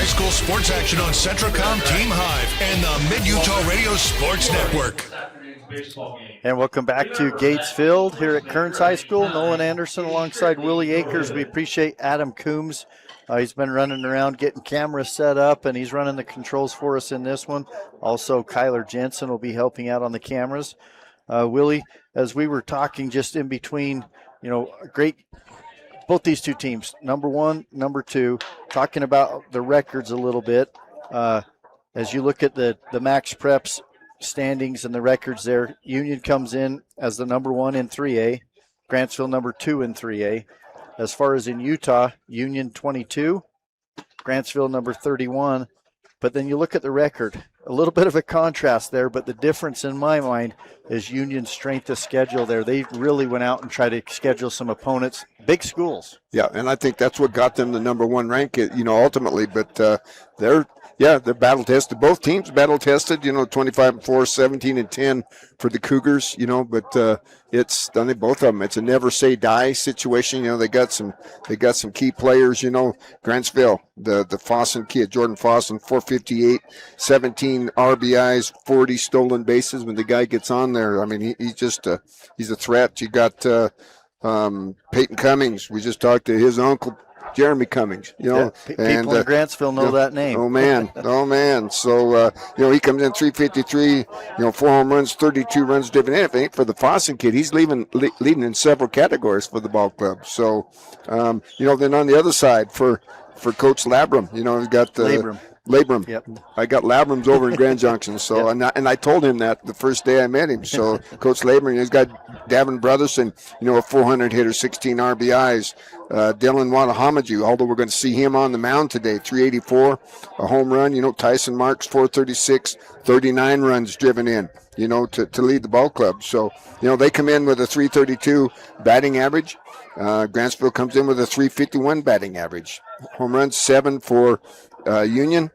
high school sports action on Centracom Team Hive and the Mid-Utah Radio Sports Network. And welcome back to Gatesville here at Kearns High School. Nolan Anderson alongside Willie Akers. We appreciate Adam Coombs. He's been running around getting cameras set up, and he's running the controls for us in this one. Also, Kyler Jensen will be helping out on the cameras. Willie, as we were talking just in between, great, both these two teams, number one, number two, talking about the records a little bit. As you look at the Max Preps standings and the records there, Union comes in as the number one in 3A, Grantsville number two in 3A. As far as in Utah, Union 22, Grantsville number 31. But then you look at the record, a little bit of a contrast there, but the difference in my mind is Union's strength of schedule there. They really went out and tried to schedule some opponents, big schools. Yeah, and I think that's what got them the number one rank, ultimately. But they're battle tested. Both teams battle tested. 25-4, 17-10 for the Cougars. But it's I think both of them. It's a never say die situation. They got some key players. Grantsville, the Fossen kid, Jordan Fossen, 458, 17 RBIs, 40 stolen bases. When the guy gets on there, I mean, he's a threat. You got Peyton Cummings. We just talked to his uncle, Jeremy Cummings, people in Grantsville know that name. Oh man. So, he comes in 353, 4 home runs, 32 runs driven in. If it ain't for the Fossen kid, he's leading in several categories for the ball club. So, then on the other side for Coach Labram, he's got the Labram. Yep. I got Labrams over in Grand Junction. So, yep. and I told him that the first day I met him. So, Coach Labram, he's got Davin Brotherson, a 400 hitter, 16 RBIs. Dylan Wanahamaju, although we're going to see him on the mound today, 384, a home run. Tyson Marks, 436, 39 runs driven in, to lead the ball club. So, they come in with a 332 batting average. Grantsville comes in with a 351 batting average. Home runs, 7 for Union,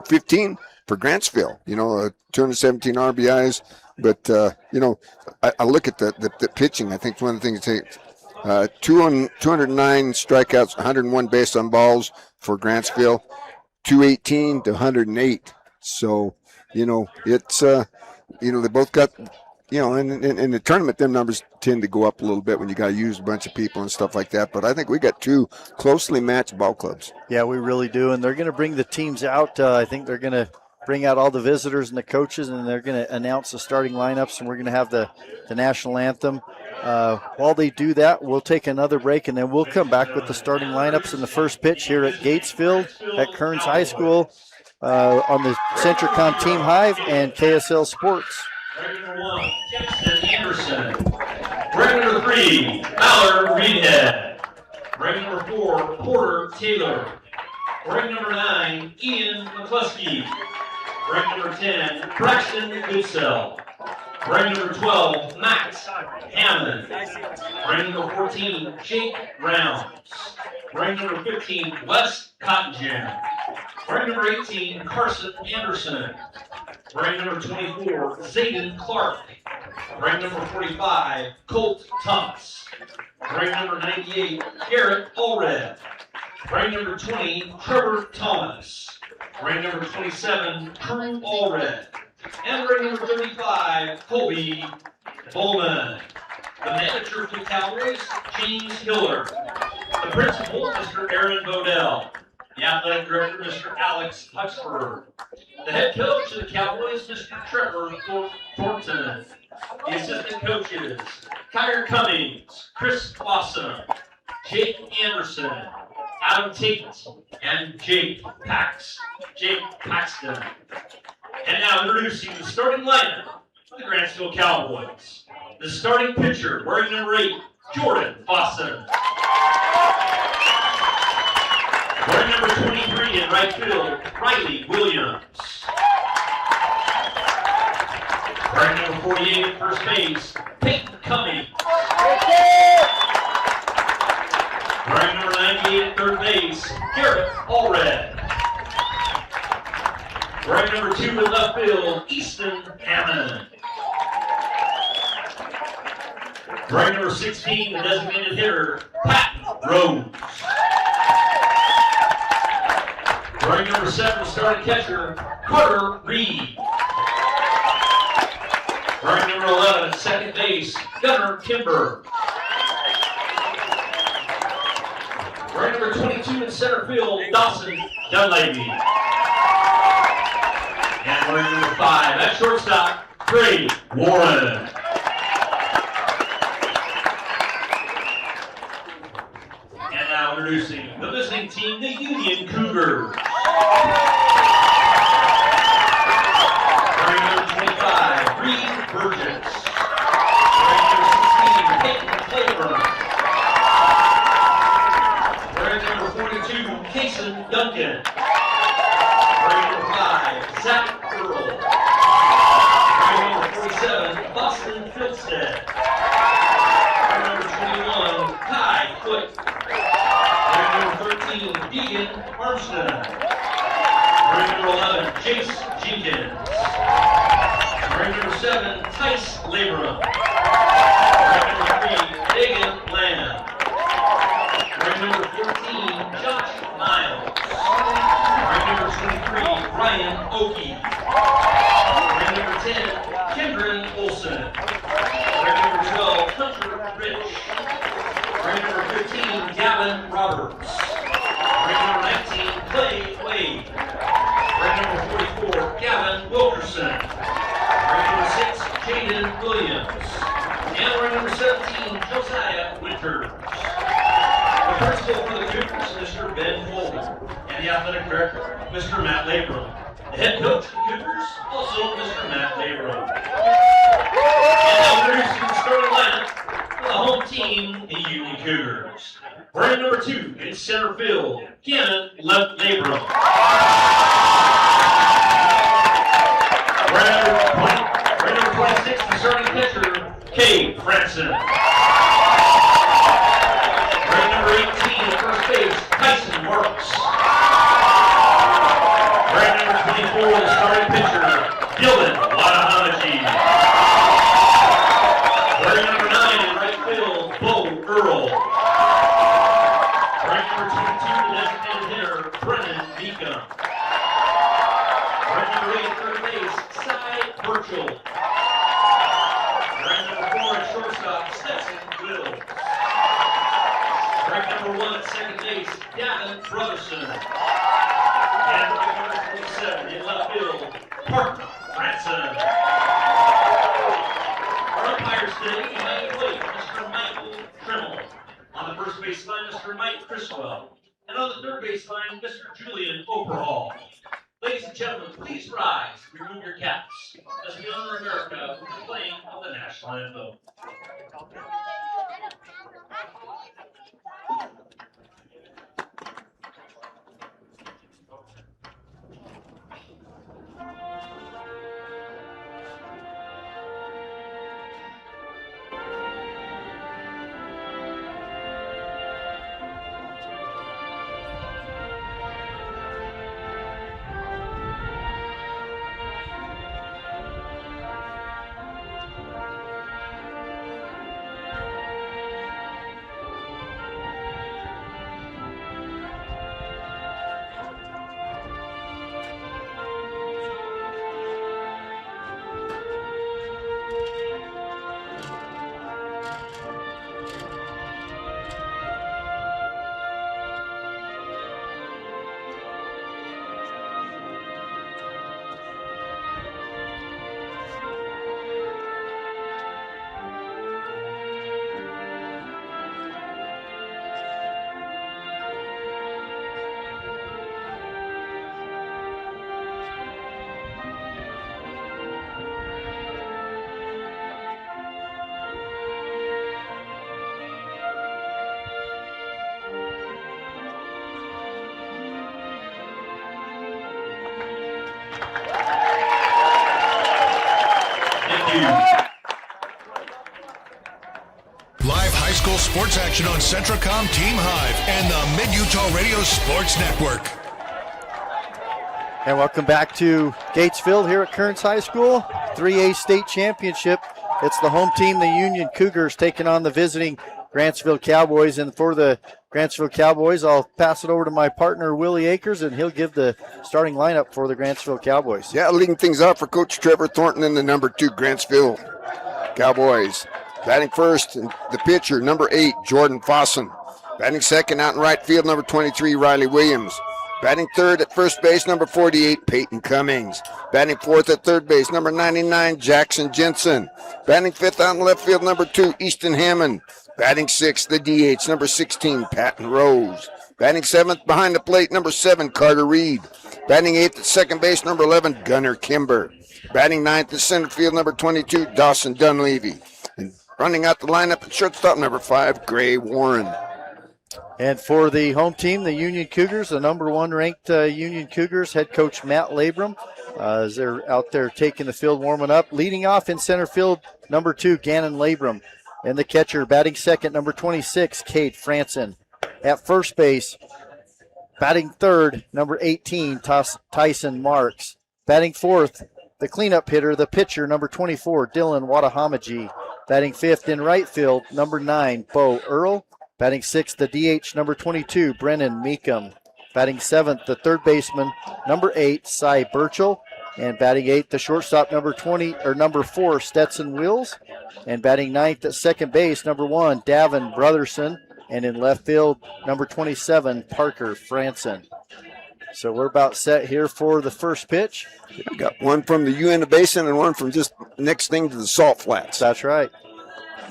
15 for Grantsville, 217 RBIs. But, I look at the pitching. I think one of the things to take, 209 strikeouts, 101 base on balls for Grantsville, 218 to 108. So, it's, they both got, in the tournament, them numbers tend to go up a little bit when you got to use a bunch of people and stuff like that. But I think we got two closely matched ball clubs. Yeah, we really do. And they're going to bring the teams out. I think they're going to bring out all the visitors and the coaches, and they're going to announce the starting lineups, and we're going to have the national anthem. While they do that, we'll take another break, and then we'll come back with the starting lineups in the first pitch here at Gatesville at Kearns High School on the Centracom Team Hive and KSL Sports. Break number 1, Jackson Anderson. Break number 3, Mallard Reedhead. Break number 4, Porter Taylor. Break number 9, Ian McCluskey. Break number 10, Braxton Goodsell. Break number 12, Max Hammond. Break number 14, Jake Rounds. Break number 15, Wes Cottonjam. Break number 18, Carson Anderson. Break number 24, Zayden Clark. Break number 45, Colt Thomas. Break number 98, Garrett Allred. Break number 20, Trevor Thomas. Break number 27, Drew Allred. And break number 35, Colby Bowman. The manager for the Cowboys, James Hiller. The principal, Mr. Aaron Bodell. The athletic director, Mr. Alex Huxford. The head coach of the Cowboys, Mr. Trevor Thornton. The assistant coaches, Kyler Cummings, Chris Fossen, Jake Anderson, Adam Tate, and Jake Paxton. And now introducing the starting lineup for the Grantsville Cowboys. The starting pitcher, wearing number 8, Jordan Fossen. Wearing number 23 in right field, Riley Williams. Wearing number 48 at first base, Peyton Cummings. Wearing number 98 at third base, Garrett Allred. Wearing number 2 in left field, Easton Hammond. Wearing number 16, the designated hitter, Patton Rose. Wearing number 7, starting catcher, Carter Reed. Wearing number 11, second base, Gunnar Kimber. Wearing number 22 in center field, Dawson Dunleavy. And wearing number 5 at shortstop, Trey Warren. And now introducing the visiting team, the Union Cougars. Wearing number 25, Reed Burgess. Wearing number 16, Peyton Claiborne. Wearing number 42, Kason Duncan. Wearing number 5, Zach Earl. Wearing number 47, Boston Filstead. Wearing number 21, Kai Foot. Wearing number 13, Deegan Armstead. Wearing number 11, Jace Jenkins. Wearing number 7, Tice Labrum. Wearing number 3, Dagan Lamb. Wearing number 14, Josh Miles. Wearing number 23, Ryan Oakey. Wearing number 10, Kendron Olson. Wearing number 12, Hunter Rich. Wearing number 15, Gavin Roberts. Wearing number 19, Clay Wade. Wearing number 44, Gavin Wilkerson. Wearing number 6, Jaden Williams. And wearing number 17, Josiah Winters. The principal for the Cougars, Mr. Ben Holden. And the athletic director, Mr. Matt Labrum. The head coach of the Cougars, also Mr. Matt Labrum. And now introducing the starting lineup for the home team, the Union Cougars. Wearing number 2 in center field, Gannon Labrum. Wearing number 26, the starting pitcher, Kay Franson. Wearing number 18, at first base, Tyson Marks. Wearing number 24, the starting pitcher, Dylan Wadahamachi. Wearing number 9 in right field, Bo Earl. Wearing number 22, the designated hitter, Brennan Beacom. Wearing number 8 at third base, Cy Burchell. Wearing number 4 at shortstop, Stetson Wills. Wearing number 1 at second base, Gavin Brotherson. And wearing number 27 in left field, Parker Branson. Our umpires today, behind the plate, Mr. Michael Trimmel. On the first baseline, Mr. Mike Criswell. And on the third baseline, Mr. Julian Overhaul. Ladies and gentlemen, please rise, remove your caps, as we honor America with the playing of the national anthem. Live high school sports action on Centracom Team Hive and the Mid-Utah Radio Sports Network. And welcome back to Gatesville here at Kearns High School. 3A state championship. It's the home team, the Union Cougars, taking on the visiting Grantsville Cowboys. And for the Grantsville Cowboys, I'll pass it over to my partner, Willie Akers, and he'll give the starting lineup for the Grantsville Cowboys. Yeah, leading things off for Coach Trevor Thornton and the number 2 Grantsville Cowboys. Batting first, the pitcher, number 8, Jordan Fossen. Batting second out in right field, number 23, Riley Williams. Batting third at first base, number 48, Peyton Cummings. Batting fourth at third base, number 99, Jackson Jensen. Batting fifth out in left field, number 2, Easton Hammond. Batting sixth, the DH, number 16, Patton Rose. Batting seventh behind the plate, number 7, Carter Reed. Batting eighth at second base, number 11, Gunnar Kimber. Batting ninth at center field, number 22, Dawson Dunleavy. And running out the lineup at shortstop, number 5, Gray Warren. And for the home team, the Union Cougars, the number 1 ranked Union Cougars, head coach Matt Labrum, as they're out there taking the field, warming up. Leading off in center field, number 2, Gannon Labrum. And the catcher, batting second, number 26, Cade Franson. At first base, batting third, number 18, Tyson Marks. Batting fourth, the cleanup hitter, the pitcher, number 24, Dylan Wadahamaji. Batting fifth in right field, number 9, Bo Earl. Batting sixth, the DH, number 22, Brennan Meekum. Batting seventh, the third baseman, number 8, Cy Burchell. And batting eighth, the shortstop, number 4, Stetson Wills. And batting ninth at second base, number 1, Davin Brotherson. And in left field, number 27, Parker Franson. So we're about set here for the first pitch. We got one from the U end of Basin and one from just next thing to the Salt Flats. That's right.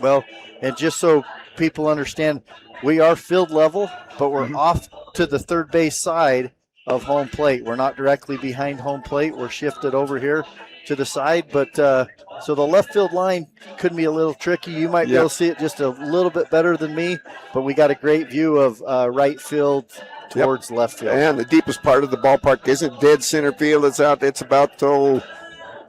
Well, and just so people understand, we are field level, but we're off to the third base side of home plate. We're not directly behind home plate. We're shifted over here to the side, but so the left field line could be a little tricky. You might be able to see it just a little bit better than me, but we got a great view of right field towards left field. And the deepest part of the ballpark isn't dead center field. It's out. It's about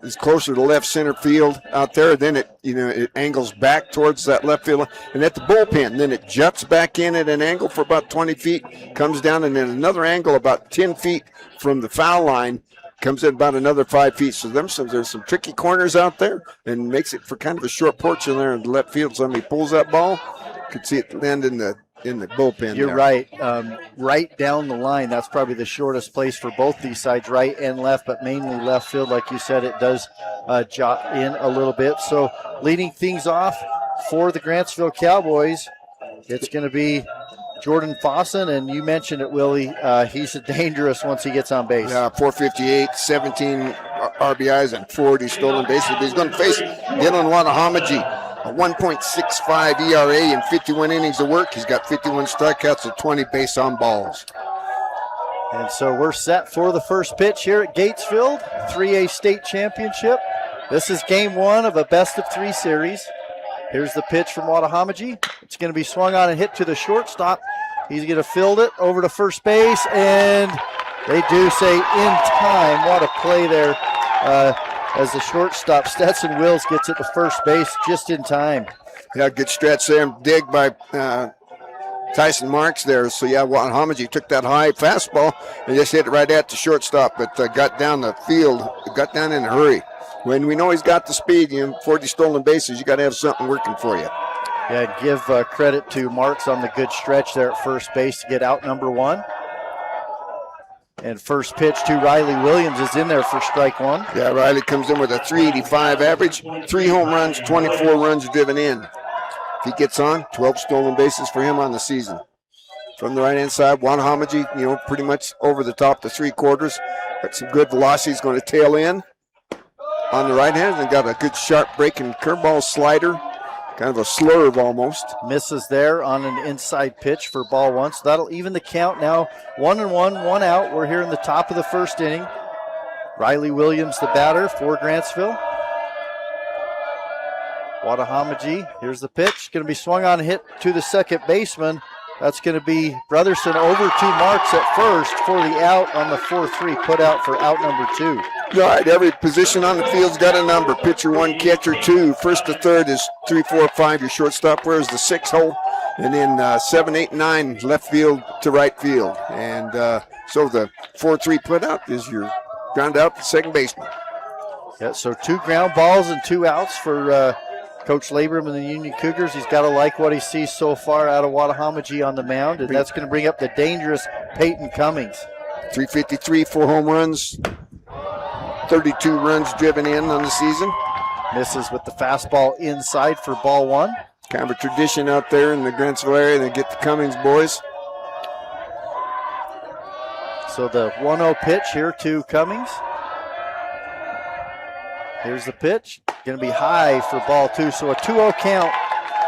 it's closer to left center field out there. Then it angles back towards that left field, and at the bullpen, then it juts back in at an angle for about 20 feet, comes down, and then another angle about 10 feet from the foul line, comes in about another 5 feet. So there's some tricky corners out there, and makes it for kind of a short porch in there in the left field. So when he pulls that ball, could see it land in the bullpen. You're there. right. Right down the line, that's probably the shortest place for both these sides, right and left, but mainly left field. Like you said, it does jot in a little bit. So leading things off for the Grantsville Cowboys, it's going to be Jordan Fossen, and you mentioned it, Willie. He's dangerous once he gets on base. Yeah, 458, 17 RBIs, and 40 stolen bases. He's going to face Dylan Wadahamaji. A 1.65 ERA in 51 innings of work. He's got 51 strikeouts and 20 base on balls. And so we're set for the first pitch here at Gatesfield, 3A state championship. This is game 1 of a best-of-3 series. Here's the pitch from Wadahamaji. It's going to be swung on and hit to the shortstop. He's going to field it over to first base, and they do say in time. What a play there. As the shortstop, Stetson Wills, gets it to first base just in time. Yeah, good stretch there and dig by Tyson Marks there. So, yeah, Wadahamaji took that high fastball and just hit it right at the shortstop, but got down the field, got down in a hurry. When we know he's got the speed, 40 stolen bases, you got to have something working for you. Yeah, give credit to Marks on the good stretch there at first base to get out number 1. And first pitch to Riley Williams is in there for strike 1. Yeah, Riley comes in with a 385 average, 3 home runs, 24 runs driven in. If he gets on, 12 stolen bases for him on the season. From the right-hand side, Wadahamaji, pretty much over the top the 3/4. Got some good velocity. He's going to tail in on the right hand and got a good sharp breaking curveball slider. Kind of a slurve almost. Misses there on an inside pitch for ball 1. So that'll even the count now. 1-1, 1 out. We're here in the top of the first inning. Riley Williams, the batter for Grantsville. Wadahamaji, here's the pitch. Going to be swung on and hit to the second baseman. That's going to be Brotherson over to Marks at first for the out on the 4-3, put out for out number 2. All right, every position on the field's got a number. Pitcher 1, catcher 2. First to third is 3, 4, 5, your shortstop. Where's the 6 hole? And then 7, 8, 9, left field to right field. And so the 4-3 put out is your ground out the second baseman. Yeah, so 2 ground balls and 2 outs for Coach Labrum and the Union Cougars, he's got to like what he sees so far out of Wattahamagie on the mound, and that's going to bring up the dangerous Peyton Cummings. 353, 4 home runs, 32 runs driven in on the season. Misses with the fastball inside for ball 1. Kind of a tradition out there in the Grantsville area. They get the Cummings boys. So the 1-0 pitch here to Cummings. Here's the pitch. Going to be high for ball 2. So a 2-0 count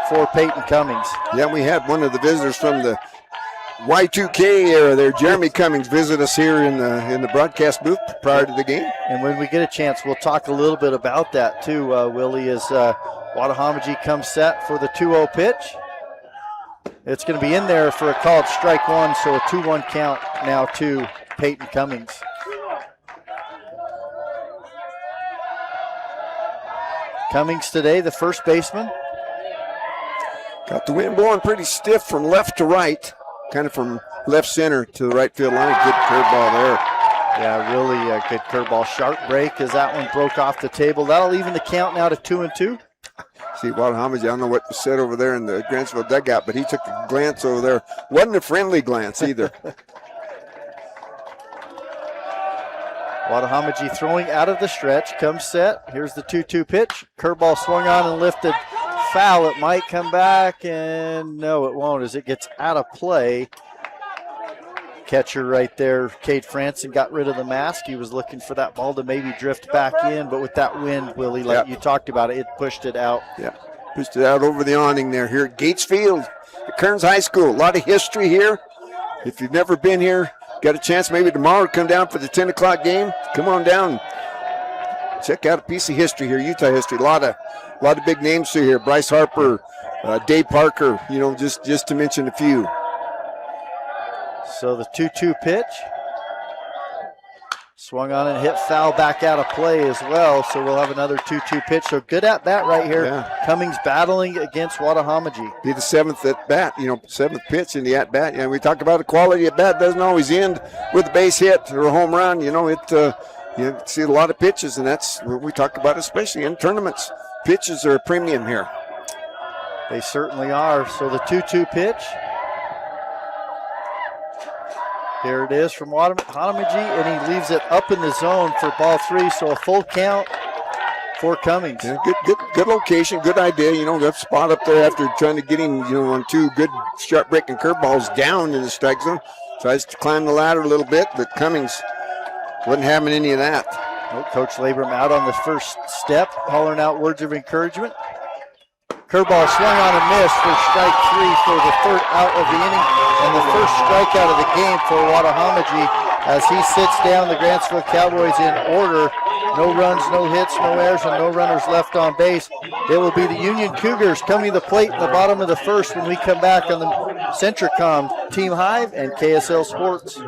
for Peyton Cummings. Yeah, we had one of the visitors from the Y2K era there, Jeremy Cummings, visit us here in the broadcast booth prior to the game. And when we get a chance, we'll talk a little bit about that too, Willie, as Wattahamagie comes set for the 2-0 pitch. It's going to be in there for a called strike 1, so a 2-1 count now to Peyton Cummings. Cummings today, the first baseman. Got the wind blowing pretty stiff from left to right, kind of from left center to the right field line. Good curveball there. Yeah, really a good curveball. Sharp break as that one broke off the table. That'll even the count now to 2-2. See, Wattahamagie, I don't know what was said over there in the Grantsville dugout, but he took a glance over there. Wasn't a friendly glance either. Wattahamagie throwing out of the stretch, comes set. Here's the 2-2 pitch. Curveball swung on and lifted. Foul. It might come back, and no, it won't as it gets out of play. Catcher right there, Cade Franson, got rid of the mask. He was looking for that ball to maybe drift back in, but with that wind, Willie, like you talked about it pushed it out. Yeah, pushed it out over the awning there here at Gates Field at Kearns High School. A lot of history here. If you've never been here, got a chance maybe tomorrow to come down for the 10 o'clock game, come on down. Check out a piece of history here, Utah history. A lot of big names through here. Bryce Harper, Dave Parker, just to mention a few. So the 2-2 pitch. Swung on and hit foul back out of play as well. So we'll have another 2-2 pitch. So good at bat right here. Yeah. Cummings battling against Wattahamagie. Be the 7th at bat, 7th pitch in the at bat. We talk about a quality at bat doesn't always end with a base hit or a home run. You see a lot of pitches, and that's what we talk about, especially in tournaments. Pitches are a premium here. They certainly are. So the 2-2 pitch. Here it is from Wattahamagie, and he leaves it up in the zone for ball 3, so a full count for Cummings. Yeah, good location, good idea. That spot up there after trying to get him, on 2 good sharp breaking curveballs down in the strike zone. Tries to climb the ladder a little bit, but Cummings wasn't having any of that. Coach Labrum out on the first step, hollering out words of encouragement. Curveball swung on and missed for strike 3 for the 3rd out of the inning, and the first strikeout of the game for Wattahamagie as he sits down the Grantsville Cowboys in order. No runs, no hits, no errors, and no runners left on base. It will be the Union Cougars coming to the plate in the bottom of the 1st when we come back on the Centricom Team Hive and KSL Sports.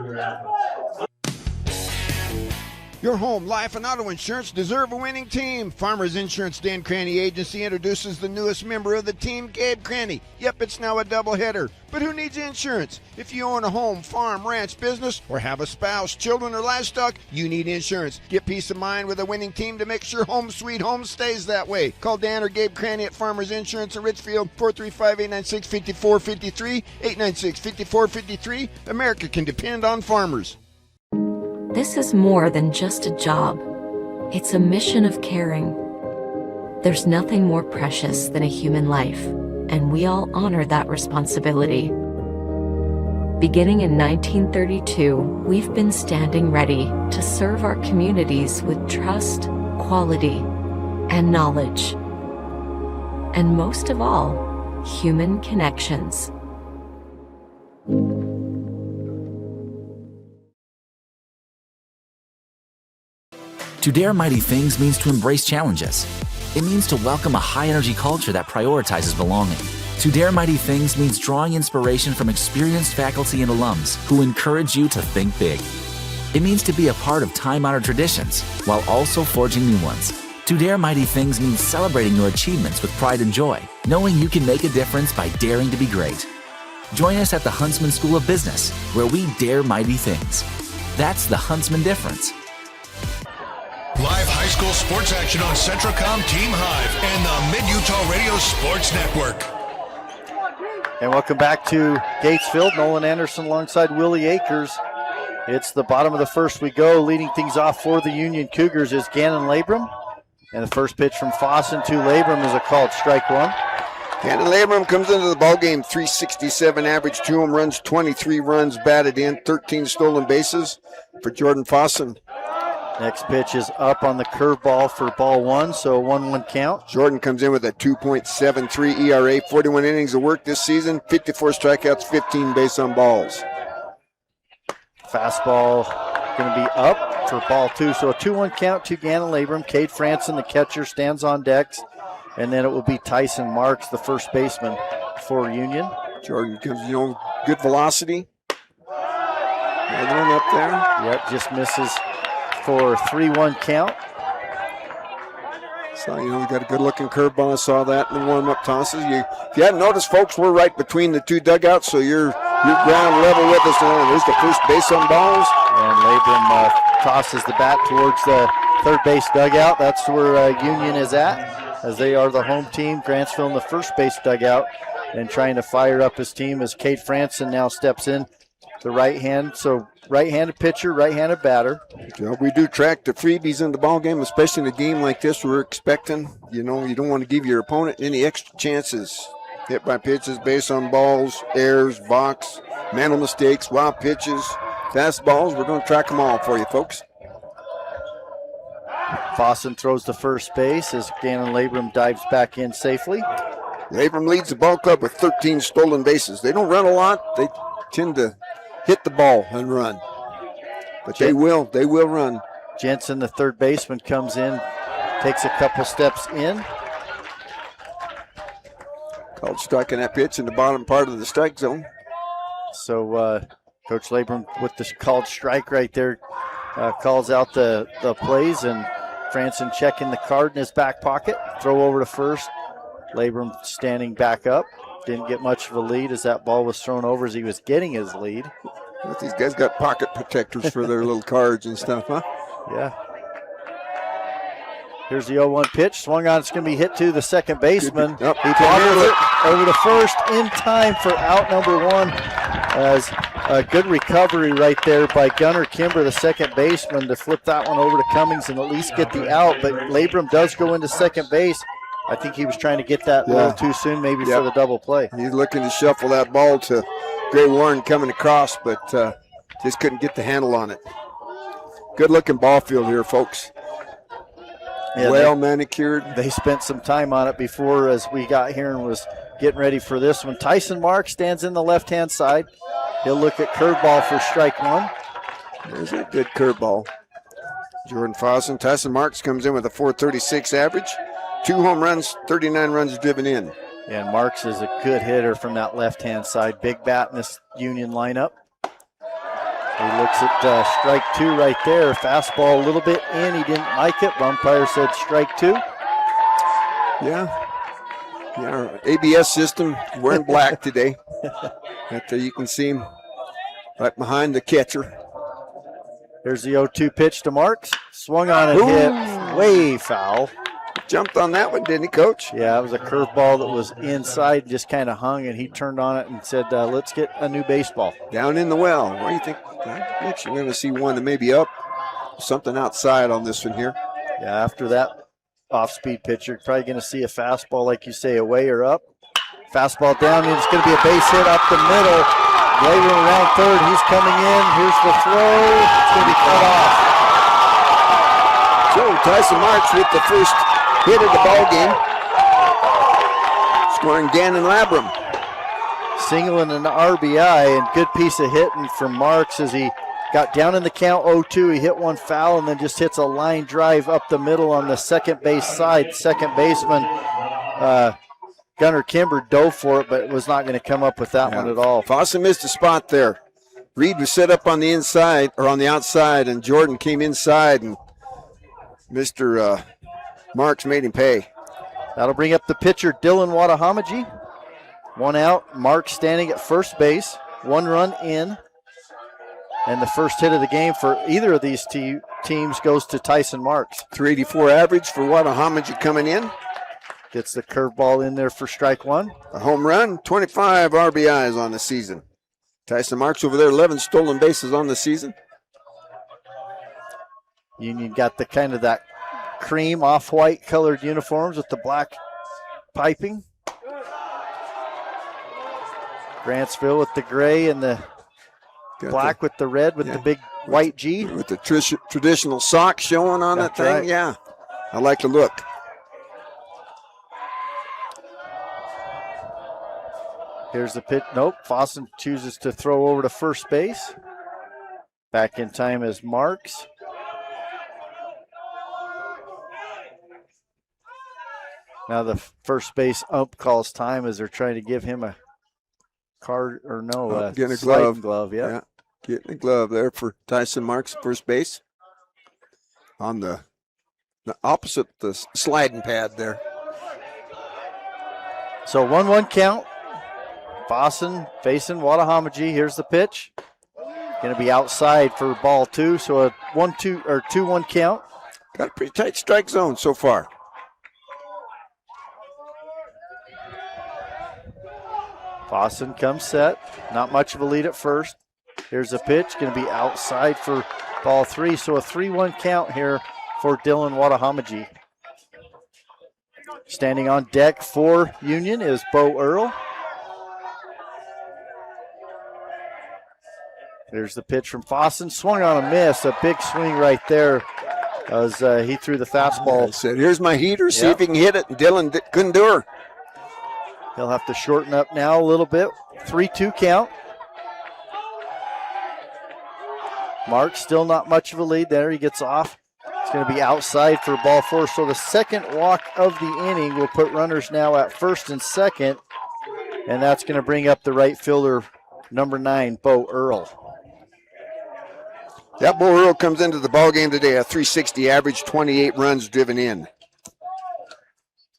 Your home, life, and auto insurance deserve a winning team. Farmers Insurance Dan Cranny Agency introduces the newest member of the team, Gabe Cranny. Yep, it's now a doubleheader. But who needs insurance? If you own a home, farm, ranch, business, or have a spouse, children, or livestock, you need insurance. Get peace of mind with a winning team to make sure home sweet home stays that way. Call Dan or Gabe Cranny at Farmers Insurance in Richfield, 435-896-5453, 896-5453. America can depend on farmers. This is more than just a job. It's a mission of caring. There's nothing more precious than a human life, and we all honor that responsibility. Beginning in 1932, we've been standing ready to serve our communities with trust, quality, and knowledge. And most of all, human connections. To dare mighty things means to embrace challenges. It means to welcome a high-energy culture that prioritizes belonging. To dare mighty things means drawing inspiration from experienced faculty and alums who encourage you to think big. It means to be a part of time-honored traditions while also forging new ones. To dare mighty things means celebrating your achievements with pride and joy, knowing you can make a difference by daring to be great. Join us at the Huntsman School of Business, where we dare mighty things. That's the Huntsman difference. Live high school sports action on Centracom Team Hive and the Mid-Utah Radio Sports Network. And welcome back to Gatesville. Nolan Anderson alongside Willie Akers. It's the bottom of the first we go. Leading things off for the Union Cougars is Gannon Labrum. And the first pitch from Fossen to Labrum is a called strike one. Gannon Labrum comes into the ballgame, 367 average, 2 home runs, 23 runs batted in, 13 stolen bases for Jordan Fossen. Next pitch is up on the curveball for ball one, so a 1-1 count. Jordan comes in with a 2.73 ERA, 41 innings of work this season, 54 strikeouts, 15 base on balls. Fastball going to be up for ball two, so a 2-1 count to Gannon Labrum. Cade Franson, the catcher, stands on decks, and then it will be Tyson Marks, the first baseman for Union. Jordan comes, good velocity. Another one up there. Yep, just misses for 3-1 count. So, we got a good-looking curveball. I saw that in the warm-up tosses. If you hadn't noticed, folks, we're right between the two dugouts, so you're ground level with us now. There's the first base on balls. And Labrum tosses the bat towards the third base dugout. That's where Union is at, as they are the home team. Grantsville in the first base dugout and trying to fire up his team as Cade Franson now steps in the right hand. So right-handed pitcher, right-handed batter. We do track the freebies in the ball game, especially in a game like this. We're expecting, you don't want to give your opponent any extra chances. Hit by pitches, base on balls, errors, box, mental mistakes, wild pitches, fastballs. We're going to track them all for you, folks. Fossen throws to first base as Gannon Labrum dives back in safely. Labrum leads the ball club with 13 stolen bases. They don't run a lot. They tend to hit the ball and run. But they will run. Jensen, the third baseman, comes in, takes a couple steps in. Called striking that pitch in the bottom part of the strike zone. So Coach Labrum with the called strike right there calls out the plays, and Franson checking the card in his back pocket. Throw over to first. Labrum standing back up. Didn't get much of a lead as that ball was thrown over as he was getting his lead. These guys got pocket protectors for their little cards and stuff, huh? Yeah. Here's the 0-1 pitch. Swung on. It's going to be hit to the second baseman. He bobbles it over to first in time for out number one. As a good recovery right there by Gunnar Kimber, the second baseman, to flip that one over to Cummings and at least get the out. But Labrum does go into second base. I think he was trying to get that a little too soon, maybe for the double play. He's looking to shuffle that ball to Gray Warren coming across, but just couldn't get the handle on it. Good-looking ball field here, folks. Yeah, well manicured. They spent some time on it before as we got here and was getting ready for this one. Tyson Marks stands in the left-hand side. He'll look at curveball for strike one. There's a good curveball. Jordan Fossen. Tyson Marks comes in with a .436 average. 2 home runs, 39 runs driven in. And Marks is a good hitter from that left-hand side. Big bat in this Union lineup. He looks at strike two right there. Fastball a little bit in. He didn't like it. Umpire said strike two. Yeah, our ABS system wearing black today. You can see him right behind the catcher. Here's the 0-2 pitch to Marks. Swung on and hit way foul. Jumped on that one, didn't he, Coach? Yeah, it was a curveball that was inside, just kind of hung, and he turned on it and said, let's get a new baseball. Down in the well. What do you think? I think you're going to see one that may be up. Something outside on this one here. Yeah, after that off-speed pitch, you're probably going to see a fastball, like you say, away or up. Fastball down, and it's going to be a base hit up the middle. Labrum around third. He's coming in. Here's the throw. It's going to be cut off. So Tyson Marks with the first hit of the ball game, scoring Gannon Labrum. Single and an RBI, and good piece of hitting from Marks as he got down in the count 0-2. He hit one foul and then just hits a line drive up the middle on the second base side. Second baseman Gunnar Kimber dove for it, but it was not going to come up with that one at all. Fossen missed a spot there. Reed was set up on the inside or on the outside, and Jordan came inside, and Mr. Marks made him pay. That'll bring up the pitcher, Dylan Wadahamaji. One out. Marks standing at first base. 1 run in. And the first hit of the game for either of these two teams goes to Tyson Marks. 384 average for Wattahomagie coming in. Gets the curveball in there for strike one. A home run, 25 RBIs on the season. Tyson Marks over there, 11 stolen bases on the season. Union got the kind of that cream off-white colored uniforms with the black piping. Grantsville with the gray and the black with the red with the big white G. With the traditional sock showing on that thing. Right. Yeah, I like the look. Here's the pitch. Nope. Fossen chooses to throw over to first base. Back in time is Marks. Now the first base ump calls time as they're trying to give him a card or no, getting a sliding glove. Yeah. Getting a glove there for Tyson Marks, first base. On the opposite, the sliding pad there. So 1-1 count. Fossen facing Wattahomagie. Here's the pitch. Going to be outside for ball two. So a 1-2 or 2-1 count. Got a pretty tight strike zone so far. Fossen comes set. Not much of a lead at first. Here's a pitch. Going to be outside for ball three. So a 3-1 count here for Dylan Wattahomagie. Standing on deck for Union is Bo Earl. There's the pitch from Fossen. Swung on a miss. A big swing right there as he threw the fastball. I said, here's my heater. See if he can hit it. And Dylan couldn't do her. He'll have to shorten up now a little bit. 3-2 count. Mark still not much of a lead there. He gets off. It's going to be outside for ball four. So the second walk of the inning will put runners now at first and second. And that's going to bring up the right fielder, number 9, Bo Earl. Yeah, Bo Earl comes into the ballgame today, a 360 average, 28 runs driven in.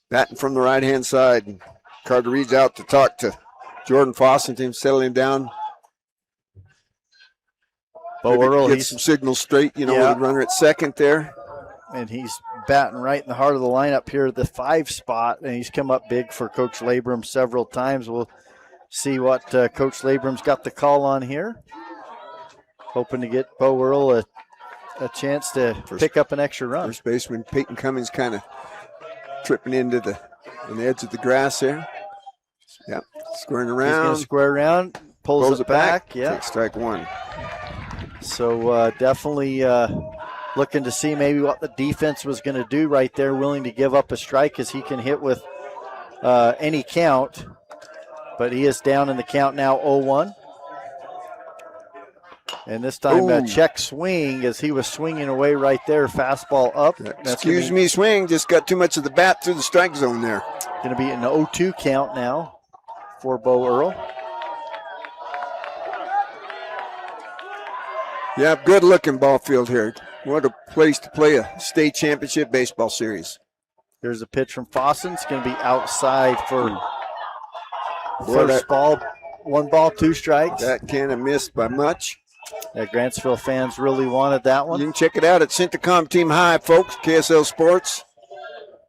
Batting from the right-hand side. Carter Reed's out to talk to Jordan Fossen, settle him down. Bo Earl, get some signals straight, with the runner at second there. And he's batting right in the heart of the lineup here at the 5 spot, and he's come up big for Coach Labrum several times. We'll see what Coach Labrum's got the call on here. Hoping to get Bo Earl a chance to pick up an extra run. First baseman Peyton Cummings kind of tripping into the edge of the grass there. Yep, squaring around. He's going to square around, pulls it back. Yeah, takes strike one. So definitely looking to see maybe what the defense was going to do right there, willing to give up a strike as he can hit with any count. But he is down in the count now, 0-1. And this time, check swing as he was swinging away right there. Fastball up. Excuse me, swing. Just got too much of the bat through the strike zone there. Going to be an 0-2 count now for Bo Earl. Yeah, good looking ball field here. What a place to play a state championship baseball series. There's a pitch from Fossen. It's going to be outside for first ball. 1 ball, 2 strikes. That kind of missed by much. Grantsville fans really wanted that one. You can check it out at Centricom Team High, folks, KSL Sports.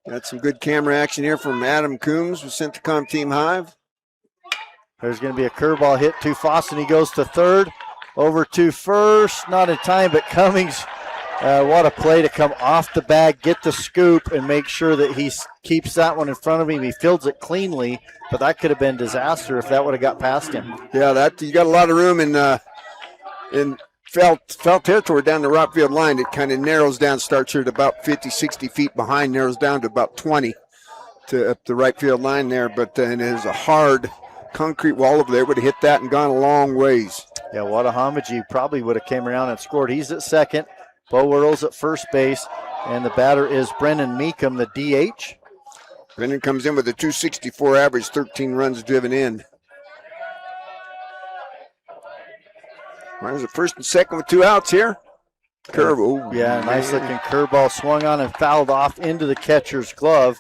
Got some good camera action here from Adam Coombs with Centricom Team Hive. There's going to be a curveball hit to Fossen. He goes to third, over to first. Not in time, but Cummings, what a play to come off the bag, get the scoop, and make sure that he keeps that one in front of him. He fields it cleanly, but that could have been disaster if that would have got past him. Yeah, you got a lot of room in foul territory down the right field line. It kind of narrows down, starts here at about 50, 60 feet behind, narrows down to about 20 to up the right field line there. But then there's a hard concrete wall over there. Would have hit that and gone a long ways. Yeah, Wattahomagie probably would have came around and scored. He's at second. Bo Earl's at first base. And the batter is Brennan Meekum, the DH. Brennan comes in with a 264 average, 13 runs driven in. Runners at first and second with 2 outs here. Curve. Oh, yeah, nice looking curveball swung on and fouled off into the catcher's glove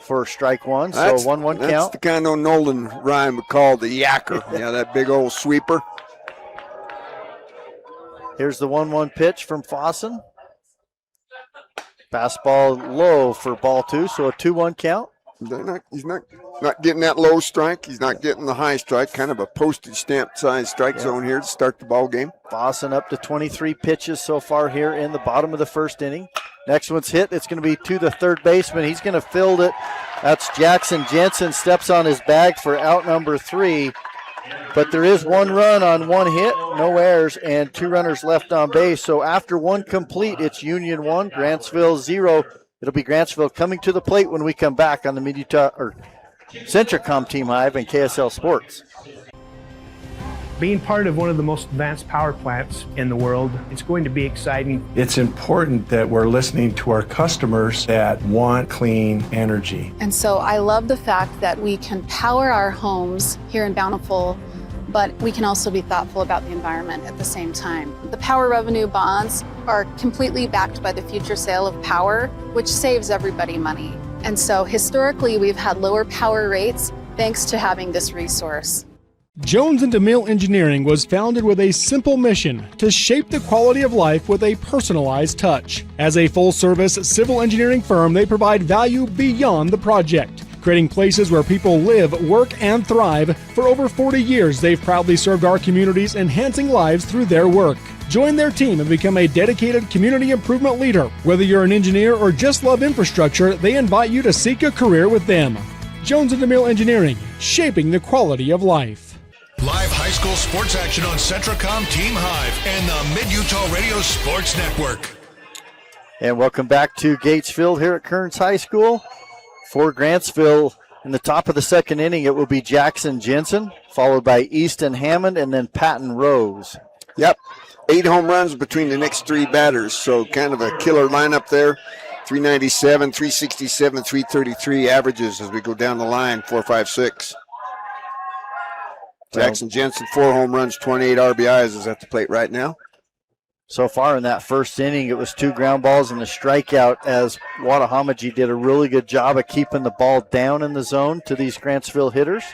for strike one. So 1-1 count. That's the kind of Nolan Ryan would call the yacker. Yeah, that big old sweeper. Here's the 1-1 pitch from Fossen. Fastball low for ball 2, so a 2-1 count. He's not getting that low strike. He's not getting the high strike. Kind of a postage stamp size strike zone here to start the ball game. Boston up to 23 pitches so far here in the bottom of the first inning. Next one's hit. It's going to be to the third baseman. He's going to field it. That's Jackson Jensen. Steps on his bag for out number 3. But there is 1 run on 1 hit, no errors, and 2 runners left on base. So after 1 complete, it's Union 1, Grantsville 0. It'll be Grantsville coming to the plate when we come back on the Mid-Utah or Centracom Team Hive and KSL Sports. Being part of one of the most advanced power plants in the world, it's going to be exciting. It's important that we're listening to our customers that want clean energy. And so I love the fact that we can power our homes here in Bountiful, but we can also be thoughtful about the environment at the same time. The power revenue bonds are completely backed by the future sale of power, which saves everybody money. And so historically, we've had lower power rates thanks to having this resource. Jones and DeMille Engineering was founded with a simple mission to shape the quality of life with a personalized touch. As a full-service civil engineering firm, they provide value beyond the project, creating places where people live, work, and thrive. For over 40 years, they've proudly served our communities, enhancing lives through their work. Join their team and become a dedicated community improvement leader. Whether you're an engineer or just love infrastructure, they invite you to seek a career with them. Jones and DeMille Engineering, shaping the quality of life. Live high school sports action on Centracom Team Hive and the Mid-Utah Radio Sports Network. And welcome back to Gatesville here at Kearns High School. For Grantsville, in the top of the second inning, it will be Jackson Jensen, followed by Easton Hammond, and then Patton Rose. Yep, 8 home runs between the next 3 batters, so kind of a killer lineup there. 397, 367, 333 averages as we go down the line, 4, 5, 6. Jackson Jensen, 4 home runs, 28 RBIs is at the plate right now. So far in that first inning, it was 2 ground balls and a strikeout as Watahamaji did a really good job of keeping the ball down in the zone to these Grantsville hitters.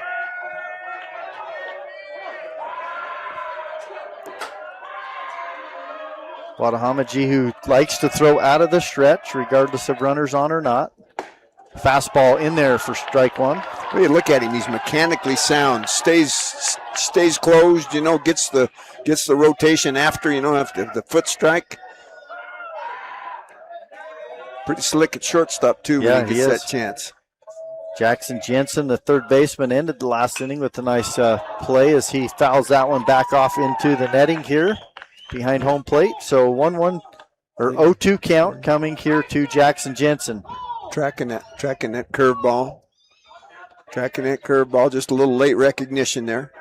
Watahamaji, who likes to throw out of the stretch, regardless of runners on or not. Fastball in there for strike 1. Well, you look at him; he's mechanically sound. Stays closed. Gets the rotation after after the foot strike. Pretty slick at shortstop too when he gets that chance. Jackson Jensen, the third baseman, ended the last inning with a nice play as he fouls that one back off into the netting here behind home plate. So 1-1 or 0-2 count coming here to Jackson Jensen. Tracking that curveball. Just a little late recognition there.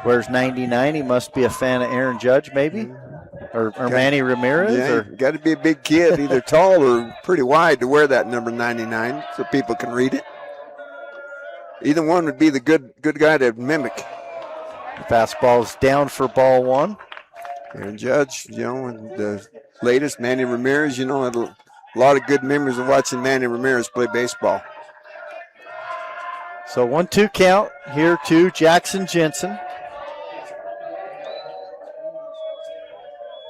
Where's 99? He must be a fan of Aaron Judge, maybe? Or Manny Ramirez? Yeah, got to be a big kid, either tall or pretty wide to wear that number 99 so people can read it. Either one would be the good guy to mimic. Fastball's down for ball 1. Aaron Judge, and the latest, Manny Ramirez, had a lot of good memories of watching Manny Ramirez play baseball. So 1-2 count here to Jackson Jensen.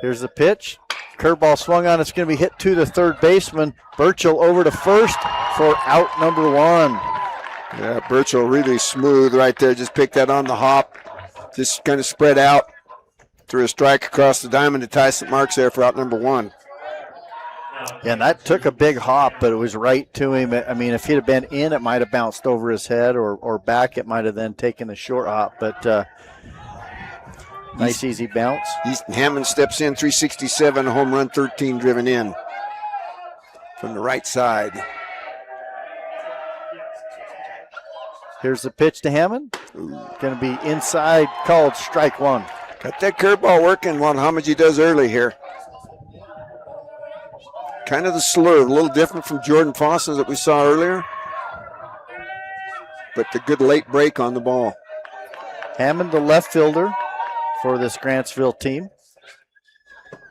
Here's the pitch. Curveball swung on. It's going to be hit to the third baseman. Burchell over to first for out number 1. Yeah, Burchell really smooth right there. Just picked that on the hop. Just kind of spread out. Threw a strike across the diamond to Tyson Marks there for out number 1. Yeah, and that took a big hop, but it was right to him. I mean, if he'd have been in, it might have bounced over his head, or back, it might have then taken a short hop. But nice, easy bounce. Easton Hammond steps in, 367, a home run, 13 driven in from the right side. Here's the pitch to Hammond. Going to be inside, called strike 1. Got that curveball working, Watahamaji does early here. Kind of the slur, a little different from Jordan Foss's that we saw earlier. But the good late break on the ball. Hammond, the left fielder for this Grantsville team.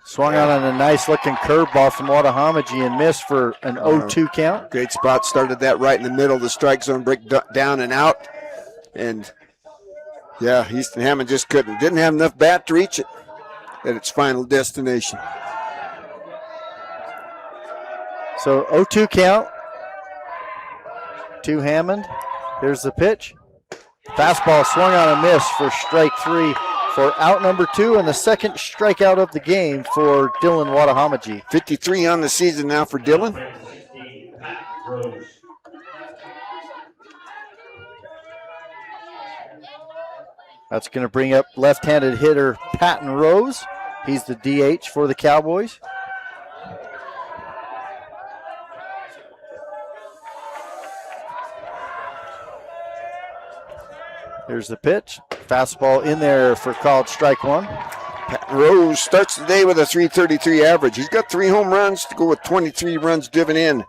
Swung on a nice-looking curveball from Watahamaji and missed for an 0-2 count. Great spot, started that right in the middle of the strike zone, break down and out. And, yeah, Easton Hammond just didn't have enough bat to reach it at its final destination. So 0-2 count. 2 Hammond. Here's the pitch. Fastball swung on a miss for strike 3 for out number 2, and the second strikeout of the game for Dylan Wadahamaji. 53 on the season now for Dylan. That's going to bring up left-handed hitter Patton Rose. He's the DH for the Cowboys. Here's the pitch. Fastball in there for called strike 1. Patton Rose starts the day with a .333 average. He's got 3 home runs to go with 23 runs driven in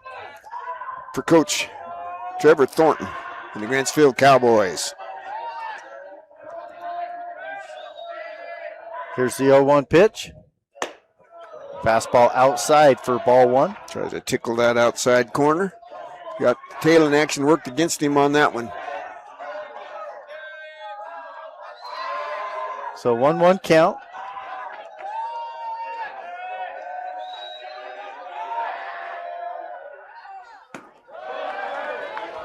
for Coach Trevor Thornton and the Grantsville Cowboys. Here's the 0-1 pitch. Fastball outside for ball 1. Tries to tickle that outside corner. Got tail in action worked against him on that one. So 1-1 count.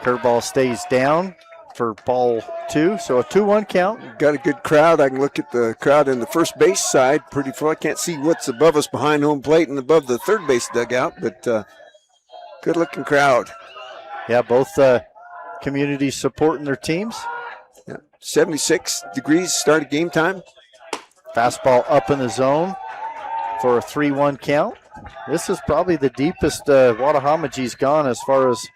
Curveball stays down for ball 2, so a 2-1 count. Got a good crowd. I can look at the crowd in the first base side pretty full. I can't see what's above us behind home plate and above the third base dugout, but good looking crowd. Yeah, both communities supporting their teams. Yeah. 76 degrees start of game time. Fastball up in the zone for a 3-1 count. This is probably the deepest Wadahamaji's gone as far as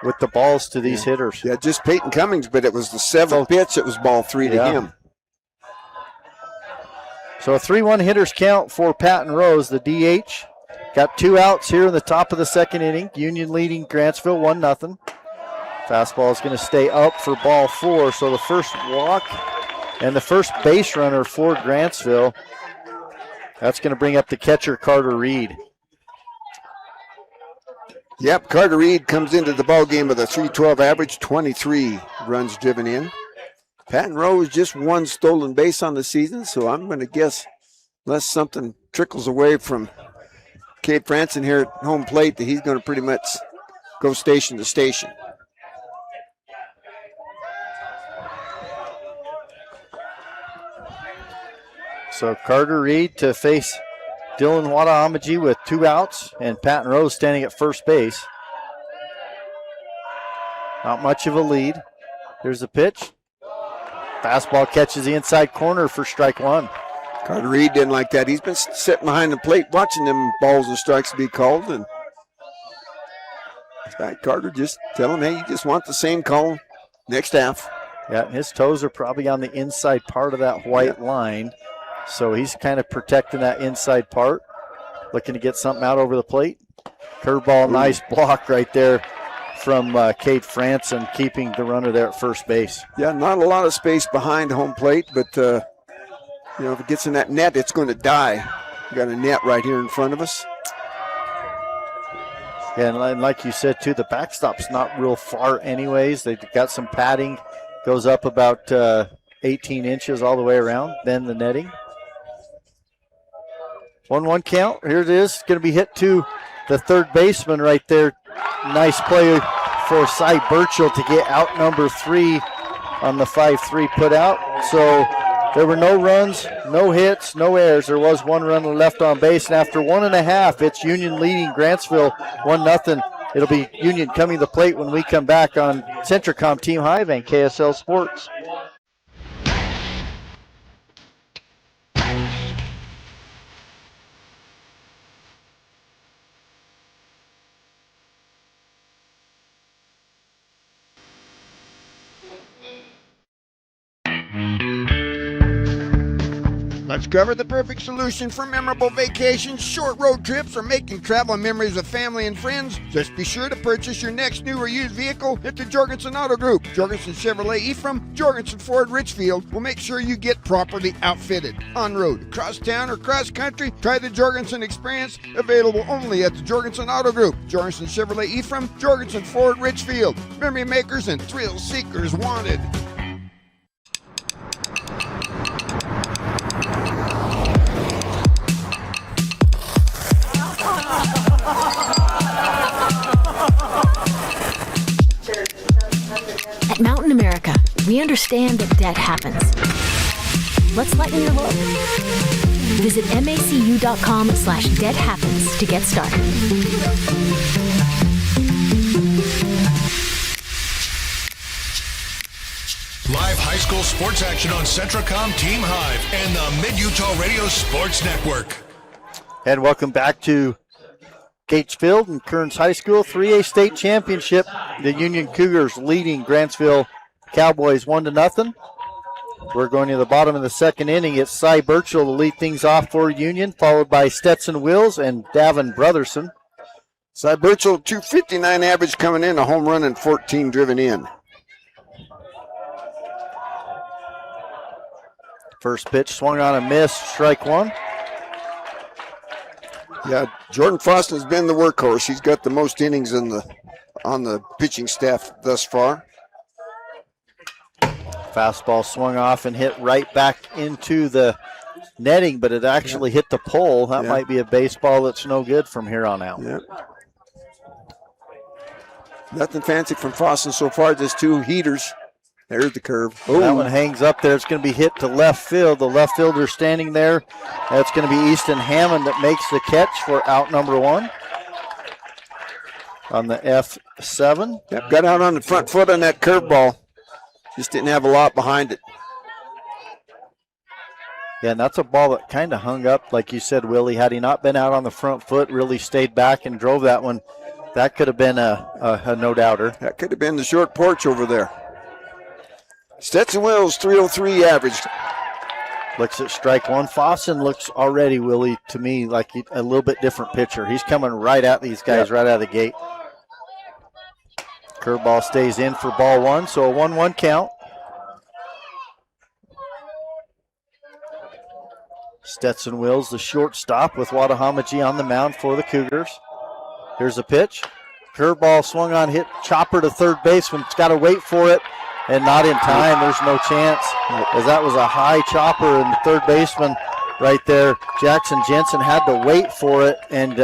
with the balls to these hitters. Yeah, just Peyton Cummings, but it was the 7th pitch. It was ball 3 to him. So a 3-1 hitters count for Patton Rose, the DH. Got 2 outs here in the top of the second inning. Union leading Grantsville 1-0. Fastball is going to stay up for ball 4. So the first walk and the first base runner for Grantsville. That's going to bring up the catcher, Carter Reed. Yep, Carter Reed comes into the ball game with a .312 average, 23 runs driven in. Patton Rose just 1 stolen base on the season, so I'm going to guess unless something trickles away from Cade Franson here at home plate that he's going to pretty much go station to station. So Carter Reed to face Dylan Wadahamaji with 2 outs, and Patton Rose standing at first base. Not much of a lead. Here's the pitch. Fastball catches the inside corner for strike 1. Carter Reed didn't like that. He's been sitting behind the plate watching them balls and strikes be called. And in fact, Carter just tell him, hey, you just want the same call next half. Yeah, his toes are probably on the inside part of that white line. So he's kind of protecting that inside part, looking to get something out over the plate. Curveball, nice block right there from Cade Franson, keeping the runner there at first base. Yeah, not a lot of space behind home plate, but if it gets in that net, it's going to die. We got a net right here in front of us. Yeah, and like you said, too, the backstop's not real far anyways. They've got some padding, goes up about 18 inches all the way around, then the netting. 1-1 count. Here it is. Going to be hit to the third baseman right there. Nice play for Cy Burchell to get out number 3 on the 5-3 put out. So there were no runs, no hits, no errors. There was 1 run left on base. And after 1.5, it's Union leading Grantsville 1-0. It'll be Union coming to the plate when we come back on Centricom Team Hive and KSL Sports. Let's cover the perfect solution for memorable vacations, short road trips, or making travel memories with family and friends. Just be sure to purchase your next new or used vehicle at the Jorgensen Auto Group. Jorgensen Chevrolet Ephraim, Jorgensen Ford Richfield will make sure you get properly outfitted. On road, across town, or cross country, try the Jorgensen experience, available only at the Jorgensen Auto Group. Jorgensen Chevrolet Ephraim, Jorgensen Ford Richfield. Memory makers and thrill seekers wanted. We understand that debt happens. Let's lighten your load. Visit macu.com/debt happens to get started. Live high school sports action on Centracom Team Hive and the Mid-Utah Radio Sports Network. And welcome back to Gatesfield and Kearns High School 3A state championship. The Union Cougars leading Grantsville Cowboys 1-0. We're going to the bottom of the second inning. It's Cy Burchell to lead things off for Union, followed by Stetson Wills and Davin Brotherson. Cy Burchell, 259 average coming in, a home run and 14 driven in. First pitch swung on a miss, strike one. Yeah, Jordan Foston has been the workhorse. He's got the most innings on the pitching staff thus far. Fastball swung off and hit right back into the netting, but it actually hit the pole. That might be a baseball that's no good from here on out. Yep. Nothing fancy from Foston so far, just two heaters. There's the curve. Ooh. That one hangs up there. It's going to be hit to left field. The left fielder standing there. That's going to be Easton Hammond that makes the catch for out number one on the F7. Yep, got out on the front foot on that curveball. Just didn't have a lot behind it. Yeah, and that's a ball that kind of hung up, like you said, Willie. Had he not been out on the front foot, really stayed back and drove that one, that could have been a no-doubter. That could have been the short porch over there. Stetson Wills, 303 average. Looks at strike one. Fosson looks already, Willie, to me, like a little bit different pitcher. He's coming right at these guys right out of the gate. Curveball stays in for ball one, so a 1-1 count. Stetson Wills, the shortstop, with Wadahamaji on the mound for the Cougars. Here's a pitch. Curveball swung on, hit chopper to third baseman. It's got to wait for it. And not in time. There's no chance, as that was a high chopper, and the third baseman right there, Jackson Jensen, had to wait for it and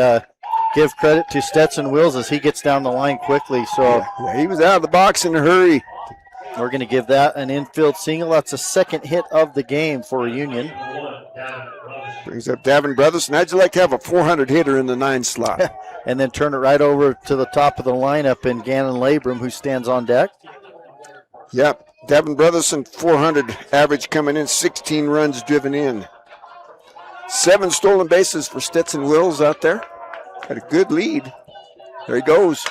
give credit to Stetson Wills as he gets down the line quickly. So he was out of the box in a hurry. We're going to give that an infield single. That's the second hit of the game for Union. Brings up Davin Brotherson. How'd you like to have a 400 hitter in the 9 slot? And then turn it right over to the top of the lineup in Gannon Labrum, who stands on deck. Yep, Davin Brotherson, 400 average coming in, 16 runs driven in. 7 stolen bases for Stetson Wills out there. Got a good lead. There he goes.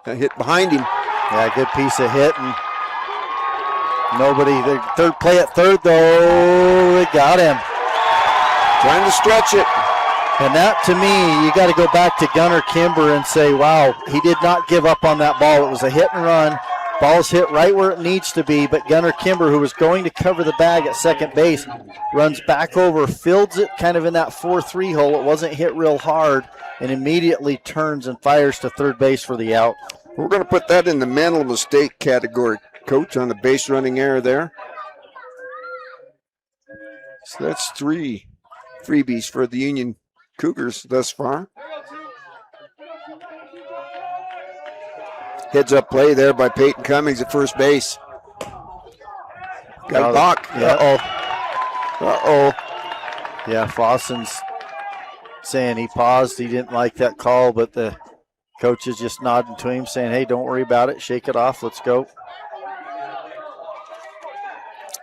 That hit behind him. Yeah, good piece of hit. And nobody, the third play at third, though, they got him. Trying to stretch it. And that, to me, you got to go back to Gunnar Kimber and say, wow, he did not give up on that ball. It was a hit and run. Ball's hit right where it needs to be, but Gunnar Kimber, who was going to cover the bag at second base, runs back over, fields it kind of in that 4-3 hole. It wasn't hit real hard, and immediately turns and fires to third base for the out. We're going to put that in the mental mistake category, Coach, on the base running error there. So that's 3 freebies for the Union Cougars thus far. Heads up play there by Peyton Cummings at first base. Got a balk. Uh-oh. Yeah, Fossen's saying he paused. He didn't like that call, but the coach is just nodding to him saying, hey, don't worry about it. Shake it off. Let's go.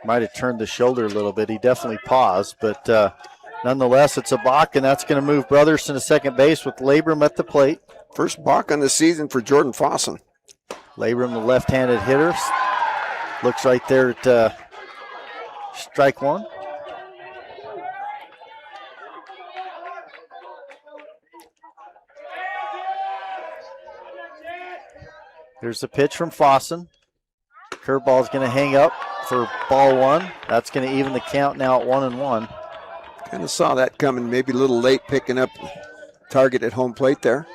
Might have turned the shoulder a little bit. He definitely paused, but nonetheless, it's a balk, and that's going to move Brotherson to second base with Labrum at the plate. First balk on the season for Jordan Fosson. Labrum, the left-handed hitter, looks right there at strike one. Here's the pitch from Fosson. Curveball's going to hang up for ball one. That's going to even the count now at 1-1. Kind of saw that coming, maybe a little late picking up target at home plate there.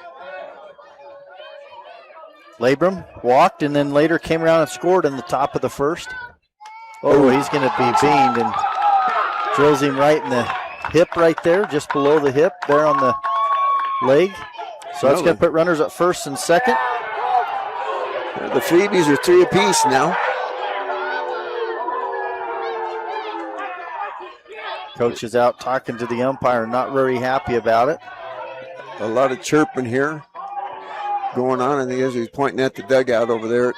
Labrum walked and then later came around and scored in the top of the first. Oh, he's going to be beamed and drills him right in the hip right there, just below the hip there on the leg. So that's going to put runners at first and second. The freebies are 3 apiece now. Coach is out talking to the umpire, not very happy about it. A lot of chirping here going on, and as he's pointing at the dugout over there,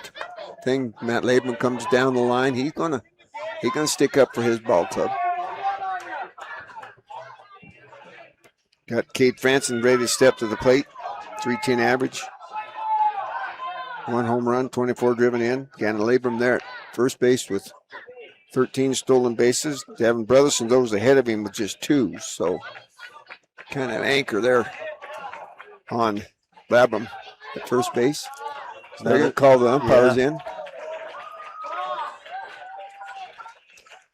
Matt Labram comes down the line. He's gonna stick up for his ball club. Got Kate Franson ready to step to the plate. 310 average. 1 home run, 24 driven in. Gannon Labram there at first base with 13 stolen bases. Devin Brotherson goes ahead of him with just 2. So kind of anchor there on Labram at first base. So they're going to call the umpires in.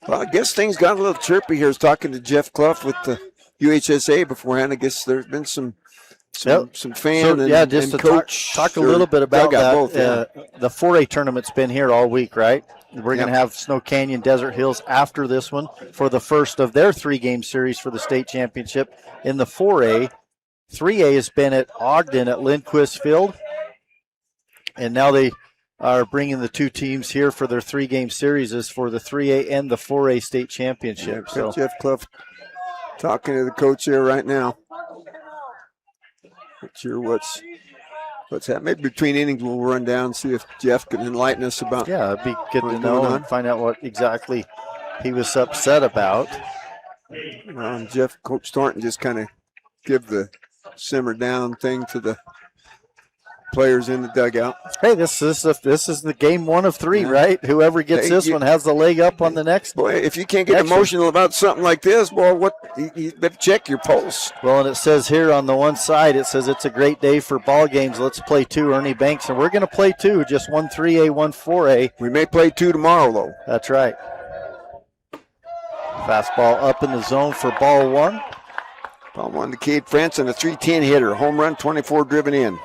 Well, I guess things got a little chirpy here. I was talking to Jeff Clough with the UHSA beforehand. I guess there's been some fan just and to coach talk a little bit about that. Both, the 4A tournament's been here all week, right? We're going to have Snow Canyon, Desert Hills after this one for the first of their 3-game series for the state championship in the 4A. 3A has been at Ogden at Lindquist Field, and now they are bringing the 2 teams here for their 3-game series for the 3A and the 4A state championship. So Jeff Clough talking to the coach here right now. Not sure what's happening. Maybe between innings we'll run down and see if Jeff can enlighten us about. Yeah, it'd be good to know and find out what exactly he was upset about. Coach Thornton just kind of give the simmer down thing to the players in the dugout. Hey, this is the game 1 of 3, right? Whoever gets this one has the leg up on the next. Boy, if you can't get emotional about something like this, boy, you better check your pulse. Well, and it says here on the one side, it says it's a great day for ball games. Let's play 2, Ernie Banks, and we're going to play 2, just 1 3A, 1 4A. We may play 2 tomorrow, though. That's right. Fastball up in the zone for ball 1. Ball 1 to Kate Franson, a 310 hitter, home run, 24 driven in.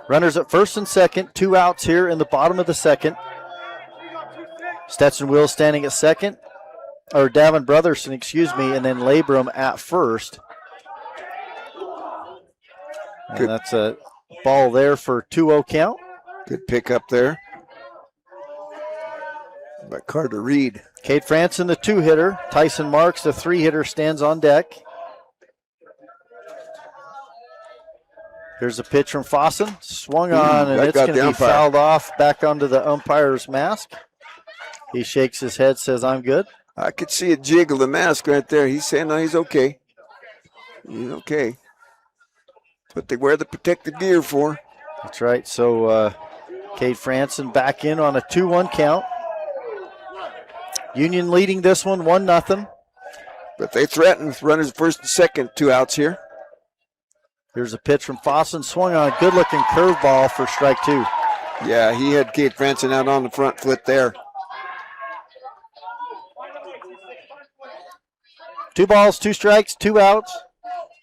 Runners at first and second, 2 outs here in the bottom of the second. Stetson Will standing at second, or Davin Brotherson, and then Labram at first. And that's a ball there for 2-0 count. Good pick up there by Carter Reed. Kate Franson, the 2-hitter. Tyson Marks, the 3-hitter, stands on deck. Here's a pitch from Fossen. Swung on, and it's going to be fouled off back onto the umpire's mask. He shakes his head, says, I'm good. I could see a jiggle the mask right there. He's saying, no, he's okay. He's okay. That's what they wear the protective gear for. That's right. So Kate Franson back in on a 2-1 count. Union leading this one 1-0. But they threaten runners first and second, 2 outs here. Here's a pitch from Fossen. Swung on a good-looking curveball for strike 2. Yeah, he had Kate Franson out on the front foot there. 2 balls, 2 strikes, 2 outs.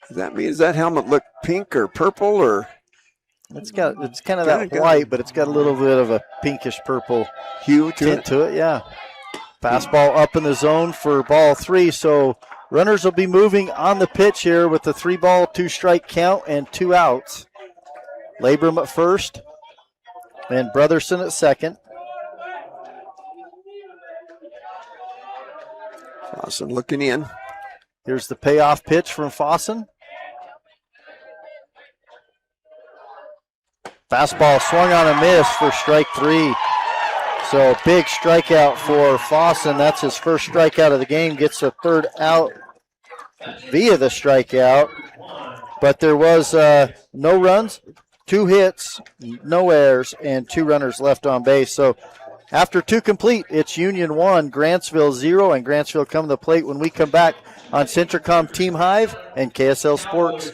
Does that helmet look pink or purple or? It's kind of that white, but it's got a little bit of a pinkish purple hue tint to it. Yeah. Fastball up in the zone for ball 3. So runners will be moving on the pitch here with the 3-ball, 2-strike count and 2 outs. Labram at first and Brotherson at second. Fossen looking in. Here's the payoff pitch from Fossen. Fastball swung on a miss for strike 3. So big strikeout for Fossen. That's his first strikeout of the game. Gets a 3rd out via the strikeout. But there was no runs, 2 hits, no errors, and 2 runners left on base. So after 2 complete, it's Union 1, Grantsville 0, and Grantsville come to the plate when we come back on Centricom Team Hive and KSL Sports.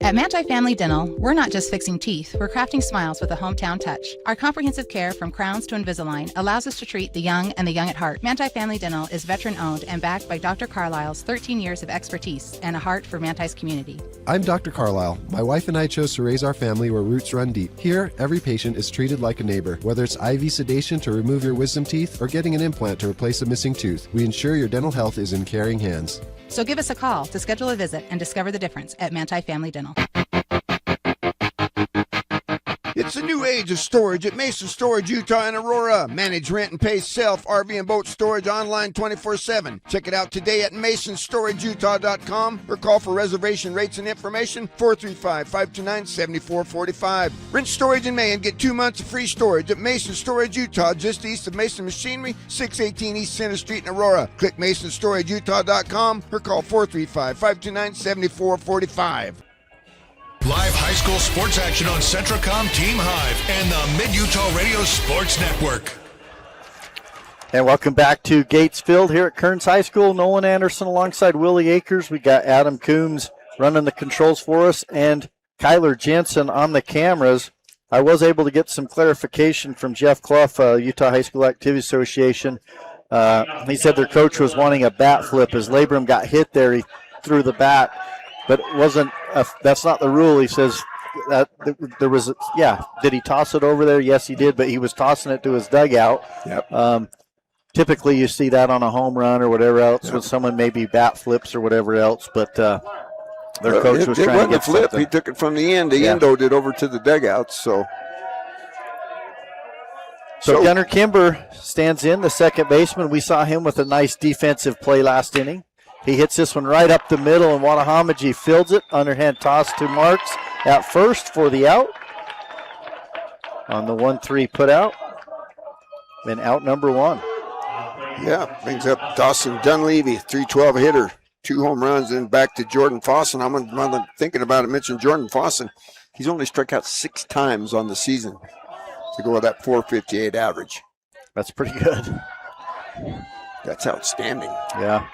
At Manti Family Dental, we're not just fixing teeth, we're crafting smiles with a hometown touch. Our comprehensive care from crowns to Invisalign allows us to treat the young and the young at heart. Manti Family Dental is veteran-owned and backed by Dr. Carlisle's 13 years of expertise and a heart for Manti's community. I'm Dr. Carlisle. My wife and I chose to raise our family where roots run deep. Here, every patient is treated like a neighbor, whether it's IV sedation to remove your wisdom teeth or getting an implant to replace a missing tooth. We ensure your dental health is in caring hands. So give us a call to schedule a visit and discover the difference at Manti Family Dental. It's the the new age of storage at Mason Storage Utah and Aurora. Manage, rent, and pay self RV and boat storage online 24/7. Check it out today at masonstorageutah.com or call for reservation rates and information 435-529-7445. Rent storage in May and get 2 months of free storage at Mason Storage Utah, just east of Mason Machinery, 618 East Center Street in Aurora. Click masonstorageutah.com or call 435-529-7445. Live high school sports action on Centracom Team Hive and the Mid-Utah Radio Sports Network. And welcome back to Gatesfield here at Kearns High School. Nolan Anderson alongside Willie Akers. We got Adam Coombs running the controls for us and Kyler Jensen on the cameras. I was able to get some clarification from Jeff Clough, Utah High School Activity Association. He said their coach was wanting a bat flip. As Labrum got hit there, he threw the bat. But it wasn't. That's not the rule. He says that there was. Yeah, did he toss it over there? Yes, he did. But he was tossing it to his dugout. Yep. Typically, you see that on a home run or whatever else when someone maybe bat flips or whatever else. But their coach was trying to get flip. something. He took it from the end. The endoed it over to the dugout. So Gunnar Kimber stands in, the second baseman. We saw him with a nice defensive play last inning. He hits this one right up the middle, and Watahamaji fields it. Underhand toss to Marks at first for the out. On the 1-3 put out. And out number one. yeah, brings up Dawson Dunleavy, 312 hitter, 2 home runs, and back to Jordan Fossen. I'm thinking about it. Mentioned Jordan Fossen. He's only struck out 6 times on the season to go with that .458 average. That's pretty good. That's outstanding. Yeah.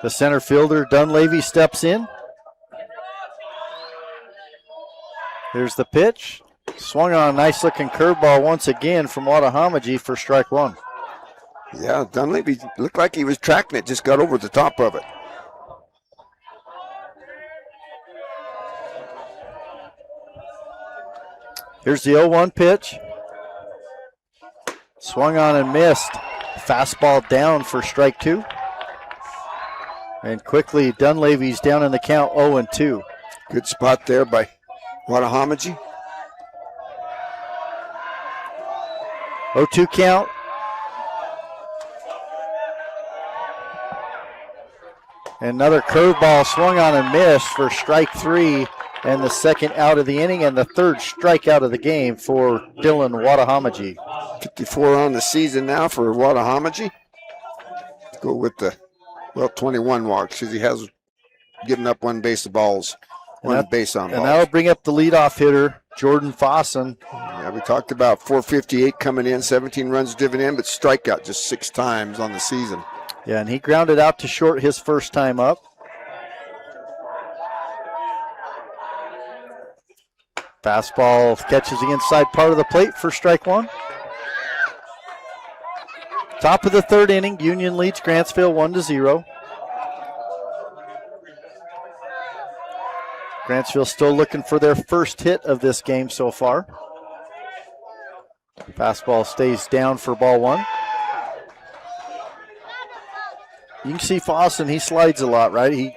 The center fielder, Dunleavy, steps in. Here's the pitch. Swung on a nice-looking curveball once again from Watahamaji for strike one. Yeah, Dunleavy looked like he was tracking it, just got over the top of it. Here's the 0-1 pitch. Swung on and missed. Fastball down for strike two. And quickly, Dunleavy's down in the count 0-2. Good spot there by Watahamaji. 0-2 count. Another curveball swung on and missed for strike three, and the second out of the inning, and the third strikeout of the game for Dylan Watahamaji. 54 on the season now for Watahamaji. Go with the 21 walks because he has given up one base on balls. And that'll bring up the leadoff hitter, Jordan Fossen. Yeah, we talked about .458 coming in, 17 runs driven in, but strikeout just 6 times on the season. Yeah, and he grounded out to short his first time up. Fastball catches the inside part of the plate for strike one. Top of the third inning, Union leads Grantsville 1-0. Grantsville still looking for their first hit of this game so far. Fastball stays down for ball one. You can see Fossen, he slides a lot, right? He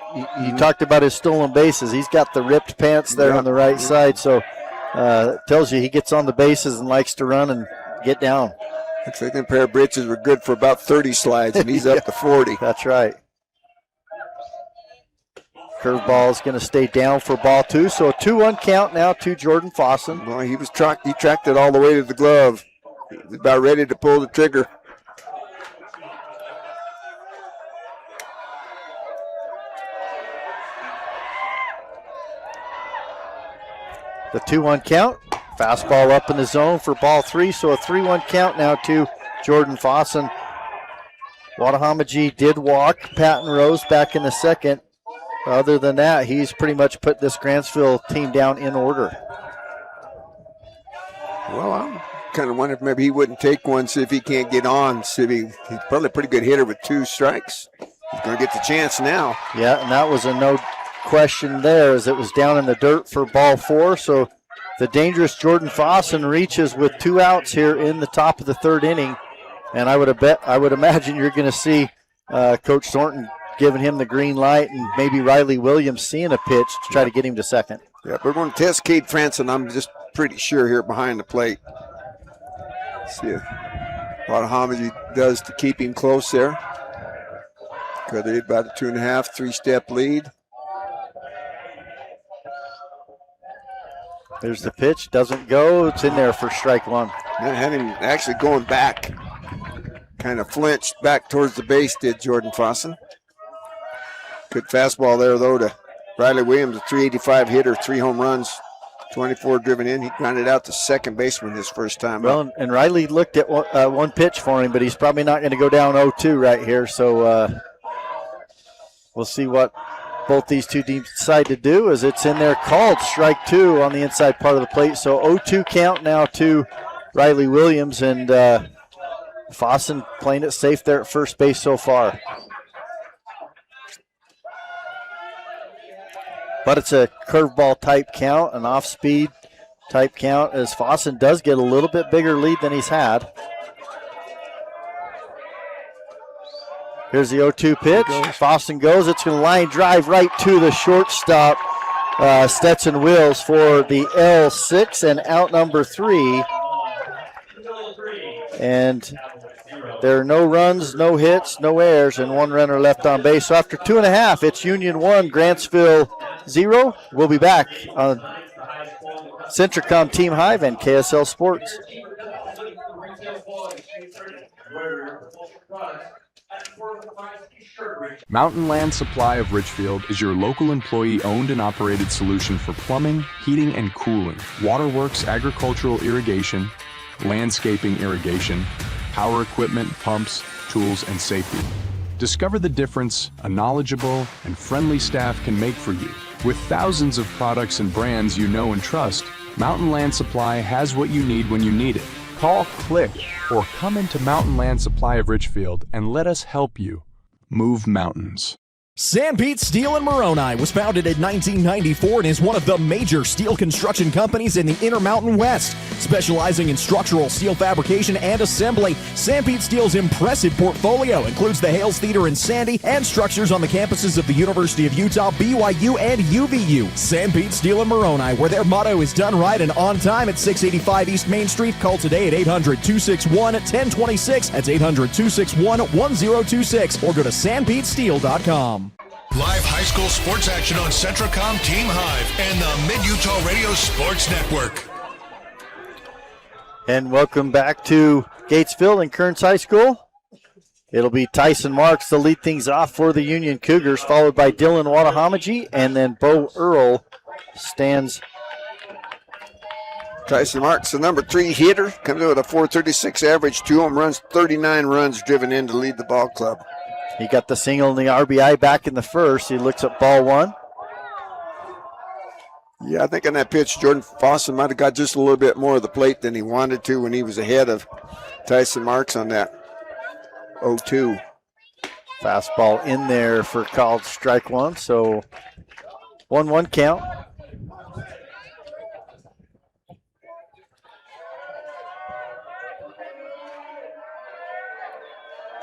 talked about his stolen bases. He's got the ripped pants there on the right side, so it tells you he gets on the bases and likes to run and get down. Looks like them pair of britches were good for about 30 slides, and he's up to 40. That's right. Curveball is going to stay down for ball two, so a 2-1 count now to Jordan Fossen. Well, he tracked it all the way to the glove. He was about ready to pull the trigger. The 2-1 count. Fastball up in the zone for ball three, so a 3-1 count now to Jordan Fossen. Watahamaji did walk Patton Rose back in the second. Other than that, he's pretty much put this Grantsville team down in order. Well, I'm kind of wondering if maybe he wouldn't take one, see if he can't get on. See if he's probably a pretty good hitter with 2 strikes. He's going to get the chance now. Yeah, and that was a no question there as it was down in the dirt for ball 4. So the dangerous Jordan Fossen reaches with 2 outs here in the top of the third inning. And I would imagine you're going to see Coach Thornton giving him the green light and maybe Riley Williams seeing a pitch to try to get him to second. Yeah, we're going to test Cade Franson. I'm just pretty sure here behind the plate. See what Hamidi does to keep him close there. Could be about a 2.5, 3-step lead. There's the pitch, doesn't go. It's in there for strike one. And had him actually going back. Kind of flinched back towards the base, did Jordan Fossen. Good fastball there, though, to Riley Williams, a 385 hitter, 3 home runs, 24 driven in. He grounded out to second baseman his first time well, up. And Riley looked at one pitch for him, but he's probably not going to go down 0-2 right here. So we'll see what both these two teams decide to do, as it's in there called strike two on the inside part of the plate. So 0-2 count now to Riley Williams, and Fossen playing it safe there at first base so far. But it's a curveball type count, an off-speed type count, as Fossen does get a little bit bigger lead than he's had. Here's the 0-2 pitch. Fossen goes. It's going to line drive right to the shortstop, Stetson Wills, for the L6 and out number 3. And there are no runs, no hits, no errors, and 1 runner left on base. So after 2.5, it's Union 1, Grantsville 0. We'll be back on Centricom Team Hive and KSL Sports. Mountain Land Supply of Richfield is your local employee-owned and operated solution for plumbing, heating and cooling, waterworks, agricultural irrigation, landscaping irrigation, power equipment, pumps, tools, and safety. Discover the difference a knowledgeable and friendly staff can make for you. With thousands of products and brands you know and trust, Mountain Land Supply has what you need when you need it. Call, click, or come into Mountain Land Supply of Richfield and let us help you move mountains. Sanpete Steel in Moroni was founded in 1994 and is one of the major steel construction companies in the Intermountain West. Specializing in structural steel fabrication and assembly, Sanpete Steel's impressive portfolio includes the Hales Theater in Sandy and structures on the campuses of the University of Utah, BYU, and UVU. Sanpete Steel in Moroni, where their motto is done right and on time, at 685 East Main Street. Call today at 800-261-1026. That's 800-261-1026. Or go to sanpetesteel.com. Live high school sports action on Centricom Team Hive and the Mid-Utah Radio Sports Network. And welcome back to Gatesville and Kearns High School. It'll be Tyson Marks to lead things off for the Union Cougars, followed by Dylan Watahamaji, and then Bo Earl stands. Tyson Marks, the number 3 hitter, comes in with a .436 average, 2 home runs, 39 runs driven in to lead the ball club. He got the single and the RBI back in the first. He looks at ball 1. Yeah, I think on that pitch, Jordan Fossen might have got just a little bit more of the plate than he wanted to when he was ahead of Tyson Marks on that 0-2. Fastball in there for called strike 1, so 1-1 count.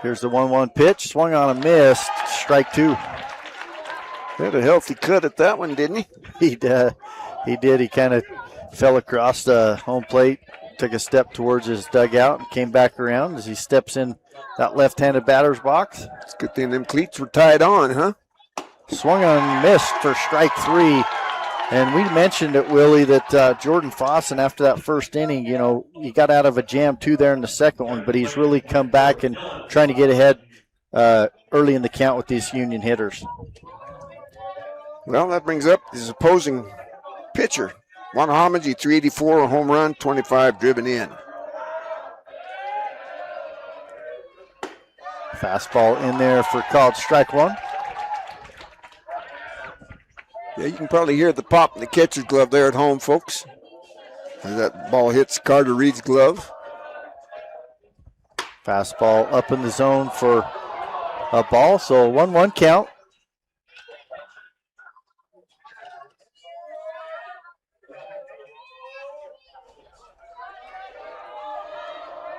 Here's the 1-1 pitch, swung on a miss, strike 2. Had a healthy cut at that one, didn't he? He did. He kind of fell across the home plate, took a step towards his dugout, and came back around as he steps in that left-handed batter's box. It's a good thing them cleats were tied on, huh? Swung on and missed for strike 3. And we mentioned it, Willie, that Jordan Fossen, after that first inning, he got out of a jam 2 there in the second one, but he's really come back and trying to get ahead early in the count with these Union hitters. Well, that brings up his opposing pitcher. Watahamaji, 384, a home run, 25 driven in. Fastball in there for called strike 1. Yeah, you can probably hear the pop in the catcher's glove there at home, folks. As that ball hits Carter Reed's glove. Fastball up in the zone for a ball, so 1-1 count.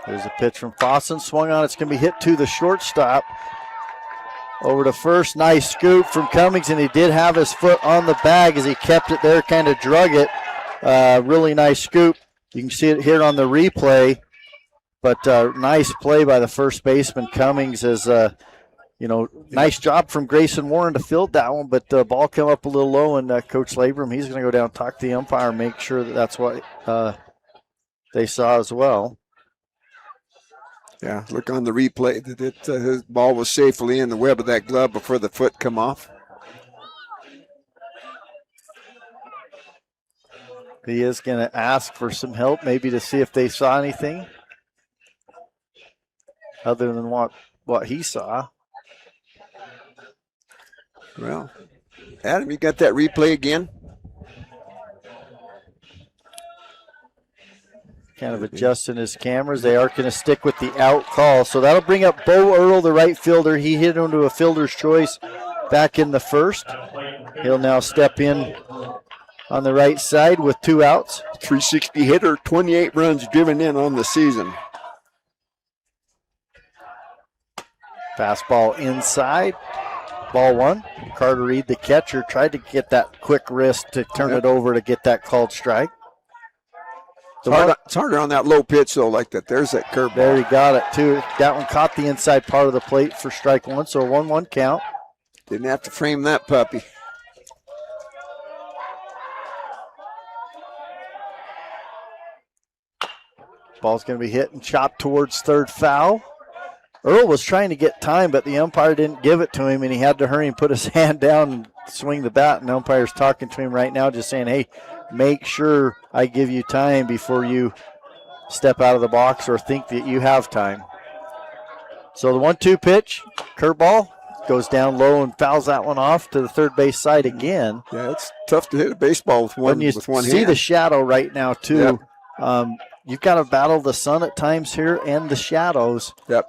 There's a pitch from Fossen, swung on. It's going to be hit to the shortstop. Over to first, nice scoop from Cummings, and he did have his foot on the bag as he kept it there, kind of drug it. Really nice scoop. You can see it here on the replay, but nice play by the first baseman Cummings as, nice job from Grayson Warren to field that one, but the ball came up a little low, and Coach Labrum, he's going to go down and talk to the umpire and make sure that that's what they saw as well. Yeah, look on the replay that his ball was safely in the web of that glove before the foot come off. He is going to ask for some help, maybe to see if they saw anything other than what he saw. Well, Adam, you got that replay again? Kind of adjusting his cameras. They are going to stick with the out call. So that'll bring up Bo Earl, the right fielder. He hit into a fielder's choice back in the first. He'll now step in on the right side with 2 outs. 360 hitter, 28 runs driven in on the season. Fastball inside. Ball 1. Carter Reed, the catcher, tried to get that quick wrist to turn it over to get that called strike. It's harder on that low pitch, though, like that. There's that curveball. There he got it, too. That one caught the inside part of the plate for strike 1, so a 1-1 count. Didn't have to frame that puppy. Ball's going to be hit and chopped towards third foul. Earl was trying to get time, but the umpire didn't give it to him, and he had to hurry and put his hand down and swing the bat. And the umpire's talking to him right now, just saying, hey, make sure I give you time before you step out of the box or think that you have time. So the 1-2 pitch, curveball, goes down low and fouls that one off to the third base side again. Yeah, it's tough to hit a baseball with one hand. When you see the shadow right now, too, you've got to battle the sun at times here and the shadows. Yep.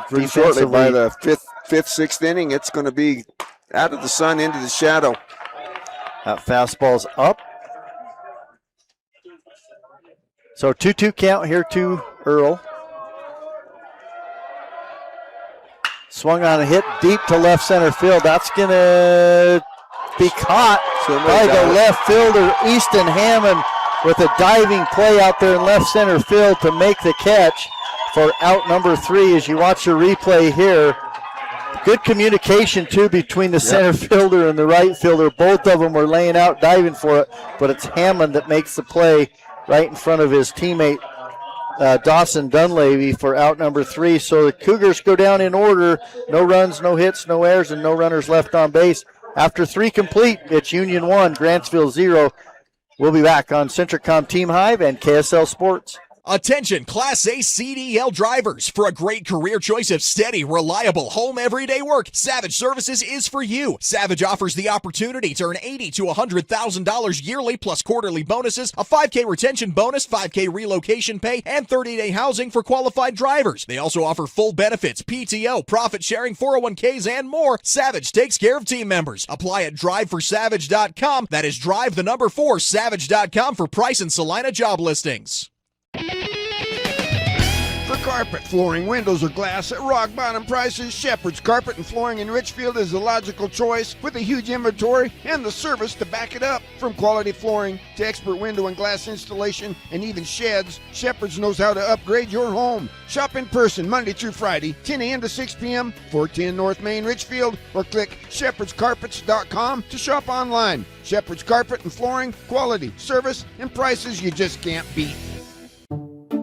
Pretty shortly by the fifth, sixth inning, it's going to be out of the sun into the shadow. That fastball's up. So 2-2 count here to Earl. Swung on a hit deep to left center field. That's going to be caught by the left fielder, Easton Hammond, with a diving play out there in left center field to make the catch for out number 3. As you watch the replay here, good communication, too, between the center fielder and the right fielder. Both of them were laying out, diving for it, but it's Hammond that makes the play right in front of his teammate, Dawson Dunleavy, for out number 3. So the Cougars go down in order. No runs, no hits, no errors, and no runners left on base. After 3 complete, it's Union 1, Grantsville 0. We'll be back on Centricom Team Hive and KSL Sports. Attention Class A CDL drivers. For a great career choice of steady, reliable, home everyday work, Savage Services is for you. Savage offers the opportunity to earn $80,000 to $100,000 yearly plus quarterly bonuses, a $5K retention bonus, $5K relocation pay, and 30-day housing for qualified drivers. They also offer full benefits, PTO, profit sharing, 401ks, and more. Savage takes care of team members. Apply at driveforsavage.com. That is drive4savage.com for price and Salina job listings. For carpet, flooring, windows, or glass at rock bottom prices, Shepherd's Carpet and Flooring in Richfield is the logical choice with a huge inventory and the service to back it up. From quality flooring to expert window and glass installation and even sheds, Shepherd's knows how to upgrade your home. Shop in person Monday through Friday, 10 a.m. to 6 p.m., 410 North Main, Richfield, or click shepherdscarpets.com to shop online. Shepherd's Carpet and Flooring, quality, service, and prices you just can't beat.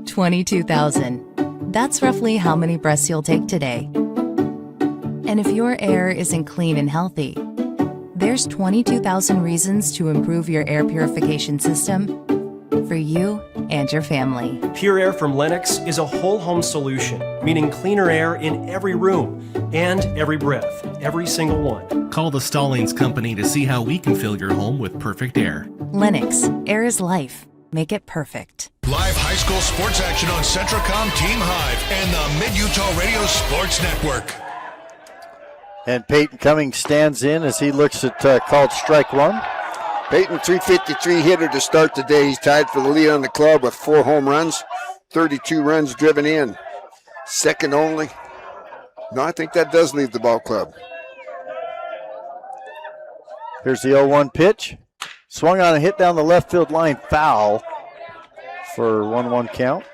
22,000. That's roughly how many breaths you'll take today. And if your air isn't clean and healthy, there's 22,000 reasons to improve your air purification system for you and your family. Pure Air from Lennox is a whole home solution, meaning cleaner air in every room and every breath, every single one. Call the Stallings Company to see how we can fill your home with perfect air. Lennox, air is life. Make it perfect. Live high school sports action on Centricom Team Hive and the Mid-Utah Radio Sports Network. And Peyton Cummings stands in as he looks at called strike 1. Peyton, 353 hitter to start the day. He's tied for the lead on the club with 4 home runs, 32 runs driven in. Second only. No, I think that does leave the ball club. Here's the 0-1 pitch. Swung on a hit down the left field line, foul for 1-1 count.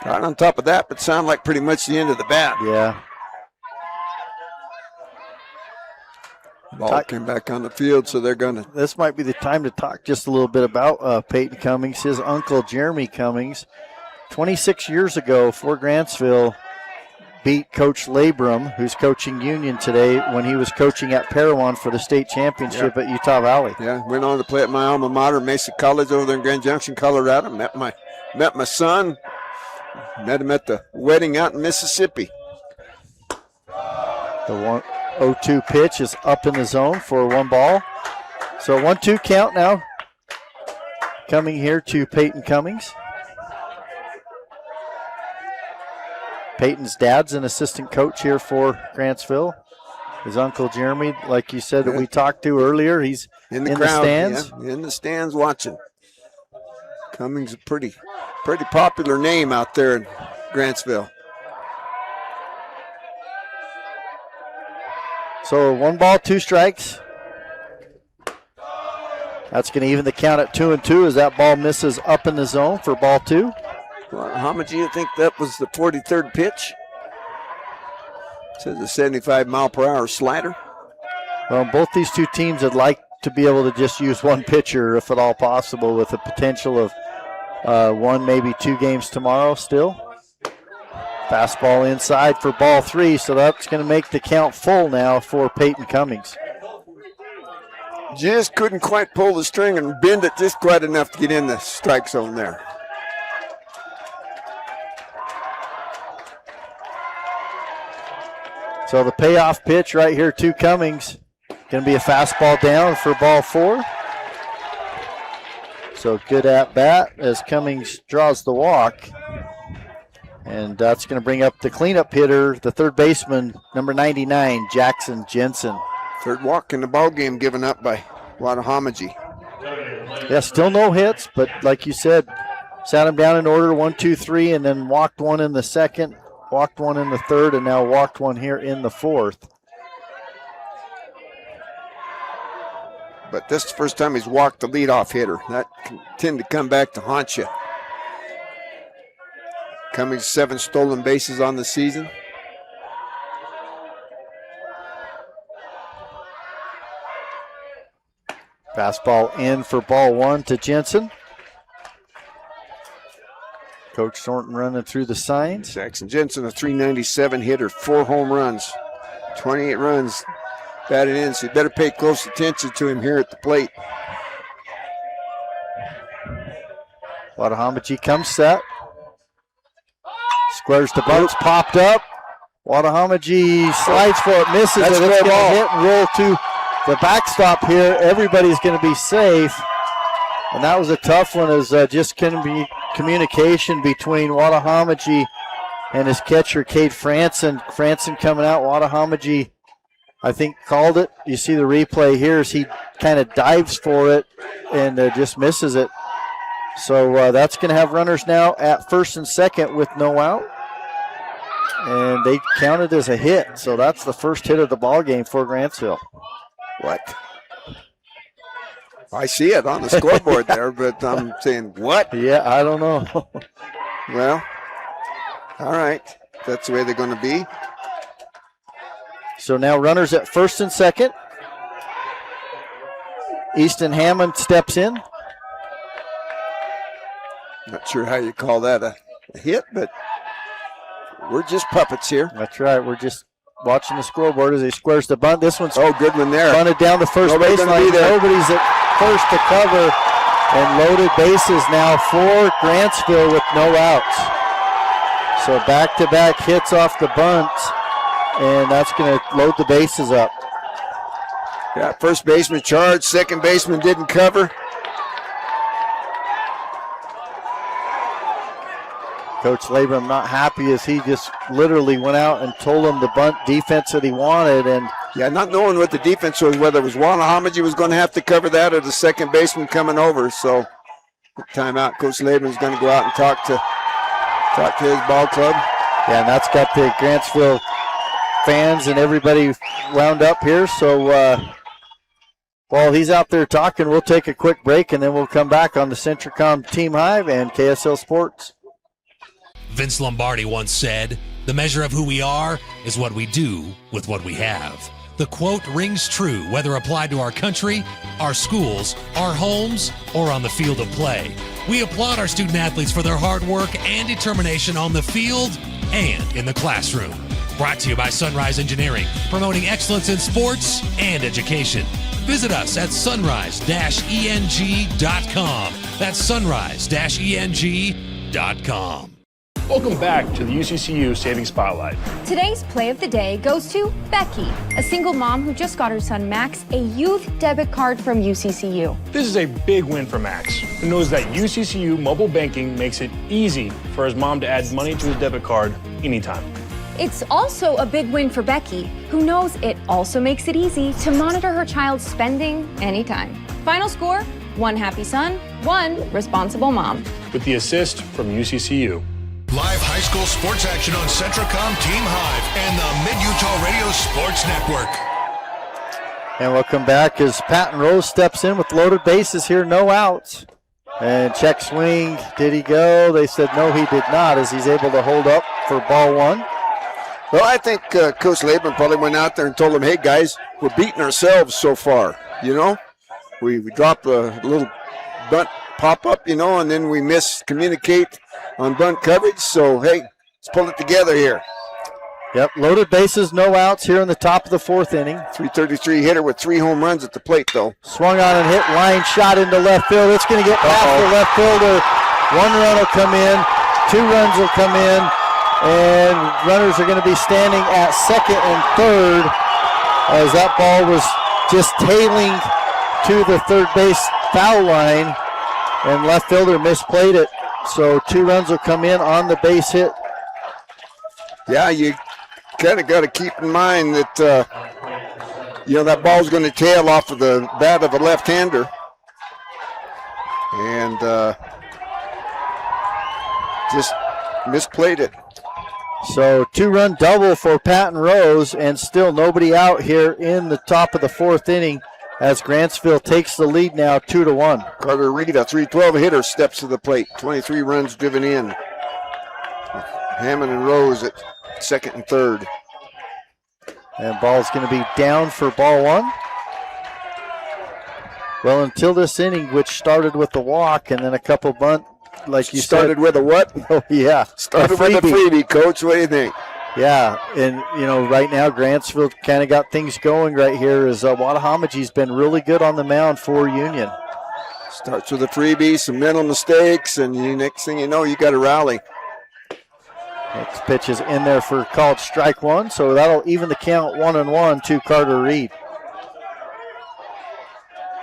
Right on top of that, but sound like pretty much the end of the bat. Yeah. Ball came back on the field, so they're going to. This might be the time to talk just a little bit about Peyton Cummings. His uncle, Jeremy Cummings, 26 years ago for Grantsville, beat Coach Labrum, who's coaching Union today, when he was coaching at Parowan for the state championship at Utah Valley. Yeah, went on to play at my alma mater, Mesa College, over there in Grand Junction, Colorado. Met my son. Met him at the wedding out in Mississippi. The 1-0-2 pitch is up in the zone for 1 ball. So 1-2 count now. Coming here to Peyton Cummings. Peyton's dad's an assistant coach here for Grantsville. His uncle Jeremy, like you said, that we talked to earlier, he's in the stands. Yeah, in the stands watching. Cummings a pretty popular name out there in Grantsville. So 1 ball, 2 strikes. That's going to even the count at 2-2 as that ball misses up in the zone for ball 2. Well, how much do you think that was the 43rd pitch? It says a 75-mile-per-hour slider. Well, both these two teams would like to be able to just use 1 pitcher, if at all possible, with the potential of 1, maybe 2 games tomorrow still. Fastball inside for ball 3, so that's going to make the count full now for Peyton Cummings. Just couldn't quite pull the string and bend it just quite enough to get in the strike zone there. So the payoff pitch right here to Cummings. Going to be a fastball down for ball 4. So good at bat as Cummings draws the walk. And that's going to bring up the cleanup hitter, the third baseman, number 99, Jackson Jensen. Third walk in the ball game given up by Wattahamaji. Yeah, still no hits, but like you said, sat him down in order, 1, 2, 3, and then walked 1 in the second, walked 1 in the third, and now walked 1 here in the fourth. But this is the first time he's walked the leadoff hitter. That can tend to come back to haunt you. Cummings 7 stolen bases on the season. Fastball in for ball 1 to Jensen. Coach Thornton running through the signs. Jackson Jensen, a .397 hitter, 4 home runs, 28 runs batted in, so you better pay close attention to him here at the plate. Wattahamaji comes set. Squares the bunts, popped up. Wattahamaji slides for it, misses it. It's going to hit and roll to the backstop here. Everybody's going to be safe. And that was a tough one, as just couldn't be communication between Wattahamaji and his catcher, Cade Franson. Franson coming out. Wattahamaji, I think, called it. You see the replay here as he kind of dives for it and just misses it. So that's going to have runners now at first and second with no out. And they counted as a hit. So that's the first hit of the ball game for Grantsville. What? I see it on the scoreboard there, but I'm saying, what? Yeah, I don't know. Well, all right. That's the way they're going to be. So now runners at first and second. Easton Hammond steps in. Not sure how you call that a hit, but we're just puppets here. That's right. We're just watching the scoreboard as he squares the bunt. This one's good one there. Bunted down the first baseline. Nobody's at first to cover, and loaded bases now for Grantsville with no outs. So back-to-back hits off the bunt, and that's going to load the bases up. Yeah, first baseman charged, second baseman didn't cover. Coach Labrum not happy as he just literally went out and told him the bunt defense that he wanted. And yeah, not knowing what the defense was, whether it was Wattahamaji was going to have to cover that or the second baseman coming over. So timeout. Coach Labrum's going to go out and talk to his ball club. Yeah, and that's got the Grantsville fans and everybody wound up here. So While he's out there talking, we'll take a quick break, and then we'll come back on the Centricom Team Hive and KSL Sports. Vince Lombardi once said, "The measure of who we are is what we do with what we have." The quote rings true whether applied to our country, our schools, our homes, or on the field of play. We applaud our student athletes for their hard work and determination on the field and in the classroom. Brought to you by Sunrise Engineering, promoting excellence in sports and education. Visit us at sunrise-eng.com. That's sunrise-eng.com. Welcome back to the UCCU Savings Spotlight. Today's play of the day goes to Becky, a single mom who just got her son Max a youth debit card from UCCU. This is a big win for Max, who knows that UCCU mobile banking makes it easy for his mom to add money to his debit card anytime. It's also a big win for Becky, who knows it also makes it easy to monitor her child's spending anytime. Final score, 1 happy son, 1 responsible mom. With the assist from UCCU. Live high school sports action on Centricom Team Hive and the Mid-Utah Radio Sports Network. And we'll come back as Patton Rose steps in with loaded bases here, no outs. And check swing, did he go? They said no, he did not, as he's able to hold up for ball 1. Well, I think Coach Laban probably went out there and told them, hey, guys, we're beating ourselves so far, you know? We drop a little bunt pop-up, you know, and then we miscommunicate on bunt coverage. So, hey, let's pull it together here. Yep, loaded bases, no outs here in the top of the 4th inning. 333 hitter with 3 home runs at the plate, though. Swung on and hit, line shot into left field. It's going to get past the left fielder. 1 run will come in, 2 runs will come in, and runners are going to be standing at 2nd and 3rd as that ball was just tailing to the 3rd base foul line, and left fielder misplayed it. So 2 runs will come in on the base hit. Yeah, you kind of got to keep in mind that, you know, that ball's going to tail off of the bat of a left-hander. And just misplayed it. So 2-run double for Patton Rose, and still nobody out here in the top of the 4th inning as Grantsville takes the lead now 2-1. Carter Reed, a 312 hitter, steps to the plate. 23 runs driven in. Hammond and Rose at 2nd and 3rd. And ball's going to be down for ball 1. Well, until this inning, which started with the walk and then a couple bunt, like you started said. with a what? Oh, yeah. Started with a freebie, Coach. What do you think? Yeah, and, you know, right now Grantsville kind of got things going right here as Watahamage's been really good on the mound for Union. Starts with a freebie, some mental mistakes, and next thing you know, you got to rally. Next pitch is in there for called strike 1, so that'll even the count 1-1 to Carter Reed.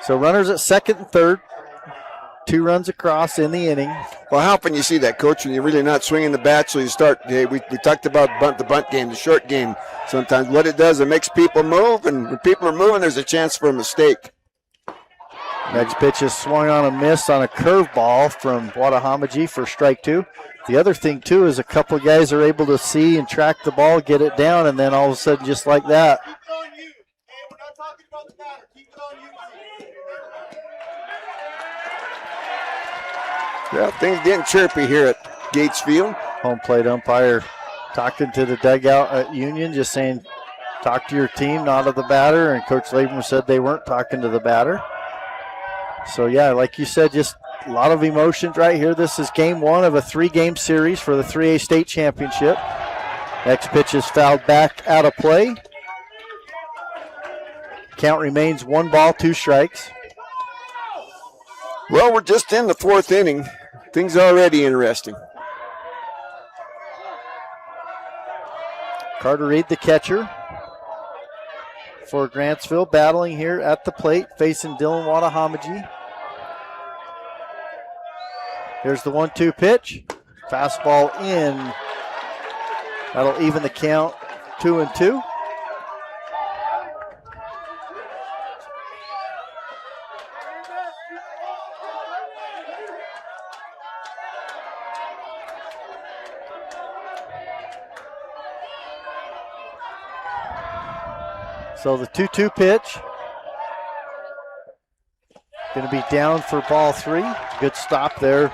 So runners at 2nd and 3rd. 2 runs across in the inning. Well, how often you see that, Coach, when you're really not swinging the bat, so you start, hey, we talked about the bunt game, the short game. Sometimes what it does, it makes people move, and when people are moving, there's a chance for a mistake. Next pitch is swung on a miss on a curveball from Watahamaje for strike 2. The other thing, too, is a couple of guys are able to see and track the ball, get it down, and then all of a sudden, just like that. Well, things getting chirpy here at Gatesfield. Home plate umpire talking to the dugout at Union, just saying, talk to your team, not to the batter. And Coach Latham said they weren't talking to the batter. So, yeah, like you said, just a lot of emotions right here. This is game 1 of a 3-game series for the 3A state championship. Next pitch is fouled back out of play. Count remains 1 ball, 2 strikes. Well, we're just in the 4th inning. Things are already interesting. Carter Reed, the catcher for Grantsville, battling here at the plate, facing Dylan Watahamaje. Here's the 1-2 pitch. Fastball in. That'll even the count, 2-2. So the 2-2 pitch. Going to be down for ball 3. Good stop there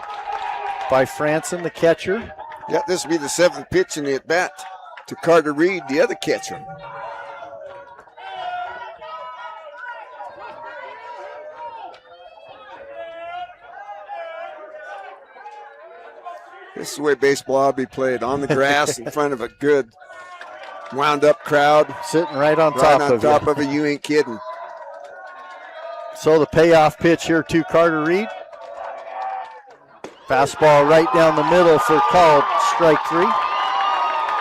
by Franson, the catcher. Yeah, this will be the 7th pitch in the at-bat to Carter Reed, the other catcher. This is the way baseball ought to be played, on the grass in front of a good wound-up crowd. Sitting right on top of it. You ain't kidding. So the payoff pitch here to Carter Reed. Fastball right down the middle for called strike 3.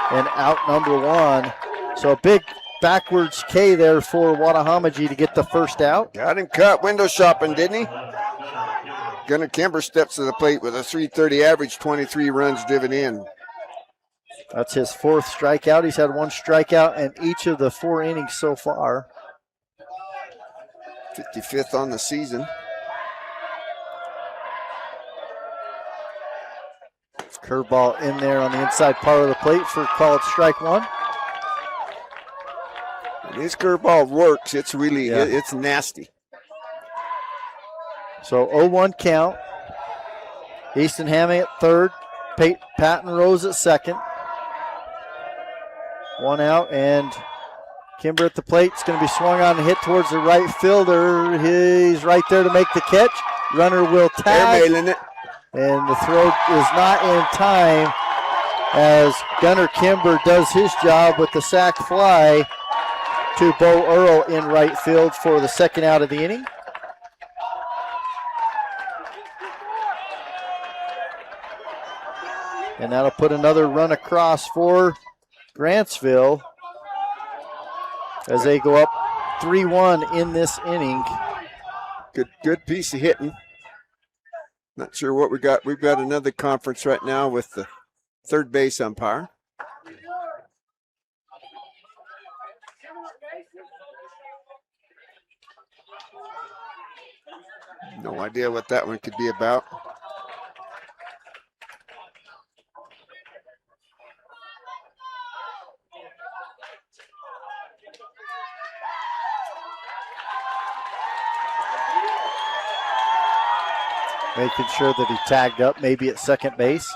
And out number 1. So a big backwards K there for Watahamaji to get the first out. Got him cut. Window shopping, didn't he? Gunnar Kimber steps to the plate with a .330 average, 23 runs driven in. That's his 4th strikeout. He's had 1 strikeout in each of the 4 innings so far. 55th on the season. Curveball in there on the inside part of the plate for called strike 1. When his curveball works, it's really, it's nasty. So 0-1 count. Easton Hamming at third. Patton Rose at second. 1 out, and Kimber at the plate. It's going to be swung on and hit towards the right fielder. He's right there to make the catch. Runner will tag. Airmailing it. And the throw is not in time as Gunnar Kimber does his job with the sac fly to Bo Earl in right field for the 2nd out of the inning. And that'll put another run across for Grantsville as they go up 3-1 in this inning. Good piece of hitting. Not sure what we got. We've got another conference right now with the third base umpire. No idea what that one could be about. Making sure that he tagged up maybe at second base.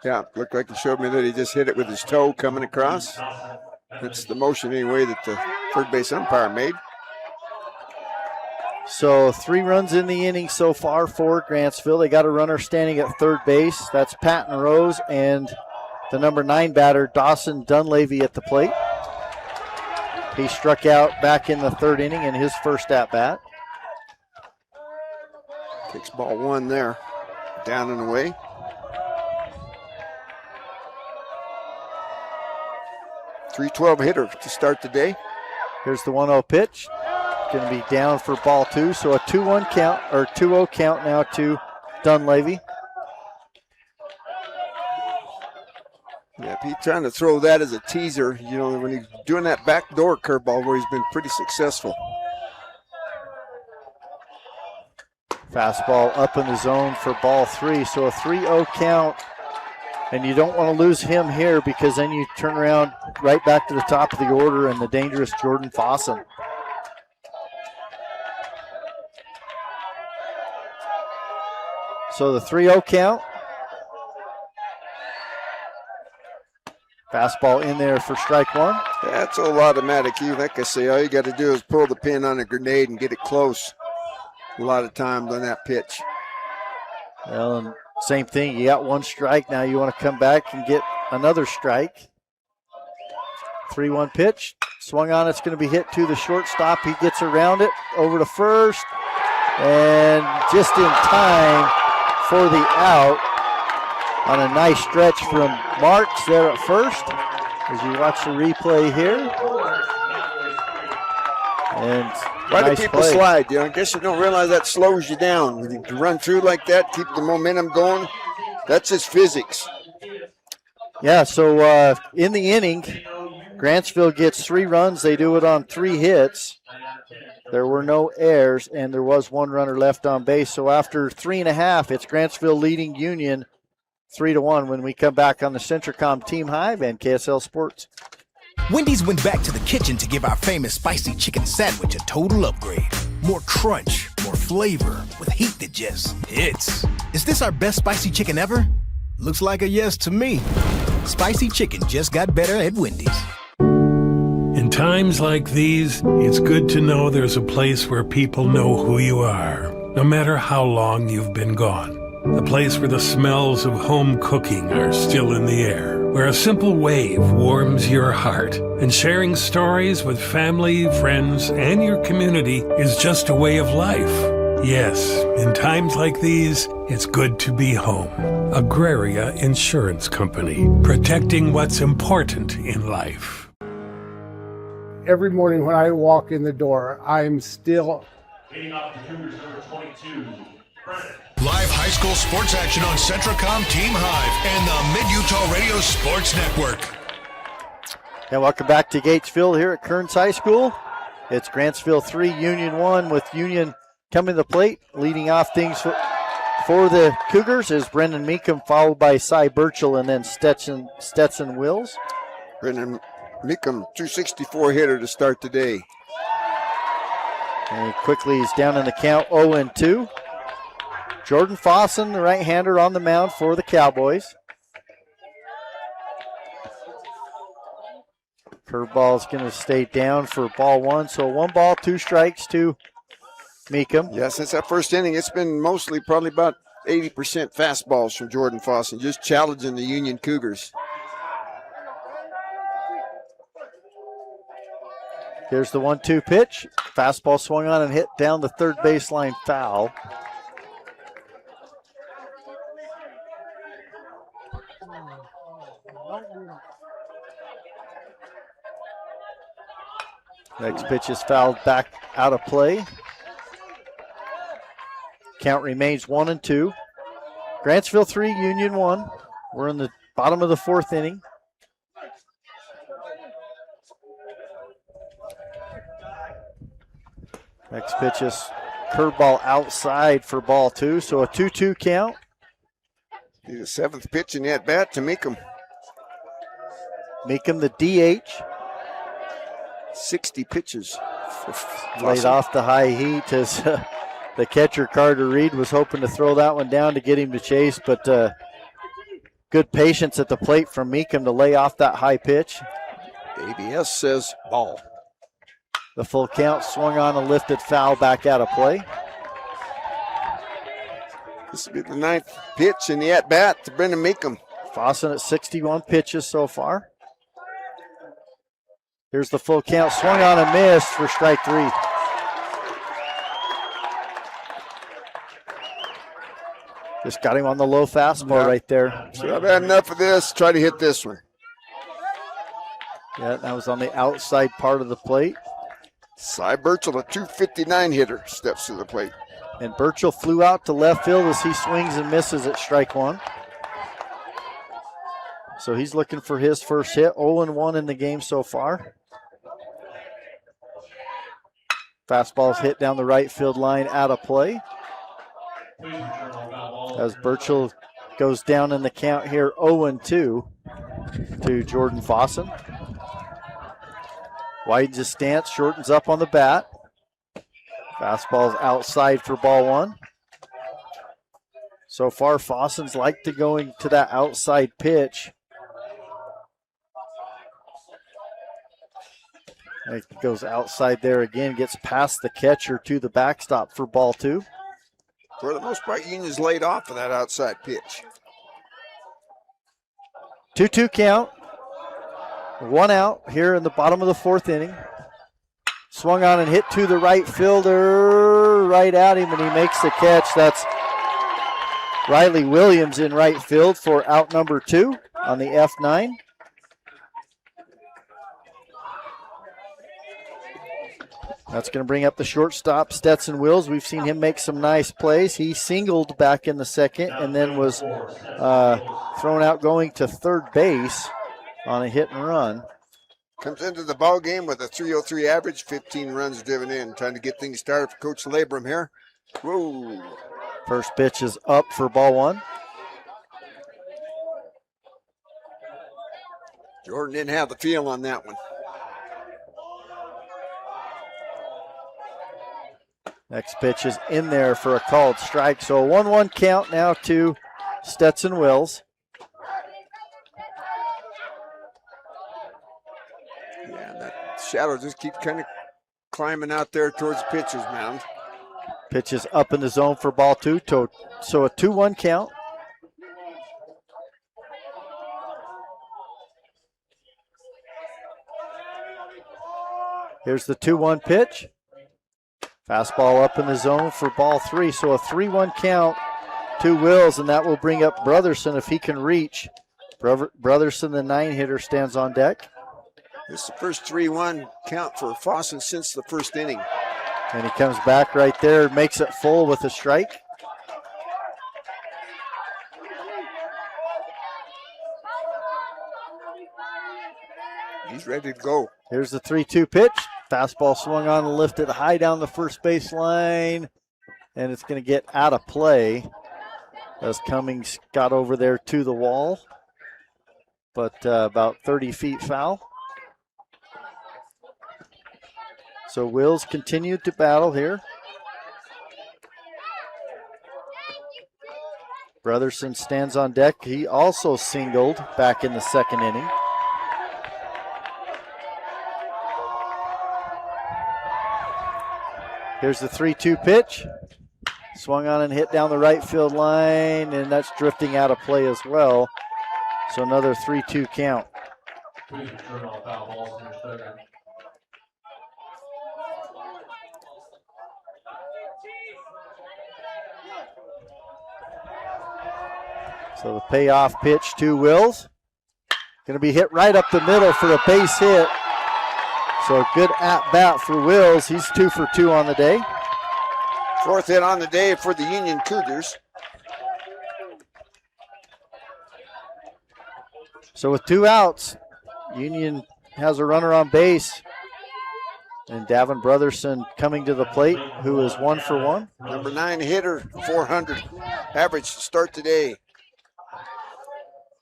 Yeah, looked like he showed me that he just hit it with his toe coming across. That's the motion anyway that the third base umpire made. So 3 runs in the inning so far for Grantsville. They got a runner standing at third base. That's Patton Rose and the number 9 batter, Dawson Dunleavy at the plate. He struck out back in the 3rd inning in his first at-bat. Takes ball 1 there, down and away. .312 hitter to start the day. Here's the 1-0 pitch. Going to be down for ball 2, so a 2-1 count, or 2-0 count now to Dunleavy. Yeah, he's trying to throw that as a teaser, you know, when he's doing that backdoor curveball where he's been pretty successful. Fastball up in the zone for ball 3, so a 3-0 count. And you don't want to lose him here because then you turn around right back to the top of the order and the dangerous Jordan Fossen. So the 3-0 count. Fastball in there for strike 1. That's all automatic. Like I say, all you got to do is pull the pin on a grenade and get it close a lot of times on that pitch. Well, and same thing. You got 1 strike. Now you want to come back and get another strike. 3-1 pitch. Swung on. It's going to be hit to the shortstop. He gets around it over to first. And just in time for the out on a nice stretch from Marks there at first as you watch the replay here. And why nice do people play. slide? You know, I guess you don't realize that slows you down. When you run through like that, keep the momentum going. That's just physics. Yeah, so in the inning, Grantsville gets 3 runs. They do it on 3 hits. There were no errors, and there was 1 runner left on base. So after 3.5, it's Grantsville leading Union 3-1 when we come back on the Centricom Team Hive and KSL Sports. Wendy's went back to the kitchen to give our famous spicy chicken sandwich a total upgrade. More crunch, more flavor with heat that just hits. Is this our best spicy chicken ever? Looks like a yes to me. Spicy chicken just got better at Wendy's. In times like these, it's good to know there's a place where people know who you are, no matter how long you've been gone. A place where the smells of home cooking are still in the air, where a simple wave warms your heart, and sharing stories with family, friends, and your community is just a way of life. Yes, in times like these, it's good to be home. Agraria Insurance Company, protecting what's important in life. Every morning when I walk in the door, I'm still Leading off the Cougars, number 22, live high school sports action on Centracom Team Hive and the Mid-Utah Radio Sports Network. And welcome back to Gatesville here at Kearns High School. It's Grantsville 3, Union 1, with Union coming to the plate. Leading off things for the Cougars is Brendan Meekum, followed by Cy Burchell and then Stetson Wills. Brendan Meekum, 264 hitter to start the day. And quickly he's down in the count, 0-2. Jordan Fossen, the right-hander, on the mound for the Cowboys. Curveball is going to stay down for ball one. So 1 ball, 2 strikes to Meekum. Yeah, since that first inning, it's been mostly probably about 80% fastballs from Jordan Fossen, just challenging the Union Cougars. Here's the 1-2 pitch. Fastball swung on and hit down the third baseline, foul. Next pitch is fouled back out of play. Count remains 1-2. Grantsville 3, Union 1. We're in the bottom of the 4th inning. Next pitch is curveball outside for ball 2, so a 2-2 count. Need a 7th pitch in the at-bat to Meekum. Meekum, the DH. 60 pitches. Laid off the high heat as the catcher, Carter Reed, was hoping to throw that one down to get him to chase, but good patience at the plate from Meekum to lay off that high pitch. ABS says ball. The full count, swung on and lifted, foul, back out of play. This will be the 9th pitch in the at-bat to Brendan Meekum. Fossen at 61 pitches so far. Here's the full count, swung on and missed for strike 3. Just got him on the low fastball right there. So I've had enough of this. Try to hit this one. Yeah, that was on the outside part of the plate. Cy Burchell, a 259 hitter, steps to the plate. And Burchell flew out to left field as he swings and misses at strike 1. So he's looking for his first hit. 0-1 in the game so far. Fastball's hit down the right field line, out of play. As Burchell goes down in the count here, 0-2 to Jordan Fossen. Widens his stance, shortens up on the bat. Fastball's outside for ball 1. So far, Fossen's like to going to that outside pitch. It goes outside there again, gets past the catcher to the backstop for ball 2. For the most part, Union's laid off of that outside pitch. 2-2 count. 1 out here in the bottom of the 4th inning. Swung on and hit to the right fielder, right at him, and he makes the catch. That's Riley Williams in right field for out number 2 on the F9. That's going to bring up the shortstop, Stetson Wills. We've seen him make some nice plays. He singled back in the 2nd and then was thrown out going to third base on a hit and run. Comes into the ball game with a 303 average, 15 runs driven in. Trying to get things started for Coach Labrum here. Whoa. First pitch is up for ball 1. Jordan didn't have the feel on that one. Next pitch is in there for a called strike. So a 1-1 count now to Stetson Wills. Yeah, that shadow just keeps kind of climbing out there towards the pitcher's mound. Pitch is up in the zone for ball 2. So a 2-1 count. Here's the 2-1 pitch. Fastball up in the zone for ball 3. So a 3-1 count to Wills, and that will bring up Brotherson if he can reach. Brotherson, the 9-hitter, stands on deck. This is the first 3-1 count for Fossen since the first inning. And he comes back right there, makes it full with a strike. He's ready to go. Here's the 3-2 pitch. Fastball swung on and lifted high down the first base line, and it's going to get out of play as Cummings got over there to the wall, but about 30 feet foul. So Wills continued to battle here. Brotherson stands on deck. He also singled back in the second inning. Here's the 3-2 pitch. Swung on and hit down the right field line, and that's drifting out of play as well. So another 3-2 count. So the payoff pitch to Wills. Going to be hit right up the middle for a base hit. So a good at-bat for Wills. He's 2 for 2 on the day. Fourth hit on the day for the Union Cougars. So with 2 outs, Union has a runner on base. And Davin Brotherson coming to the plate, who is 1 for 1. Number 9 hitter, 400 average to start today.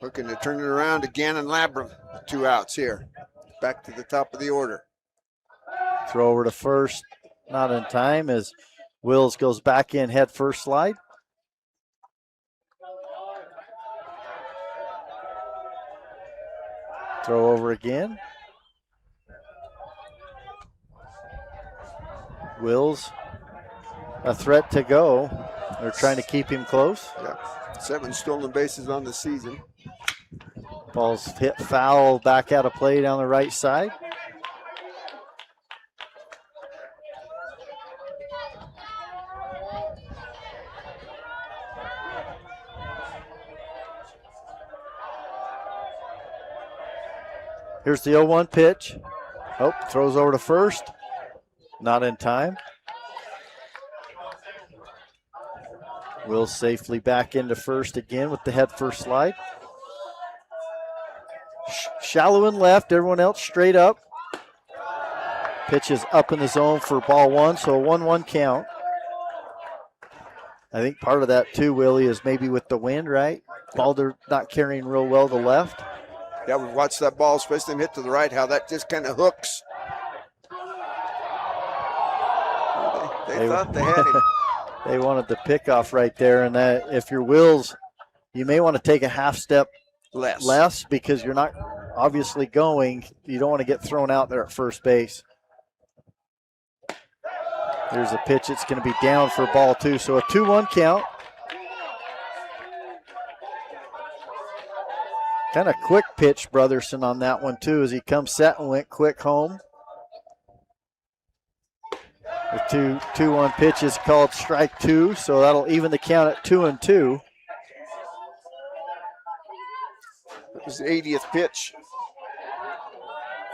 Looking to turn it around to Gannon Labram. 2 outs here. Back to the top of the order. Throw over to first, not in time as Wills goes back in head first slide. Throw over again. Wills, a threat to go. They're trying to keep him close. Yeah. 7 stolen bases on the season. Ball's hit foul back out of play down the right side. Here's the 0-1 pitch. Oh, throws over to first. Not in time. Wills safely back into first again with the head first slide. Shallow and left, everyone else straight up. Pitch is up in the zone for ball 1, so a 1-1 count. I think part of that too, Willie, is maybe with the wind, right? Ball they're not carrying real well to left. Yeah, we've watched that ball, especially them hit to the right, how that just kind of hooks. They thought they had him. They wanted the pickoff right there, and that if you're Wills, you may want to take a half step less because you're not obviously going. You don't want to get thrown out there at first base. There's a pitch. It's going to be down for ball 2, so a 2-1 count. Kind of quick pitch, Brotherson, on that one, too, as he comes set and went quick home. The 2-1 pitch is called strike 2, so that'll even the count at 2-2. That was the 80th pitch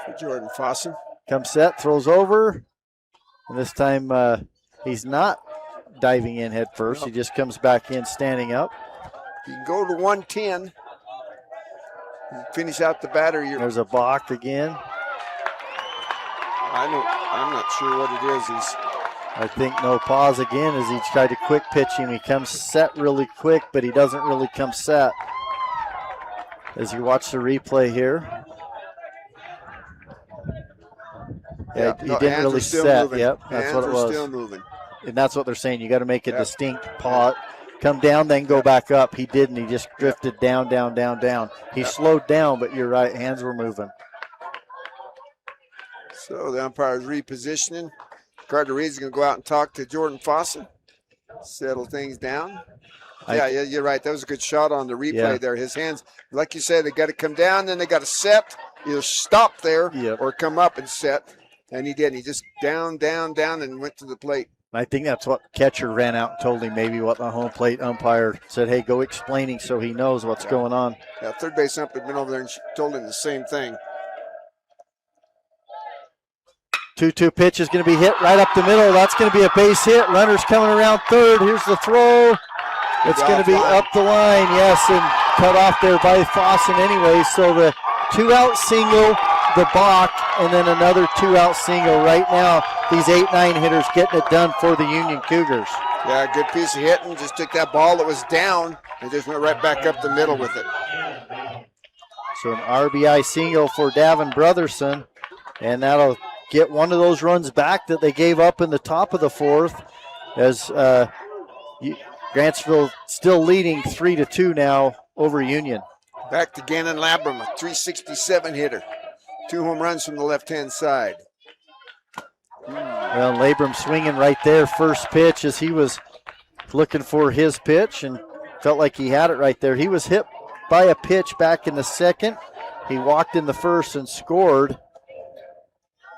for Jordan Fossen. Comes set, throws over, and this time he's not diving in head first. He just comes back in standing up. You can go to 110. Finish out the batter. There's a balk again. I'm not sure what it is. I think no pause again as he tried to quick pitch him. He comes set really quick, but he doesn't really come set. As you watch the replay here. Yeah, he didn't really set. Moving. Yep, that's hands what it was. Still moving. and that's what they're saying. You got to make a distinct pause. Come down, then go back up. He didn't. He just drifted down, down, down, down. He slowed down, but you're right. Hands were moving. So the umpire's repositioning. Gardner Reed's going to go out and talk to Jordan Fossen. Settle things down. Yeah, you're right. That was a good shot on the replay there. His hands, like you said, they got to come down, then they got to set. Either stop there or come up and set. And he did. He just down, down, down, and went to the plate. I think that's what catcher ran out and told him, maybe what the home plate umpire said, hey, go explaining so he knows what's going on. Yeah, third base umpire had been over there and told him the same thing. 2-2 pitch is going to be hit right up the middle. That's going to be a base hit. Runner's coming around third. Here's the throw. It's going to be up the line, yes, and cut off there by Fossen anyway. So the 2-out single, the balk, and then another 2-out single. Right now, these 8-9 hitters getting it done for the Union Cougars. Yeah, good piece of hitting. Just took that ball that was down and just went right back up the middle with it. So an RBI single for Davin Brotherson, and that'll get one of those runs back that they gave up in the top of the fourth, as Grantsville still leading 3-2 now over Union. Back to Gannon Labram, a 367 hitter. 2 home runs from the left-hand side. Well, Labram swinging right there, first pitch, as he was looking for his pitch and felt like he had it right there. He was hit by a pitch back in the second. He walked in the first and scored.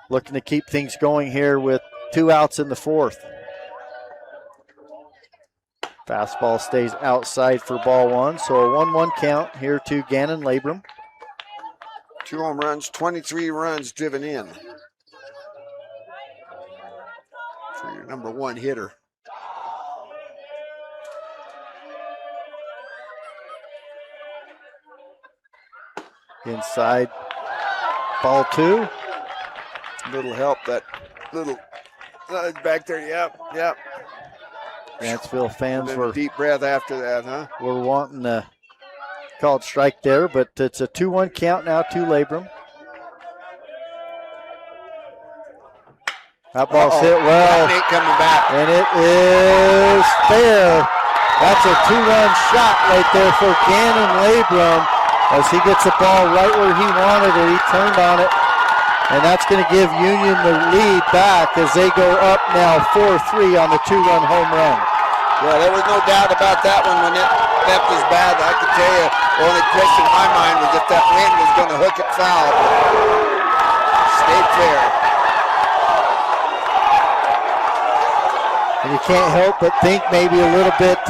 Looking to keep things going here with 2 outs in the fourth. Fastball stays outside for ball one, so a 1-1 count here to Gannon Labram. 2 home runs, 23 runs driven in. For your number 1 hitter. Inside, ball 2. Little help, that little back there, yep. Grantsville fans were deep breath after that, huh? We're wanting to call it strike there, but it's a 2-1 count now to Labram. That ball's hit well, that ain't coming back, and it is fair. That's a 2-run shot right there for Gannon Labram, as he gets the ball right where he wanted it. He turned on it. And that's going to give Union the lead back as they go up now 4-3 on the 2-run home run. Yeah, there was no doubt about that one when it left his bat. I could tell you, the only question in my mind was if that wind was going to hook it foul. Stayed fair. And you can't help but think maybe a little bit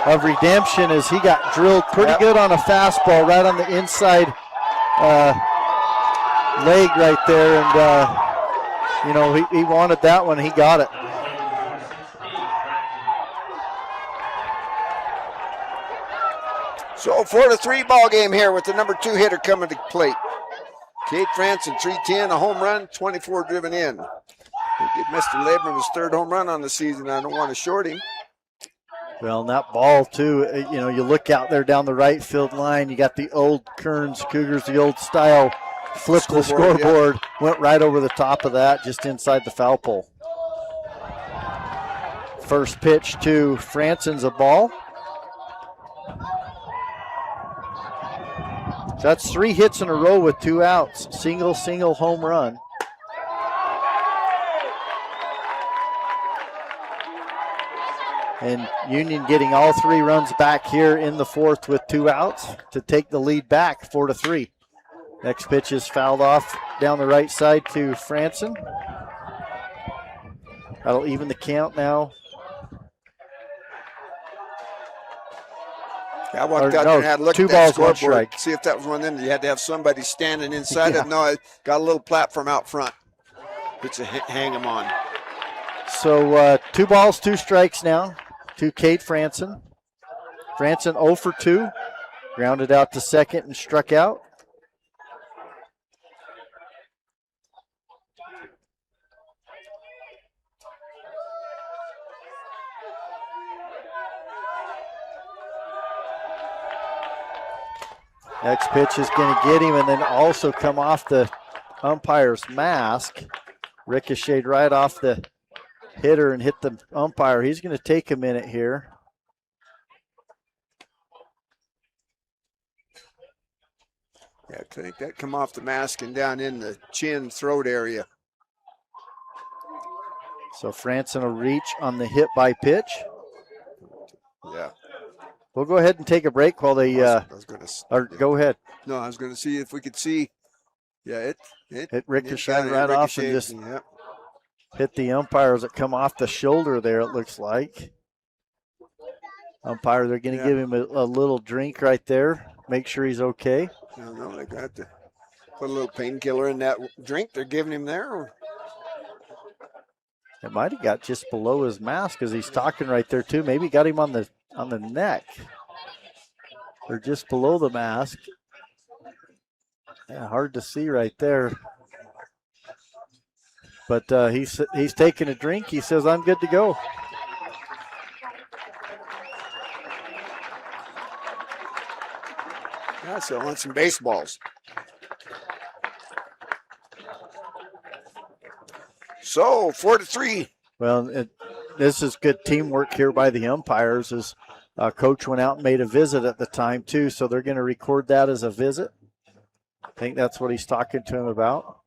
of redemption, as he got drilled pretty good on a fastball right on the inside leg right there, and he wanted that one. He got it. So 4-3 ball game here with the number 2 hitter coming to plate. Kate Franson, 310, a home run, 24 driven in. He did Mr. Labram his 3rd home run on the season. I don't want to short him. Well, and that ball too, you look out there down the right field line, you got the old Kearns Cougars, the old style flip the scoreboard, went right over the top of that, just inside the foul pole. First pitch to Franson's a ball. So that's 3 hits in a row with 2 outs. Single home run. And Union getting all 3 runs back here in the fourth with 2 outs to take the lead back 4-3. Next pitch is fouled off down the right side to Franson. That'll even the count now. I walked out there and had a look at that scoreboard, see if that was one of them. You had to have somebody standing inside it. No, I got a little platform out front. It's a hang them on. So 2 balls, 2 strikes now to Kate Franson. Franson 0 for 2. Grounded out to second and struck out. Next pitch is going to get him and then also come off the umpire's mask. Ricocheted right off the hitter and hit the umpire. He's going to take a minute here. Yeah, I think that come off the mask and down in the chin, throat area. So Franson will reach on the hit by pitch. Yeah. We'll go ahead and take a break while they go ahead. No, I was going to see if we could see. Yeah, it ricocheted right off and just hit the umpires that come off the shoulder there, it looks like. Umpire, they're going to give him a little drink right there. Make sure he's okay. No, they got to put a little painkiller in that drink they're giving him there. It might have got just below his mask because he's talking right there too. Maybe got him on the neck or just below the mask. Yeah, hard to see right there. But he's taking a drink. He says, "I'm good to go." Yeah, so I want some baseballs. So 4-3. Well, this is good teamwork here by the umpires. As coach went out and made a visit at the time too, so they're going to record that as a visit. I think that's what he's talking to him about.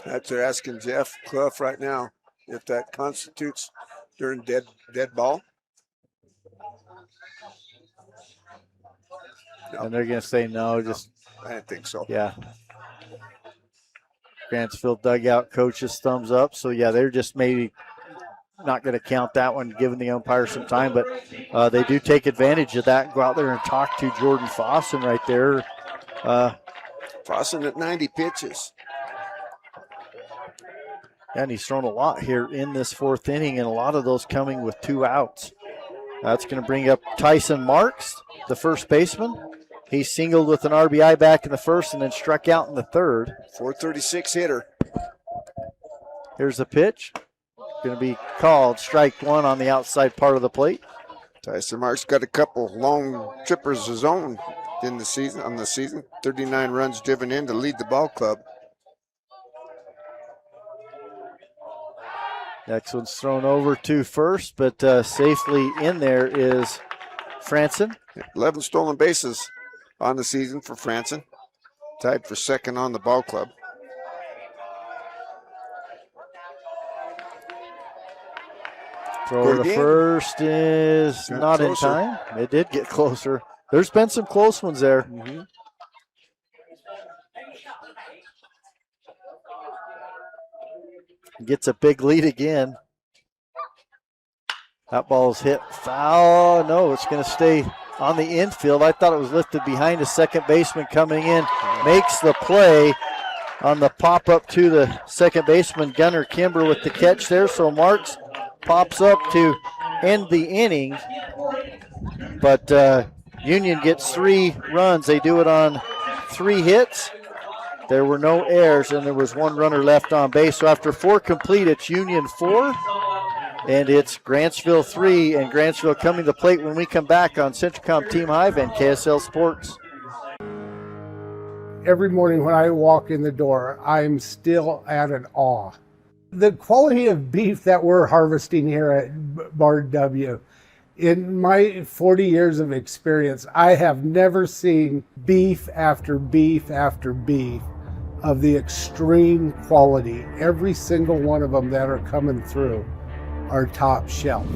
That's they're asking Jeff Clough right now if that constitutes during dead ball. No. And they're going to say no. Just I didn't think so. Yeah. Grantsville dugout coaches thumbs up. So, yeah, they're just maybe not going to count that one, giving the umpire some time. But they do take advantage of that and go out there and talk to Jordan Fossen right there. Fossen at 90 pitches. And he's thrown a lot here in this fourth inning, and a lot of those coming with 2 outs. That's going to bring up Tyson Marks, the first baseman. He singled with an RBI back in the first and then struck out in the third. 436 hitter. Here's the pitch. Going to be called strike one on the outside part of the plate. Tyson Marks got a couple long trippers of his own on the season. 39 runs driven in to lead the ball club. Next one's thrown over to first, but safely in there is Franson. 11 stolen bases on the season for Franson. Tied for second on the ball club. Throw to first is not in time. It did get closer. There's been some close ones there. Mm-hmm. Gets a big lead again. That ball's hit foul. No, it's going to stay on the infield. I thought it was lifted behind a second baseman coming in. Makes the play on the pop up to the second baseman, Gunnar Kimber, with the catch there. So Marks pops up to end the inning. But Union gets 3 runs. They do it on 3 hits. There were no errors, and there was 1 runner left on base. So after 4 complete, it's Union 4, and it's Grantsville 3, and Grantsville coming to plate when we come back on CentralComm Team Hive and KSL Sports. Every morning when I walk in the door, I'm still at an awe. The quality of beef that we're harvesting here at Bar W, in my 40 years of experience, I have never seen beef after beef after beef of the extreme quality. Every single one of them that are coming through are top shelf.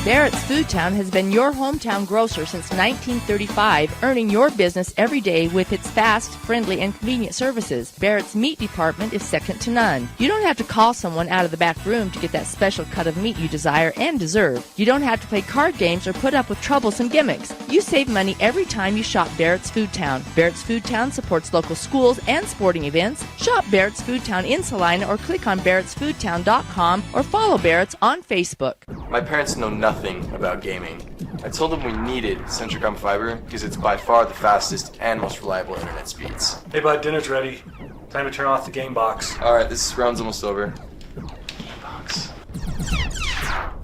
Barrett's Foodtown has been your hometown grocer since 1935, earning your business every day with its fast, friendly, and convenient services. Barrett's meat department is second to none. You don't have to call someone out of the back room to get that special cut of meat you desire and deserve. You don't have to play card games or put up with troublesome gimmicks. You save money every time you shop Barrett's Foodtown. Barrett's Foodtown supports local schools and sporting events. Shop Barrett's Foodtown in Salina or click on barrettsfoodtown.com or follow Barrett's on Facebook. My parents know nothing about gaming. I told them we needed CentralComm Fiber because it's by far the fastest and most reliable internet speeds. Hey bud, dinner's ready. Time to turn off the game box. Alright, this round's almost over.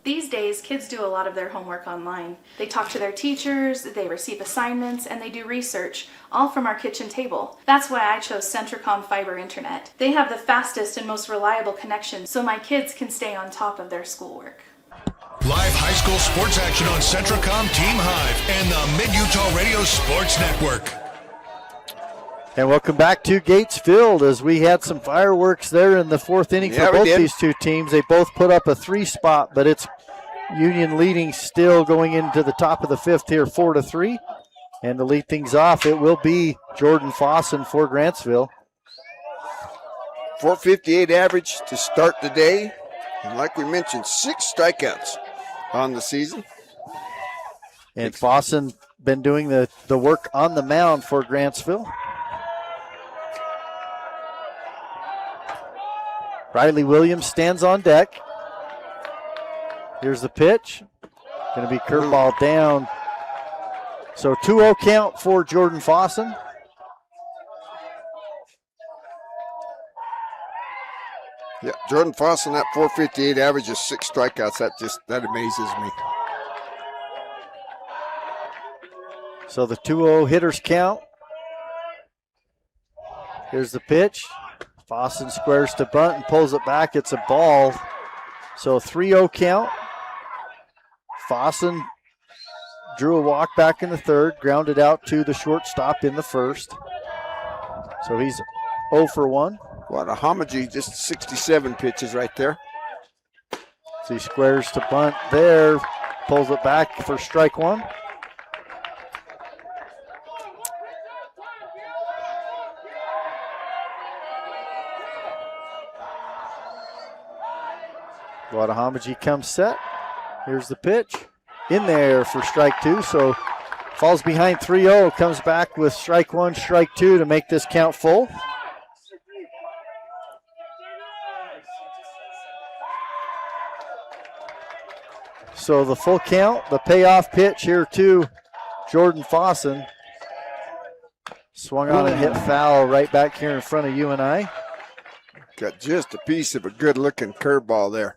These days, kids do a lot of their homework online. They talk to their teachers, they receive assignments, and they do research, all from our kitchen table. That's why I chose Centracom Fiber Internet. They have the fastest and most reliable connection, so my kids can stay on top of their schoolwork. Live high school sports action on Centracom Team Hive and the Mid-Utah Radio Sports Network. And welcome back to Gatesville as we had some fireworks there in the fourth inning for both these two teams. They both put up a 3-spot, but it's Union leading still going into the top of the fifth here, 4-3. And to lead things off, it will be Jordan Fossen for Grantsville. 458 average to start the day. And like we mentioned, 6 strikeouts on the season. And Fossen been doing the work on the mound for Grantsville. Riley Williams stands on deck. Here's the pitch. Going to be curveball down. So 2-0 count for Jordan Fossen. Yeah, Jordan Fossen, that 458 average is 6 strikeouts. That amazes me. So the 2-0 hitters count. Here's the pitch. Fossen squares to bunt and pulls it back. It's a ball. So 3-0 count. Fossen drew a walk back in the third, grounded out to the shortstop in the first. So he's 0 for 1. What a homage, just 67 pitches right there. So he squares to bunt there, pulls it back for strike one. Guadahamaji comes set. Here's the pitch. In there for strike two. So falls behind 3-0. Comes back with strike one, strike two to make this count full. So the full count, the payoff pitch here to Jordan Fossen. Swung on and hit foul right back here in front of you and I. Got just a piece of a good-looking curveball there.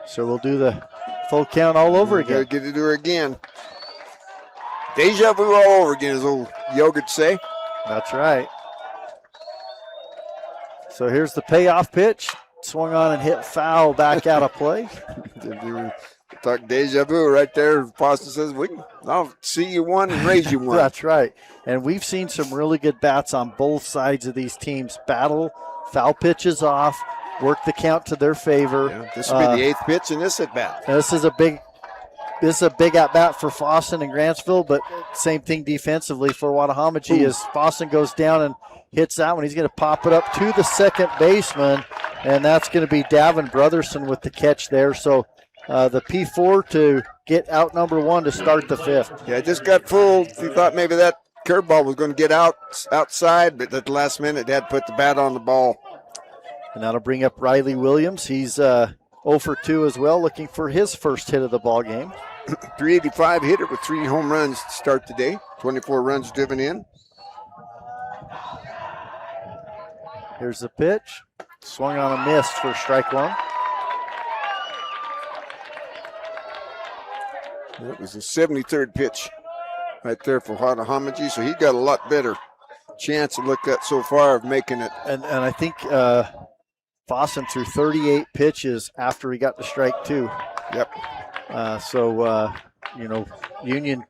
So we'll do the full count all over again. Gotta get it to her again. Deja vu all over again, as old Yogurt say. That's right. So here's the payoff pitch. Swung on and hit foul back out of play. Talk deja vu right there. Fossen says, I'll see you one and raise you one. That's right. And we've seen some really good bats on both sides of these teams. Battle, foul pitches off, work the count to their favor. Yeah, this will be the 8th pitch in this at-bat. This is a big at-bat for Fossen and Grantsville, but same thing defensively for Guadahamaji as Fossen goes down and hits that one. He's going to pop it up to the second baseman, and that's going to be Davin Brotherson with the catch there. So the P4 to get out number one to start the fifth. Yeah, just got fooled. He thought maybe that curveball was going to get outside, but at the last minute, they had to put the bat on the ball. And that'll bring up Riley Williams. He's 0 for 2 as well, looking for his first hit of the ball game. 385 hitter with 3 home runs to start the day. 24 runs driven in. Here's the pitch. Swung on a miss for strike one. That was the 73rd pitch right there for Guadahamaji, so he got a lot better chance to look at so far of making it. And I think Fossen threw 38 pitches after he got to strike two. Yep. Union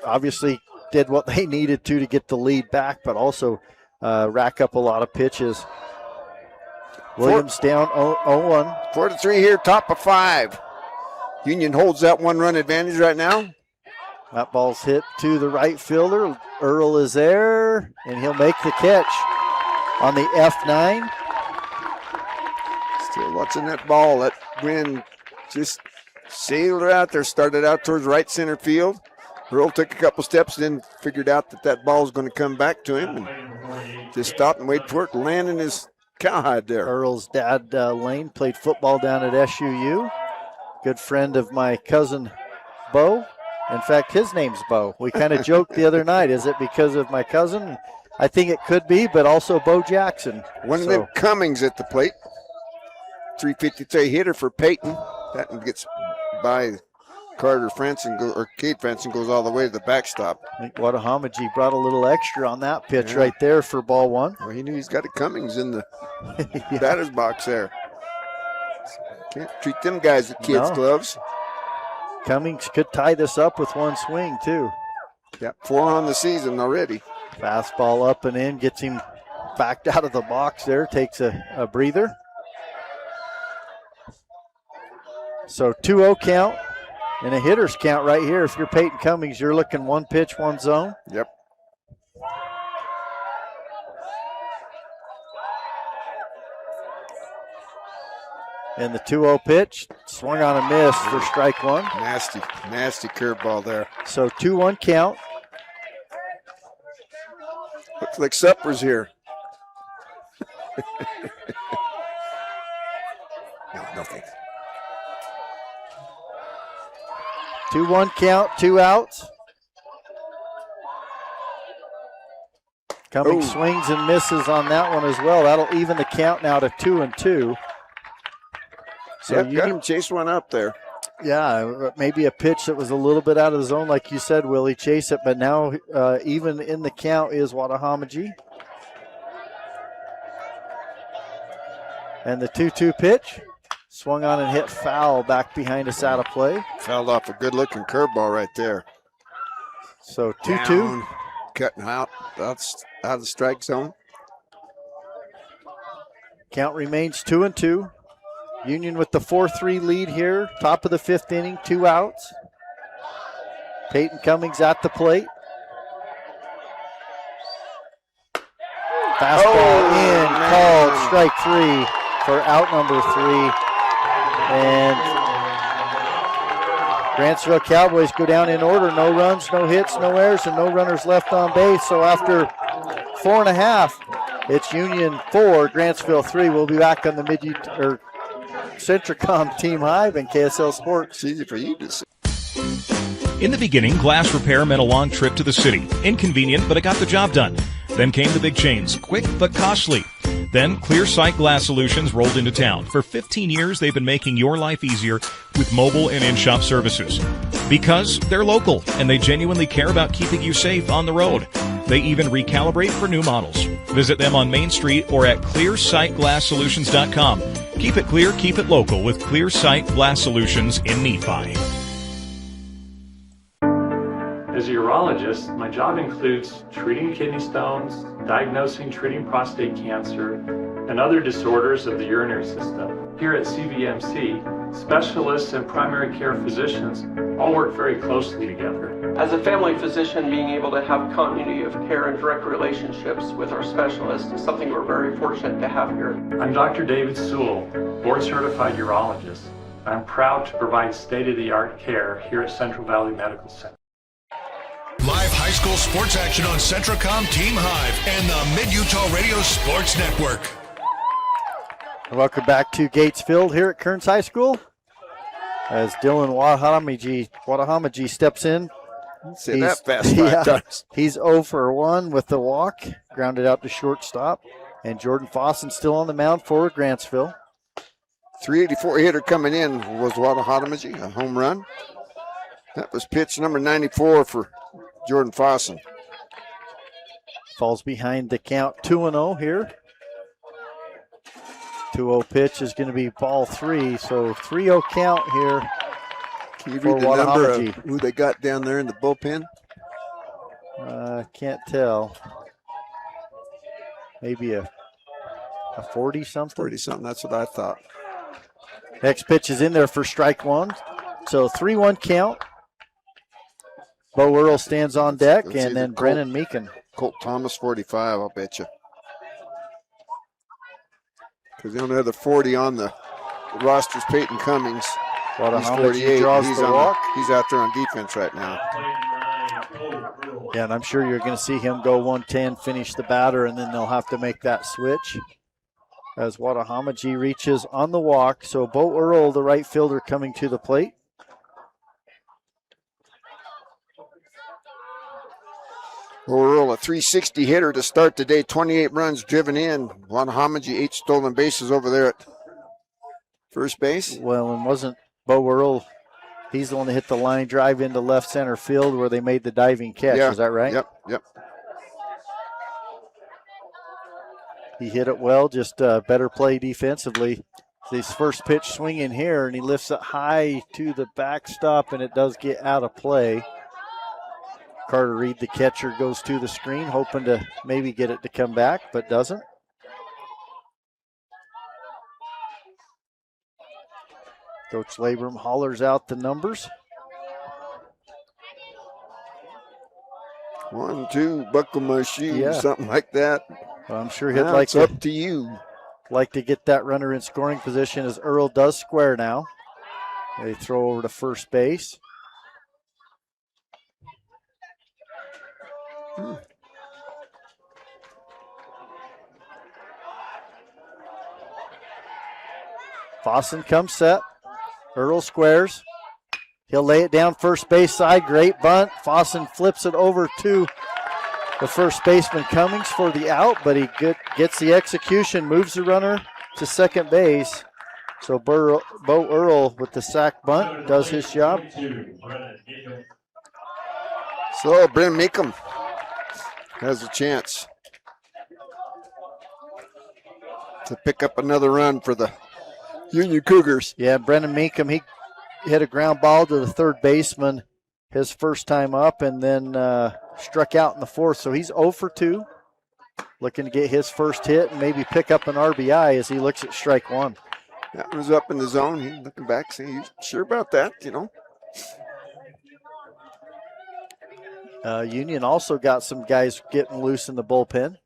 obviously did what they needed to get the lead back, but also rack up a lot of pitches. Williams down 0-1. 4-3 here, top of 5. Union holds that 1-run advantage right now. That ball's hit to the right fielder. Earl is there, and he'll make the catch on the F9. Still watching that ball. That wind just sailed her out there, started out towards right center field. Earl took a couple steps, then figured out that ball was going to come back to him and just stopped and waited for it to land in his cowhide there. Earl's dad, Lane, played football down at SUU. Good friend of my cousin, Bo. In fact, his name's Bo. We kind of joked the other night, is it because of my cousin? I think it could be, but also Bo Jackson. One of them Cummings at the plate. 353 hitter for Peyton. That one gets by Carter Franson, or Cade Franson goes all the way to the backstop. I think Watahamaji brought a little extra on that pitch right there for ball one. Well, he knew he's got a Cummings in the batter's box there. Can't treat them guys with kids' gloves. Cummings could tie this up with one swing, too. Yeah, 4 on the season already. Fastball up and in, gets him backed out of the box there, takes a breather. So 2-0 count and a hitter's count right here. If you're Peyton Cummings, you're looking one pitch, one zone. Yep. And the 2-0 pitch, swung on a miss for strike one. Nasty curveball there. So 2-1 count. Looks like supper's here. No, nothing. 2-1 count, 2 outs. Cummings swings and misses on that one as well. That'll even the count now to 2-2. So you got him chase one up there. Yeah, maybe a pitch that was a little bit out of the zone, like you said, Willie, chase it. But now even in the count is Watahamaji. And the 2-2 pitch, swung on and hit foul back behind us out of play. Fouled off a good-looking curveball right there. So 2-2. Cutting out of the strike zone. Count remains 2-2. Union with the 4-3 lead here. Top of the 5th inning, 2 outs. Peyton Cummings at the plate. Fastball called strike 3 for out number 3. And Grantsville Cowboys go down in order. No runs, no hits, no errors, and no runners left on base. So after 4.5, it's Union 4, Grantsville 3. We'll be back on the Centricom Team Hive and KSL Sports. It's easy for you to see. In the beginning, glass repair meant a long trip to the city. Inconvenient, but it got the job done. Then came the big chains, quick but costly. Then Clear Sight Glass Solutions rolled into town. For 15 years, they've been making your life easier with mobile and in-shop services. Because they're local, and they genuinely care about keeping you safe on the road. They even recalibrate for new models. Visit them on Main Street or at clearsightglasssolutions.com. Keep it clear, keep it local with Clear Sight Glass Solutions in Nephi. As a urologist, my job includes treating kidney stones, diagnosing, treating prostate cancer, and other disorders of the urinary system. Here at CVMC, specialists and primary care physicians all work very closely together. As a family physician, being able to have continuity of care and direct relationships with our specialists is something we're very fortunate to have here. I'm Dr. David Sewell, board-certified urologist. I'm proud to provide state-of-the-art care here at Central Valley Medical Center. Live high school sports action on Centricom Team Hive and the Mid-Utah Radio Sports Network. Welcome back to Gatesfield here at Kearns High School. As Dylan Watahamaji steps in. Say that fast 5 times. He's 0 for 1 with the walk, grounded out to shortstop. And Jordan Fossen still on the mound for Grantsville. 384 hitter coming in was Watahamaji, a home run. That was pitch number 94 for Jordan Fossen. Falls behind the count 2-0 here. 2-0 pitch is going to be ball 3, so 3-0 count here. Can you read the number of who they got down there in the bullpen? Can't tell. Maybe a 40-something? 40-something, that's what I thought. Next pitch is in there for strike 1. So 3-1 count. Bo Earl stands on deck, and then Brennan Meekin. Colt Thomas, 45, I'll bet you. Because the only other 40 on the roster's Peyton Cummings. He's 48. He's out there on defense right now. Yeah, and I'm sure you're going to see him go 110, finish the batter, and then they'll have to make that switch as Watahamaji reaches on the walk. So Bo Earl, the right fielder, coming to the plate. Earl, a 360 hitter to start the day, 28 runs driven in. Wanahamaji, 8 stolen bases over there at first base. Well, and wasn't Bo Earl, he's the one that hit the line drive into left center field where they made the diving catch. Yeah. Is that right? Yep. He hit it well, just better play defensively. His first pitch swinging here, and he lifts it high to the backstop, and it does get out of play. Carter Reed, the catcher, goes to the screen, hoping to maybe get it to come back, but doesn't. Coach Labrum hollers out the numbers. 1, 2, buckle my shoes, Yeah. something like that. Well, I'm sure he'd Now like it's up to you. Like to get that runner in scoring position as Earl does square now. They throw over to first base. Fossen comes set. Earl squares. He'll lay it down first base side. Great bunt. Fossen flips it over to the first baseman Cummings for the out, but he gets the execution, moves the runner to second base. So Bo Earl with the sack bunt does his job. So Brennan Meekum has a chance to pick up another run for the Union Cougars. Yeah, Brennan Meekum, he hit a ground ball to the third baseman his first time up, and then struck out in the fourth. So he's 0 for 2, looking to get his first hit and maybe pick up an RBI as he looks at strike one. That was up in the zone. He's looking back, saying, "You sure about that?" Union also got some guys getting loose in the bullpen.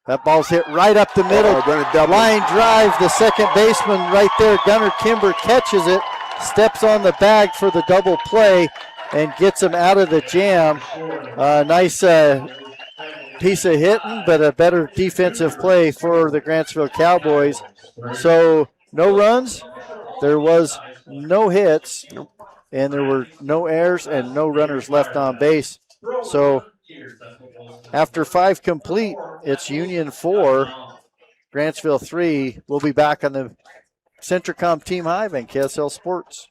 That ball's hit right up the middle. Line drive. The second baseman right there, Gunnar Kimber, catches it, steps on the bag for the double play, and gets him out of the jam. Nice piece of hitting, but a better defensive play for the Grantsville Cowboys. So no runs, there was no hits, and there were no errors and no runners left on base. So after 5 complete, it's Union 4, Grantsville 3. We'll be back on the Centricom Team Hive and KSL Sports.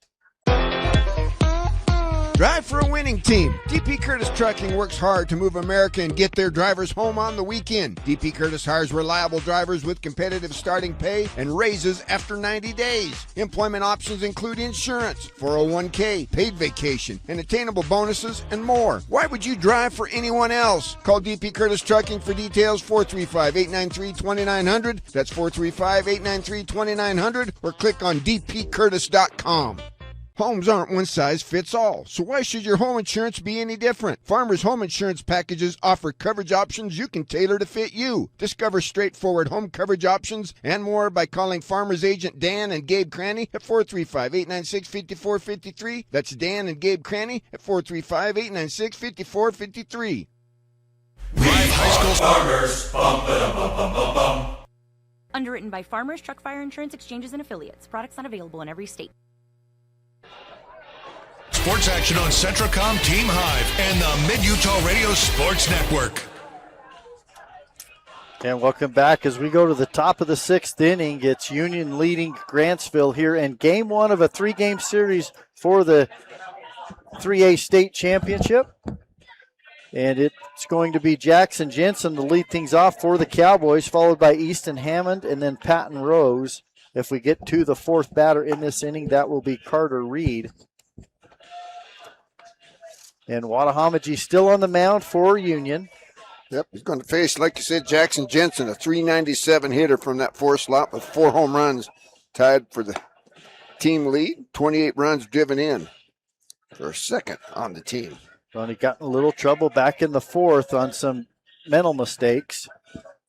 Drive for a winning team. DP Curtis Trucking works hard to move America and get their drivers home on the weekend. DP Curtis hires reliable drivers with competitive starting pay and raises after 90 days. Employment options include insurance, 401k, paid vacation, and attainable bonuses, and more. Why would you drive for anyone else? Call DP Curtis Trucking for details, 435-893-2900. That's 435-893-2900, or click on dpcurtis.com. Homes aren't one size fits all, so why should your home insurance be any different? Farmers Home Insurance Packages offer coverage options you can tailor to fit you. Discover straightforward home coverage options and more by calling Farmers Agent Dan and Gabe Cranny at 435-896-5453. That's Dan and Gabe Cranny at 435-896-5453. Live high school Farmers. Bum. Underwritten by Farmers Truck Fire Insurance Exchanges and Affiliates. Products not available in every state. Sports action on Centricom Team Hive and the Mid-Utah Radio Sports Network. And welcome back as we go to the top of the 6th inning. It's Union leading Grantsville here in game 1 of a 3-game series for the 3A state championship. And it's going to be Jackson Jensen to lead things off for the Cowboys, followed by Easton Hammond and then Patton Rose. If we get to the 4th batter in this inning, that will be Carter Reed. And Wanahamaji still on the mound for Union. Yep, he's going to face, like you said, Jackson Jensen, a 397 hitter from that 4th slot with 4 home runs, tied for the team lead. 28 runs driven in for second on the team. Well, he got in a little trouble back in the 4th on some mental mistakes,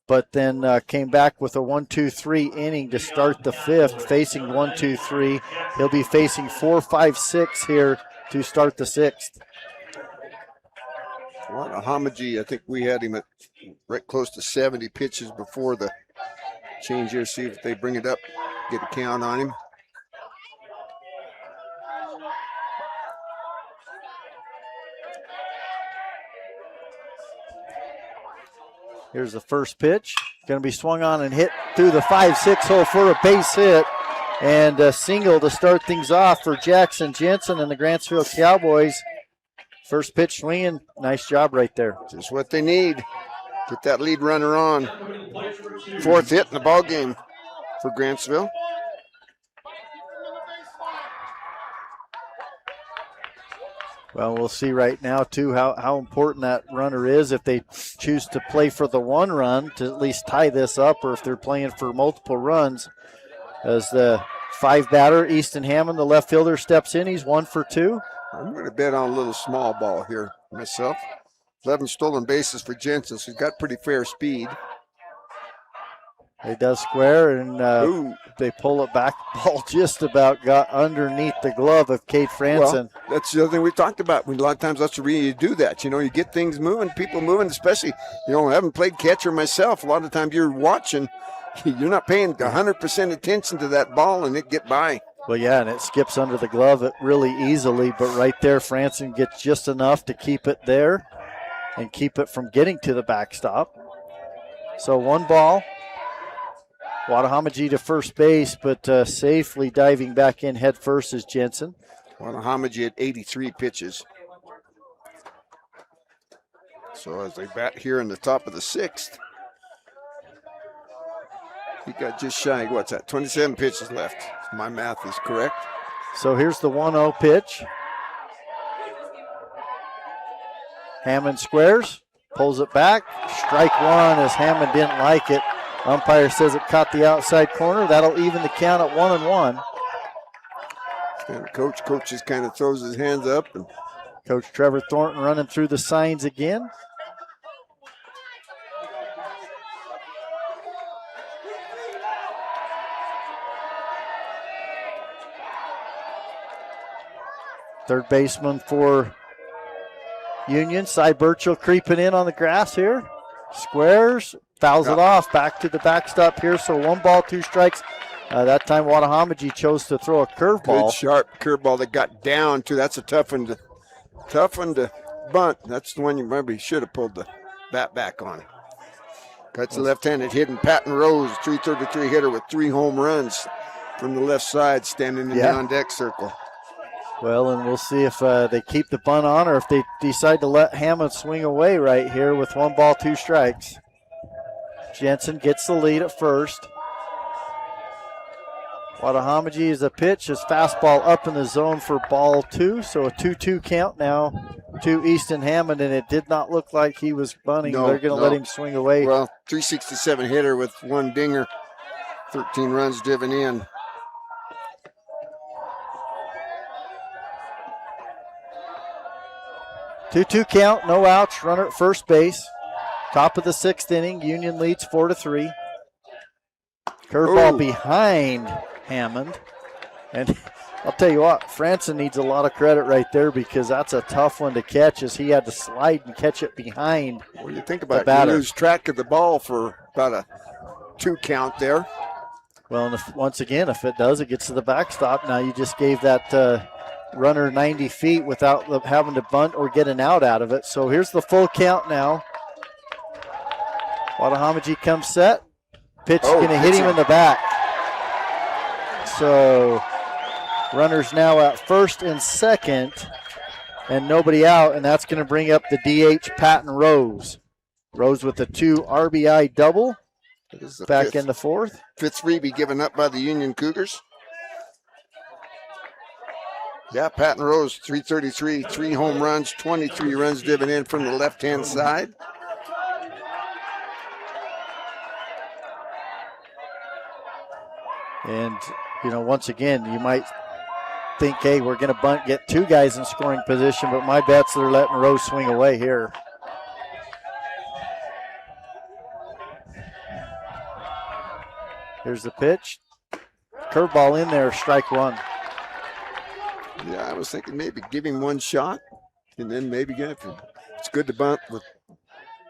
but then came back with a 1-2-3 inning to start the 5th, facing 1-2-3. He'll be facing 4-5-6 here to start the 6th. Wanahamaji, I think we had him at right close to 70 pitches before the change here. See if they bring it up, get a count on him. Here's the first pitch. Going to be swung on and hit through the 5-6 hole for a base hit. And a single to start things off for Jackson Jensen and the Grantsville Cowboys. First pitch swinging. Nice job right there. Just what they need. Get that lead runner on. 4th hit in the ball game for Grantsville. Well, we'll see right now, too, how important that runner is if they choose to play for the 1 run to at least tie this up, or if they're playing for multiple runs. As the 5 batter, Easton Hammond, the left fielder, steps in. He's 1 for 2. I'm going to bet on a little small ball here myself. 11 stolen bases for Jensen, so he's got pretty fair speed. He does square, and they pull it back. Ball just about got underneath the glove of Kate Franson. Well, that's the other thing we talked about. A lot of times that's the reason you do that. You know, you get things moving, people moving, especially, you know, I haven't played catcher myself. A lot of times you're watching, you're not paying 100% attention to that ball, and it get by. Well, yeah, and it skips under the glove really easily, but right there, Franson gets just enough to keep it there and keep it from getting to the backstop. So 1 ball. Wadahamaji to first base, but safely diving back in head first is Jensen. Wadahamaji at 83 pitches. So as they bat here in the top of the 6th, he got just shy, what's that, 27 pitches left. If my math is correct. So here's the 1-0 pitch. Hammond squares, pulls it back. Strike 1 as Hammond didn't like it. Umpire says it caught the outside corner. That'll even the count at 1-1. And coach just kind of throws his hands up. And Coach Trevor Thornton running through the signs again. Third baseman for Union, Cy Burchell creeping in on the grass here. Squares, fouls it off, back to the backstop here. So 1 ball, 2 strikes. That time Wadahamaji chose to throw a curveball. Good sharp curveball that got down to. That's a tough one to bunt. That's the one you remember he should have pulled the bat back on. Cuts the left-handed hitting Patton Rose, 333 hitter with 3 home runs from the left side, standing in the on-deck circle. Well, and we'll see if they keep the bunt on or if they decide to let Hammond swing away right here with 1 ball, 2 strikes. Jensen gets the lead at first. Wadahamaji is a pitch. His fastball up in the zone for ball 2. So a 2-2 count now to Easton Hammond, and it did not look like he was bunting. They're going to let him swing away. Well, 367 hitter with 1 dinger, 13 runs driven in. Two count, no outs, runner at first base. Top of the 6th inning, Union leads 4-3. Curveball behind Hammond. And I'll tell you what, Franson needs a lot of credit right there because that's a tough one to catch as he had to slide and catch it behind. Well, you think about it, you lose track of the ball for about a 2 count there. Well, and once again, if it does, it gets to the backstop. Now you just gave that runner 90 feet without having to bunt or get an out of it. So here's the full count now. Wadahamaji comes set. Pitch going to hit him in the back. So runners now at first and second and nobody out, and that's going to bring up the DH Patton Rose. Rose with a 2 RBI double. Back in the 4th. 5th freebie given up by the Union Cougars. Yeah, Patton Rose, 333, 3 home runs, 23 runs driven in from the left-hand side. And, you know, once again, you might think, hey, we're going to bunt, get 2 guys in scoring position, but my bet's they're letting Rose swing away here. Here's the pitch. Curveball in there, strike 1. Yeah, I was thinking maybe give him 1 shot and then maybe get it. It's good to bunt with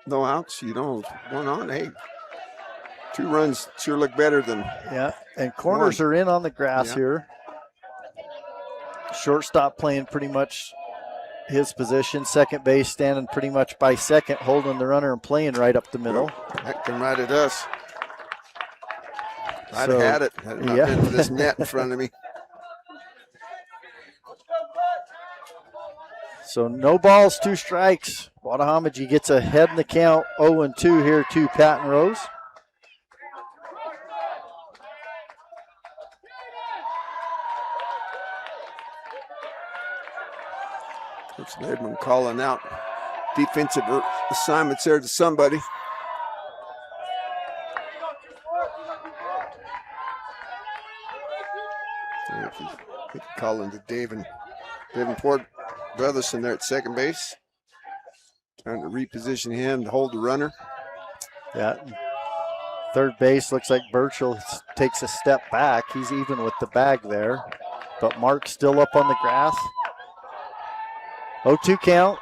no outs. You know, 1 on. Hey, 2 runs sure look better than. Yeah, and corners are in on the grass here. Shortstop playing pretty much his position. Second base standing pretty much by second, holding the runner and playing right up the middle. That come right at us. I'd have had it. Had it not been for this net in front of me. So no balls, 2 strikes. Watahamaji gets ahead in the count, 0-2 here to Patton Rose. Coach Ledman calling out defensive assignments there to somebody. Calling to Davenport Brotherson there at second base. Trying to reposition him to hold the runner. Yeah. Third base looks like Burchell takes a step back. He's even with the bag there. But Mark's still up on the grass. 0-2 count.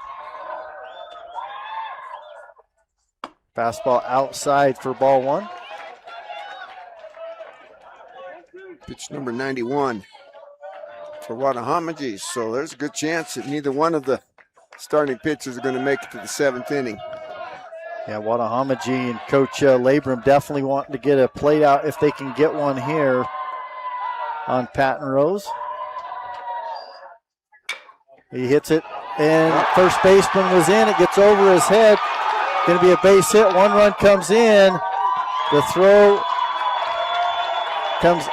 Fastball outside for ball 1. Pitch number 91 for Watahamaji. So there's a good chance that neither one of the starting pitchers are going to make it to the 7th inning. Yeah, Watahamaji and Coach Labrum definitely wanting to get a plate out if they can get one here on Patton Rose. He hits it, and first baseman was in. It gets over his head. Going to be a base hit. 1 run comes in. The throw comes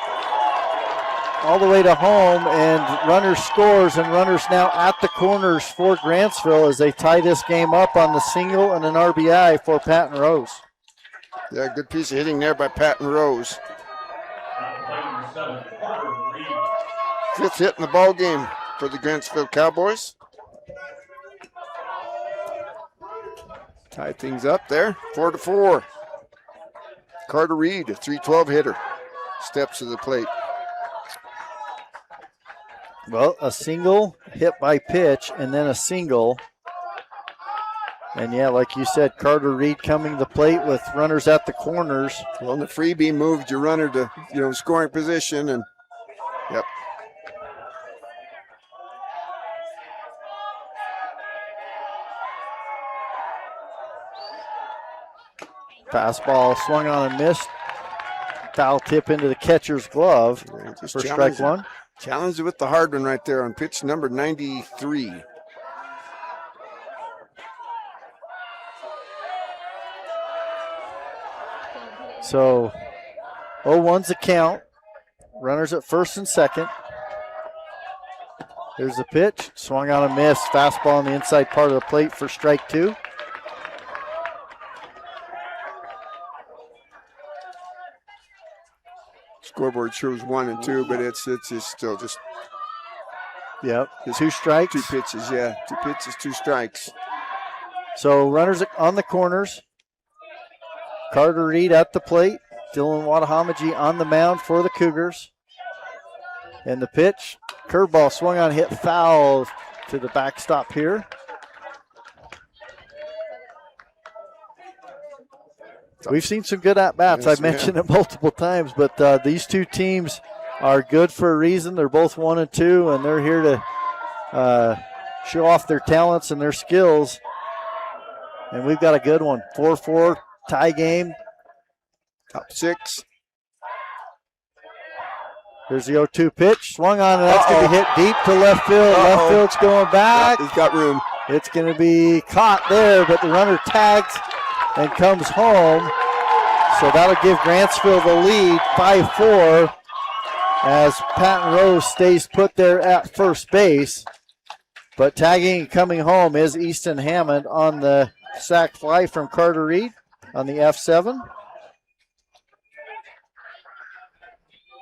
all the way to home, and runner scores, and runners now at the corners for Grantsville as they tie this game up on the single and an RBI for Patton Rose. Yeah, good piece of hitting there by Patton Rose. 5th hit in the ball game for the Grantsville Cowboys. Tie things up there, 4-4. Carter Reed, a .312 hitter, steps to the plate. Well, a single hit by pitch and then a single. And yeah, like you said, Carter Reed coming to the plate with runners at the corners. Well, and the freebie moved your runner to, scoring position, and yep. Fastball swung on and missed. Foul tip into the catcher's glove for strike 1. Challenged with the hard one right there on pitch number 93. So 0-1's the count. Runners at first and second. Here's the pitch. Swung on and missed. Fastball on the inside part of the plate for strike 2. Scoreboard shows 1 and 2, but it's just still just. Yep, 2 strikes. 2 pitches, yeah. 2 pitches, 2 strikes. So runners on the corners. Carter Reed at the plate. Dylan Watahamaji on the mound for the Cougars. And the pitch, curveball swung on, hit foul to the backstop here. We've seen some good at-bats. I've mentioned it multiple times, but these 2 teams are good for a reason. They're both 1 and 2, and they're here to show off their talents and their skills. And we've got a good one. 4-4 tie game. Top 6. Here's the 0-2 pitch. Swung on, and that's going to be hit deep to left field. Left field's going back. He's got room. It's going to be caught there, but the runner tags and comes home. So that'll give Grantsville the lead, 5-4, as Patton Rose stays put there at first base. But tagging and coming home is Easton Hammond on the sac fly from Carter Reed on the F7.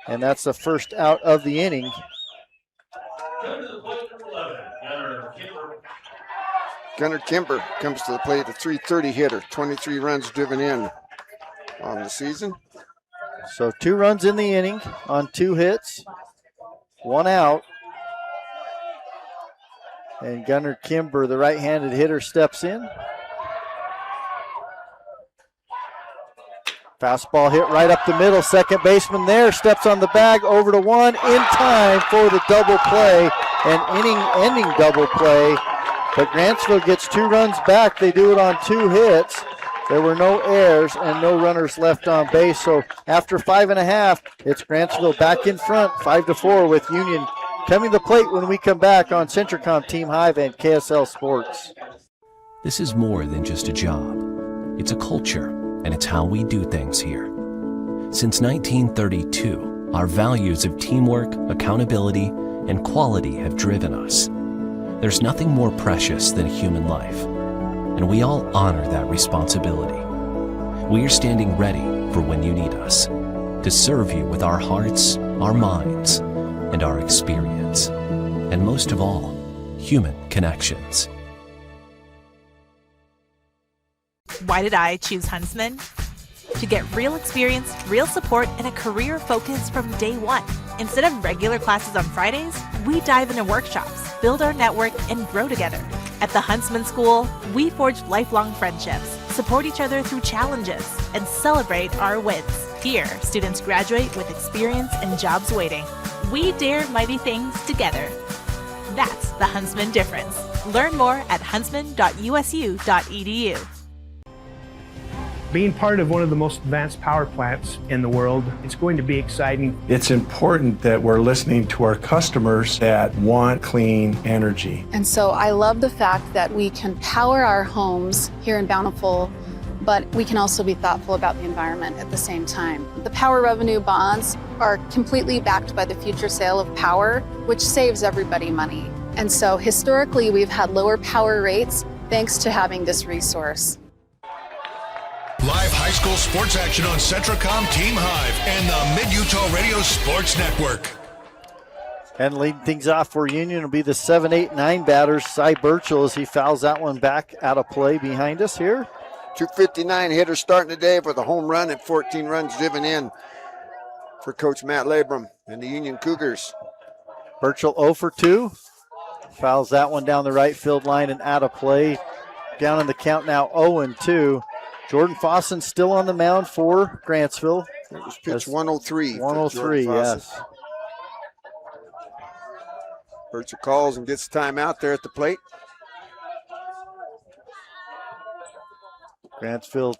And that's the first out of the inning. Gunnar Kimber comes to the plate, a .330 hitter, 23 runs driven in on the season. So 2 runs in the inning on 2 hits, 1 out. And Gunnar Kimber, the right-handed hitter, steps in. Fastball hit right up the middle. Second baseman there, steps on the bag, over to 1, in time for the double play, an inning-ending double play But Grantsville gets 2 runs back. They do it on 2 hits. There were no errors and no runners left on base. So after 5.5, it's Grantsville back in front, 5-4 with Union coming to the plate when we come back on Centricom Team Hive and KSL Sports. This is more than just a job. It's a culture, and it's how we do things here. Since 1932, our values of teamwork, accountability, and quality have driven us. There's nothing more precious than human life, and we all honor that responsibility. We are standing ready for when you need us, to serve you with our hearts, our minds, and our experience, and most of all, human connections. Why did I choose Huntsman? To get real experience, real support, and a career focus from day one. Instead of regular classes on Fridays, we dive into workshops, build our network, and grow together. At the Huntsman School, we forge lifelong friendships, support each other through challenges, and celebrate our wins. Here, students graduate with experience and jobs waiting. We dare mighty things together. That's the Huntsman difference. Learn more at huntsman.usu.edu. Being part of one of the most advanced power plants in the world, it's going to be exciting. It's important that we're listening to our customers that want clean energy. And so I love the fact that we can power our homes here in Bountiful, but we can also be thoughtful about the environment at the same time. The power revenue bonds are completely backed by the future sale of power, which saves everybody money. And so historically, we've had lower power rates thanks to having this resource. Live high school sports action on Centricom Team Hive and the Mid-Utah Radio Sports Network. And leading things off for Union will be the 7-8-9 batters, Cy Burchell, as he fouls that one back out of play behind us here. 259 hitter starting today for the home run and 14 runs driven in for Coach Matt Labrum and the Union Cougars. Burchell 0 for 2. Fouls that one down the right field line and out of play. Down in the count now 0-2. Jordan Fossen still on the mound for Grantsville. It was pitch 103. 103, yes. Burchell calls and gets time out there at the plate. Grantsville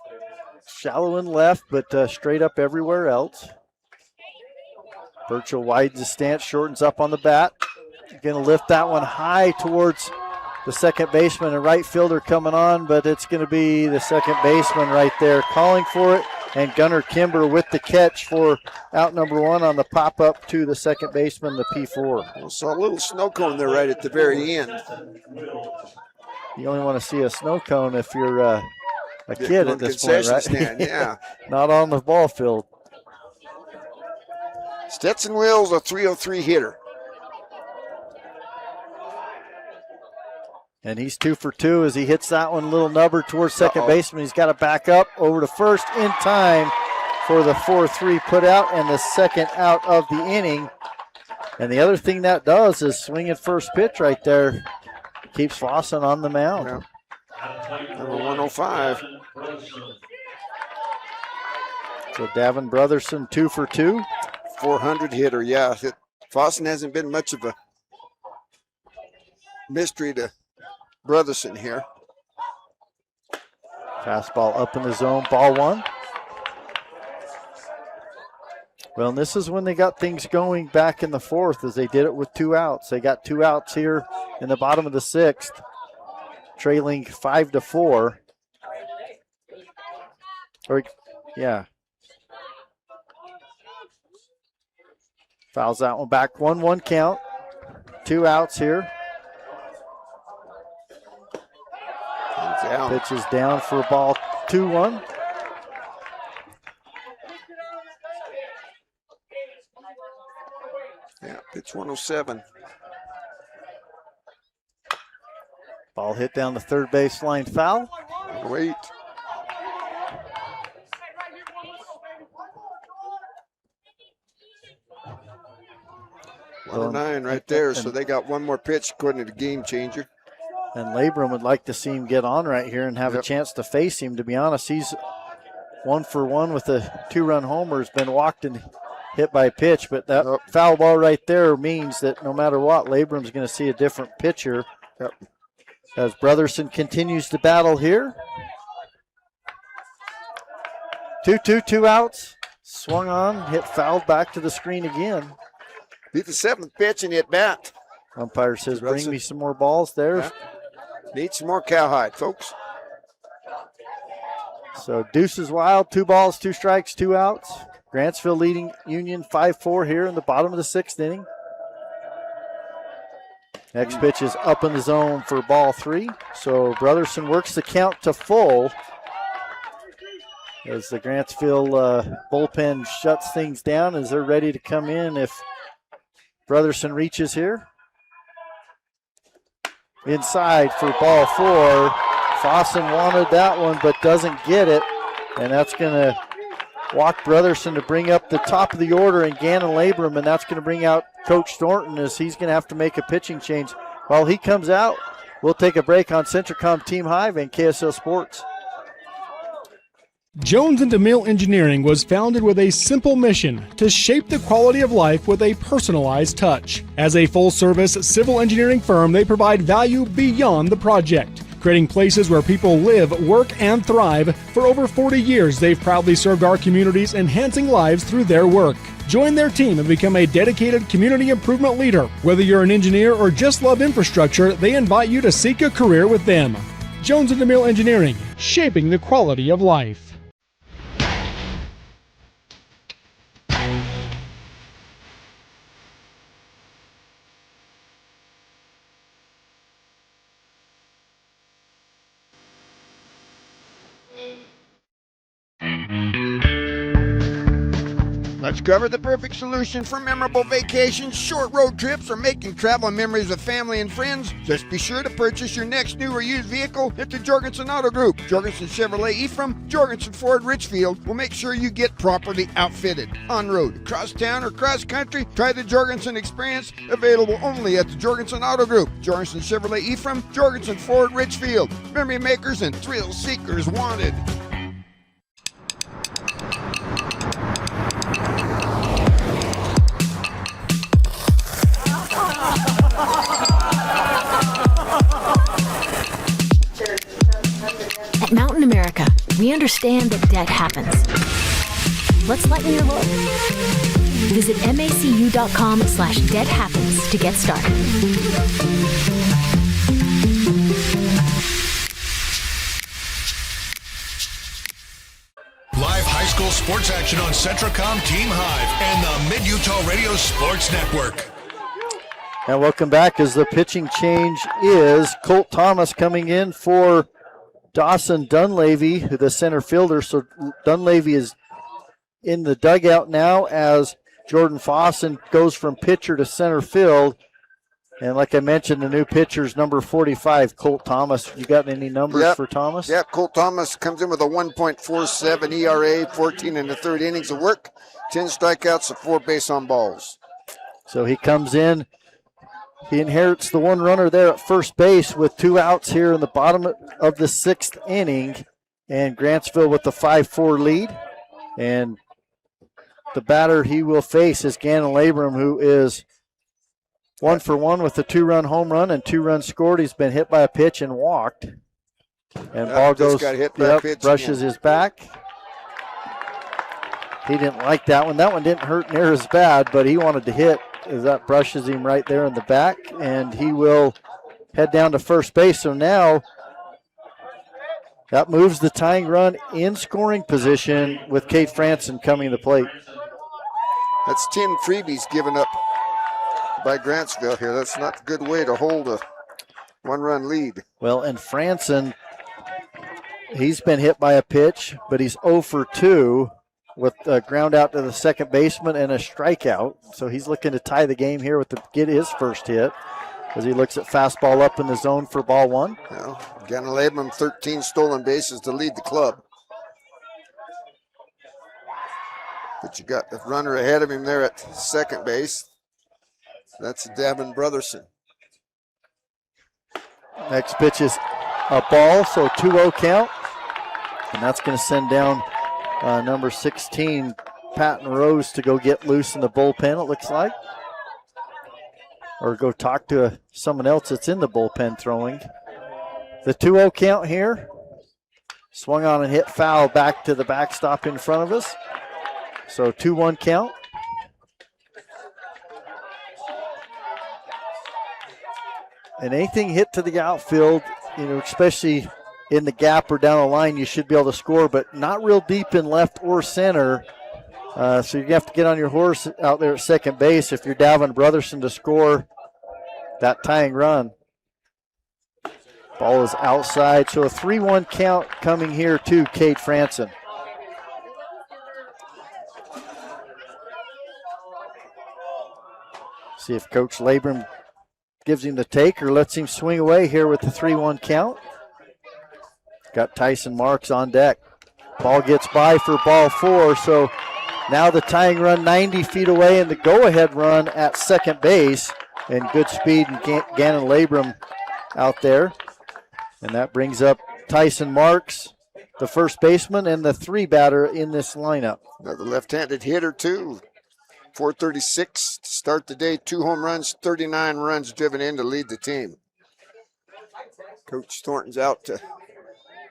shallow and left, but straight up everywhere else. Burchell widens the stance, shortens up on the bat. Going to lift that one high towards the second baseman and right fielder coming on, but it's going to be the second baseman right there calling for it, and Gunnar Kimber with the catch for out number 1 on the pop-up to the second baseman, the P4. Saw a little snow cone there right at the very end. You only want to see a snow cone if you're a kid at this point, right? Stand, yeah. Not on the ball field. Stetson Wills, a 303 hitter. And he's 2 for 2 as he hits that one, little nubber towards second baseman. He's got to back up over to first in time for the 4-3 put out and the second out of the inning. And the other thing that does is swinging first pitch right there. Keeps Fossen on the mound. Yeah. Number 105. So Davin Brotherson 2 for 2. 400 hitter, yeah. Fossen hasn't been much of a mystery to Brotherson here. Fastball up in the zone, ball 1. Well, and this is when they got things going back in the 4th as they did it with 2 outs. They got 2 outs here in the bottom of the 6th, trailing 5-4. Yeah. Fouls that one back, 1-1 count. 2 outs here. Pitch is down for a ball 2-1. Yeah, pitch 107. Ball hit down the third baseline, foul. Wait. Well, 109 right there, so they got one more pitch according to the game changer. And Labrum would like to see him get on right here and have a chance to face him. To be honest, he's 1 for 1 with a 2-run homer. Has been walked and hit by a pitch, but that foul ball right there means that no matter what, Labrum's going to see a different pitcher. as Brotherson continues to battle here. 2-2, 2 outs. Swung on, hit fouled back to the screen again. Beat the 7th pitch and hit bat. Umpire says, bring me some more balls there. Yeah. Need some more cowhide, folks. So Deuce is wild, 2 balls, 2 strikes, 2 outs. Grantsville leading Union 5-4 here in the bottom of the 6th inning. Next pitch is up in the zone for ball 3. So Brotherson works the count to full as the Grantsville bullpen shuts things down as they're ready to come in if Brotherson reaches here. Inside for ball 4. Fossen wanted that one but doesn't get it, and that's going to walk Brotherson to bring up the top of the order and Gannon Labrum, and that's going to bring out Coach Thornton as he's going to have to make a pitching change. While he comes out, we'll take a break on Centricom Team Hive and KSL Sports. Jones & DeMille Engineering was founded with a simple mission to shape the quality of life with a personalized touch. As a full-service civil engineering firm, they provide value beyond the project, creating places where people live, work, and thrive. For over 40 years, they've proudly served our communities, enhancing lives through their work. Join their team and become a dedicated community improvement leader. Whether you're an engineer or just love infrastructure, they invite you to seek a career with them. Jones & DeMille Engineering, shaping the quality of life. Let's cover the perfect solution for memorable vacations, short road trips, or making travel memories with family and friends. Just be sure to purchase your next new or used vehicle at the Jorgensen Auto Group. Jorgensen Chevrolet Ephraim, Jorgensen Ford Richfield will make sure you get properly outfitted. On road, across town, or cross country, try the Jorgensen experience, available only at the Jorgensen Auto Group. Jorgensen Chevrolet Ephraim, Jorgensen Ford Richfield. Memory makers and thrill seekers wanted. At Mountain America, we understand that debt happens. Let's lighten your load. Visit macu.com/debthappens to get started. Live high school sports action on Centricom Team Hive and the Mid-Utah Radio Sports Network. And welcome back as the pitching change is Colt Thomas coming in for Dawson Dunleavy, the center fielder. So Dunleavy is in the dugout now as Jordan Fossen goes from pitcher to center field. And like I mentioned, the new pitcher's number 45, Colt Thomas. You got any numbers for Thomas? Yeah, Colt Thomas comes in with a 1.47 ERA, 14 in the 3rd innings of work, 10 strikeouts, and 4 base on balls. So he comes in. He inherits the one runner there at first base with 2 outs here in the bottom of the 6th inning. And Grantsville with the 5-4 lead. And the batter he will face is Gannon Labrum, who is 1 for 1 with a 2-run home run and 2 runs scored. He's been hit by a pitch and walked. And ball goes, got hit by a pitch brushes his back. He didn't like that one. That one didn't hurt near as bad, but he wanted to hit as that brushes him right there in the back. And he will head down to first base. So now that moves the tying run in scoring position with Kate Franson coming to the plate. That's 10 freebies given up by Grantsville here. That's not a good way to hold a 1-run lead. Well, and Franson, he's been hit by a pitch, but he's 0 for 2 with a ground out to the second baseman and a strikeout. So he's looking to tie the game here get his first hit as he looks at fastball up in the zone for ball 1. Well, Gannon Labrum, 13 stolen bases to lead the club. But you got the runner ahead of him there at second base. That's Davin Brotherson. Next pitch is a ball, so 2-0 count. And that's going to send down number 16, Patton Rose, to go get loose in the bullpen, it looks like. Or go talk to someone else that's in the bullpen throwing. The 2-0 count here. Swung on and hit foul back to the backstop in front of us. So 2-1 count. And anything hit to the outfield, especially in the gap or down the line, you should be able to score, but not real deep in left or center. So you have to get on your horse out there at second base if you're Dalvin Brotherson to score that tying run. Ball is outside, so a 3-1 count coming here to Cade Franson. See if Coach Labrum gives him the take or lets him swing away here with the 3-1 count. Got Tyson Marks on deck. Ball gets by for ball 4, so now the tying run 90 feet away and the go-ahead run at second base. And good speed and Gannon Labrum out there. And that brings up Tyson Marks, the first baseman, and the 3 batter in this lineup. Another left-handed hitter, too. 436 to start the day. 2 home runs, 39 runs driven in to lead the team. Coach Thornton's out to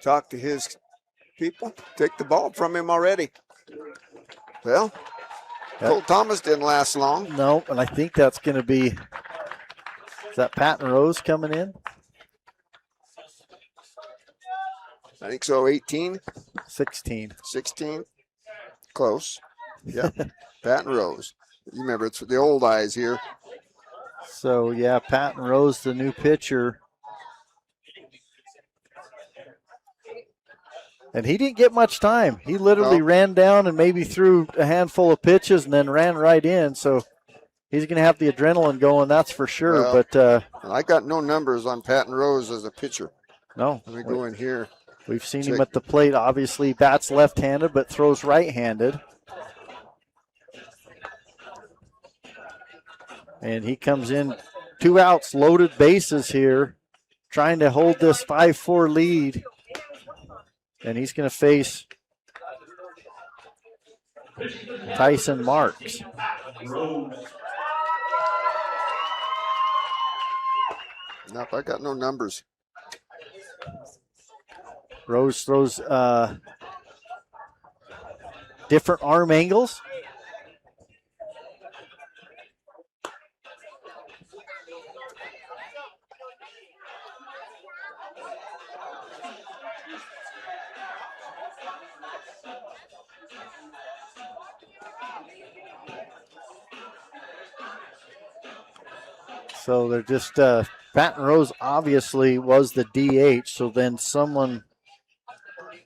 talk to his people. Take the ball from him already. Well, Cole Thomas didn't last long. No, and I think that's going to be, is that Patton Rose coming in? I think so, 18. 16. 16. Close. Yeah, Patton Rose. You remember, it's for the old eyes here. So, yeah, Patton Rose, the new pitcher. And he didn't get much time. He literally ran down and maybe threw a handful of pitches and then ran right in. So he's going to have the adrenaline going, that's for sure. Well, but I got no numbers on Patton Rose as a pitcher. No. Let me go in here. We've seen him at the plate. Obviously, bats left-handed, but throws right-handed. And he comes in 2 outs, loaded bases here, trying to hold this 5-4 lead. And he's going to face Tyson Marks. Nope, I got no numbers. Rose throws different arm angles. So they're just, Patton Rose obviously was the DH, so then someone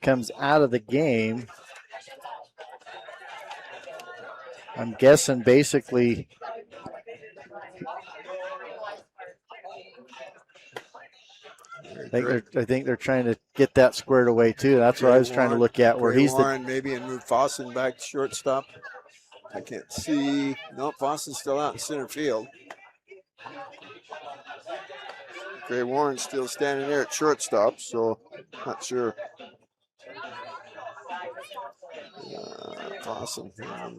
comes out of the game. I'm guessing basically I think they're trying to get that squared away too. That's what I was trying to look at, where he's Warren maybe and move Fossen back to shortstop. I can't see. No, Fossen's still out in center field. Gray Warren's still standing there at shortstop, so not sure. Fossen,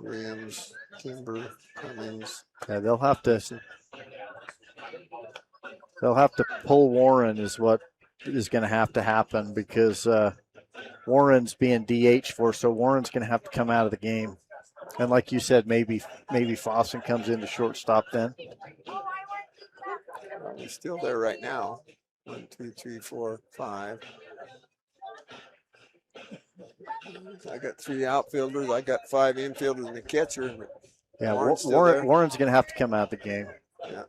Williams, Kimber, Cummings. Yeah, they'll have to pull Warren is what is going to have to happen, because Warren's being DH for, so Warren's going to have to come out of the game. And like you said, maybe Fossen comes into shortstop then. He's still there right now. 1, 2, 3, 4, 5. I got 3 outfielders. I got 5 infielders and a catcher. Yeah, Warren's going to have to come out of the game. Yeah.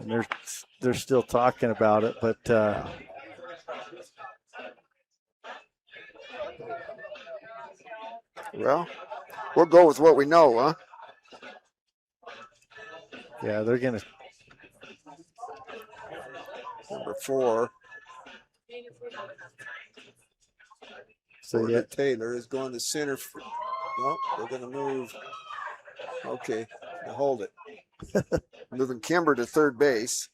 And they're still talking about it, but well, we'll go with what we know, huh? Yeah, they're going to. Number 4. So yeah, Taylor is going to center. Well, they're going to move. Okay, now hold it. Moving Kimber to third base.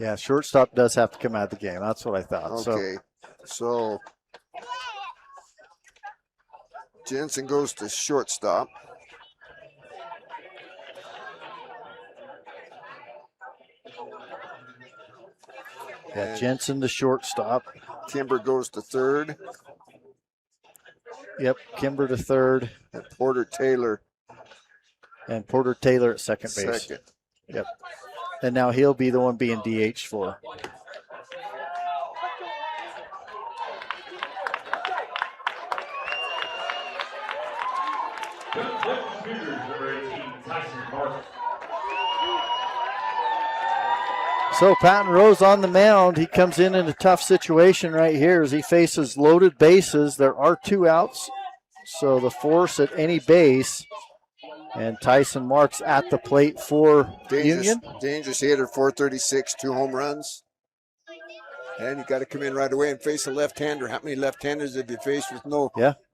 Yeah, shortstop does have to come out of the game. That's what I thought. Okay, so Jensen goes to shortstop. Yeah, Jensen the shortstop. Kimber goes to third. Yep, Kimber to third. And Porter Taylor. And Porter Taylor at second base. Second. Yep. And now he'll be the one being DH for. So Patton Rose on the mound. He comes in a tough situation right here as he faces loaded bases. There are 2 outs, so the force at any base. And Tyson Marks at the plate for Union. Dangerous hitter, 436, 2 home runs. And you got to come in right away and face a left-hander. How many left-handers have you faced with no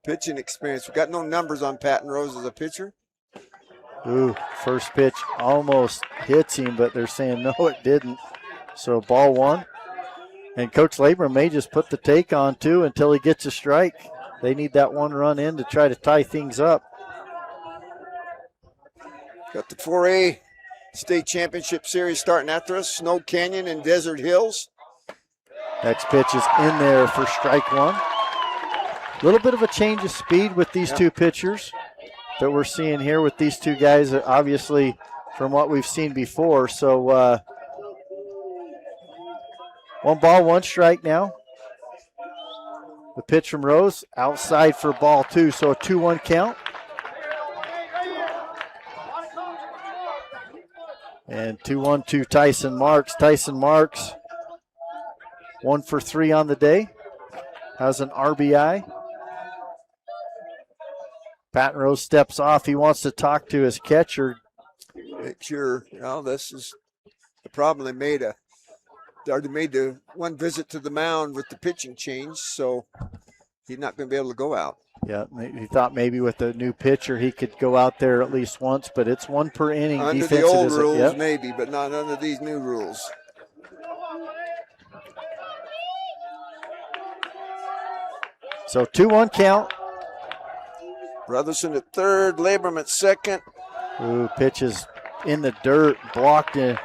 pitching experience? We got no numbers on Patton Rose as a pitcher. Ooh, first pitch almost hits him, but they're saying no, it didn't. So ball 1. And Coach Labrum may just put the take on too until he gets a strike. They need that 1 run in to try to tie things up. Got the 4A State Championship Series starting after us. Snow Canyon and Desert Hills. Next pitch is in there for strike 1. A little bit of a change of speed with these 2 pitchers that we're seeing here with these 2 guys, obviously from what we've seen before. So 1 ball, 1 strike now. The pitch from Rose outside for ball 2, so a 2-1 count. And 2-1 to Tyson Marks. Tyson Marks, 1 for 3 on the day, has an RBI. Patton Rose steps off. He wants to talk to his catcher. Make sure, this is the problem. They already made the 1 visit to the mound with the pitching change, so he's not going to be able to go out. Yeah, he thought maybe with the new pitcher he could go out there at least once, but it's 1 per inning. Under the old rules, maybe, but not under these new rules. So 2-1 count. Brotherson at third, Labrum at second. Ooh, pitch is in the dirt, blocked in.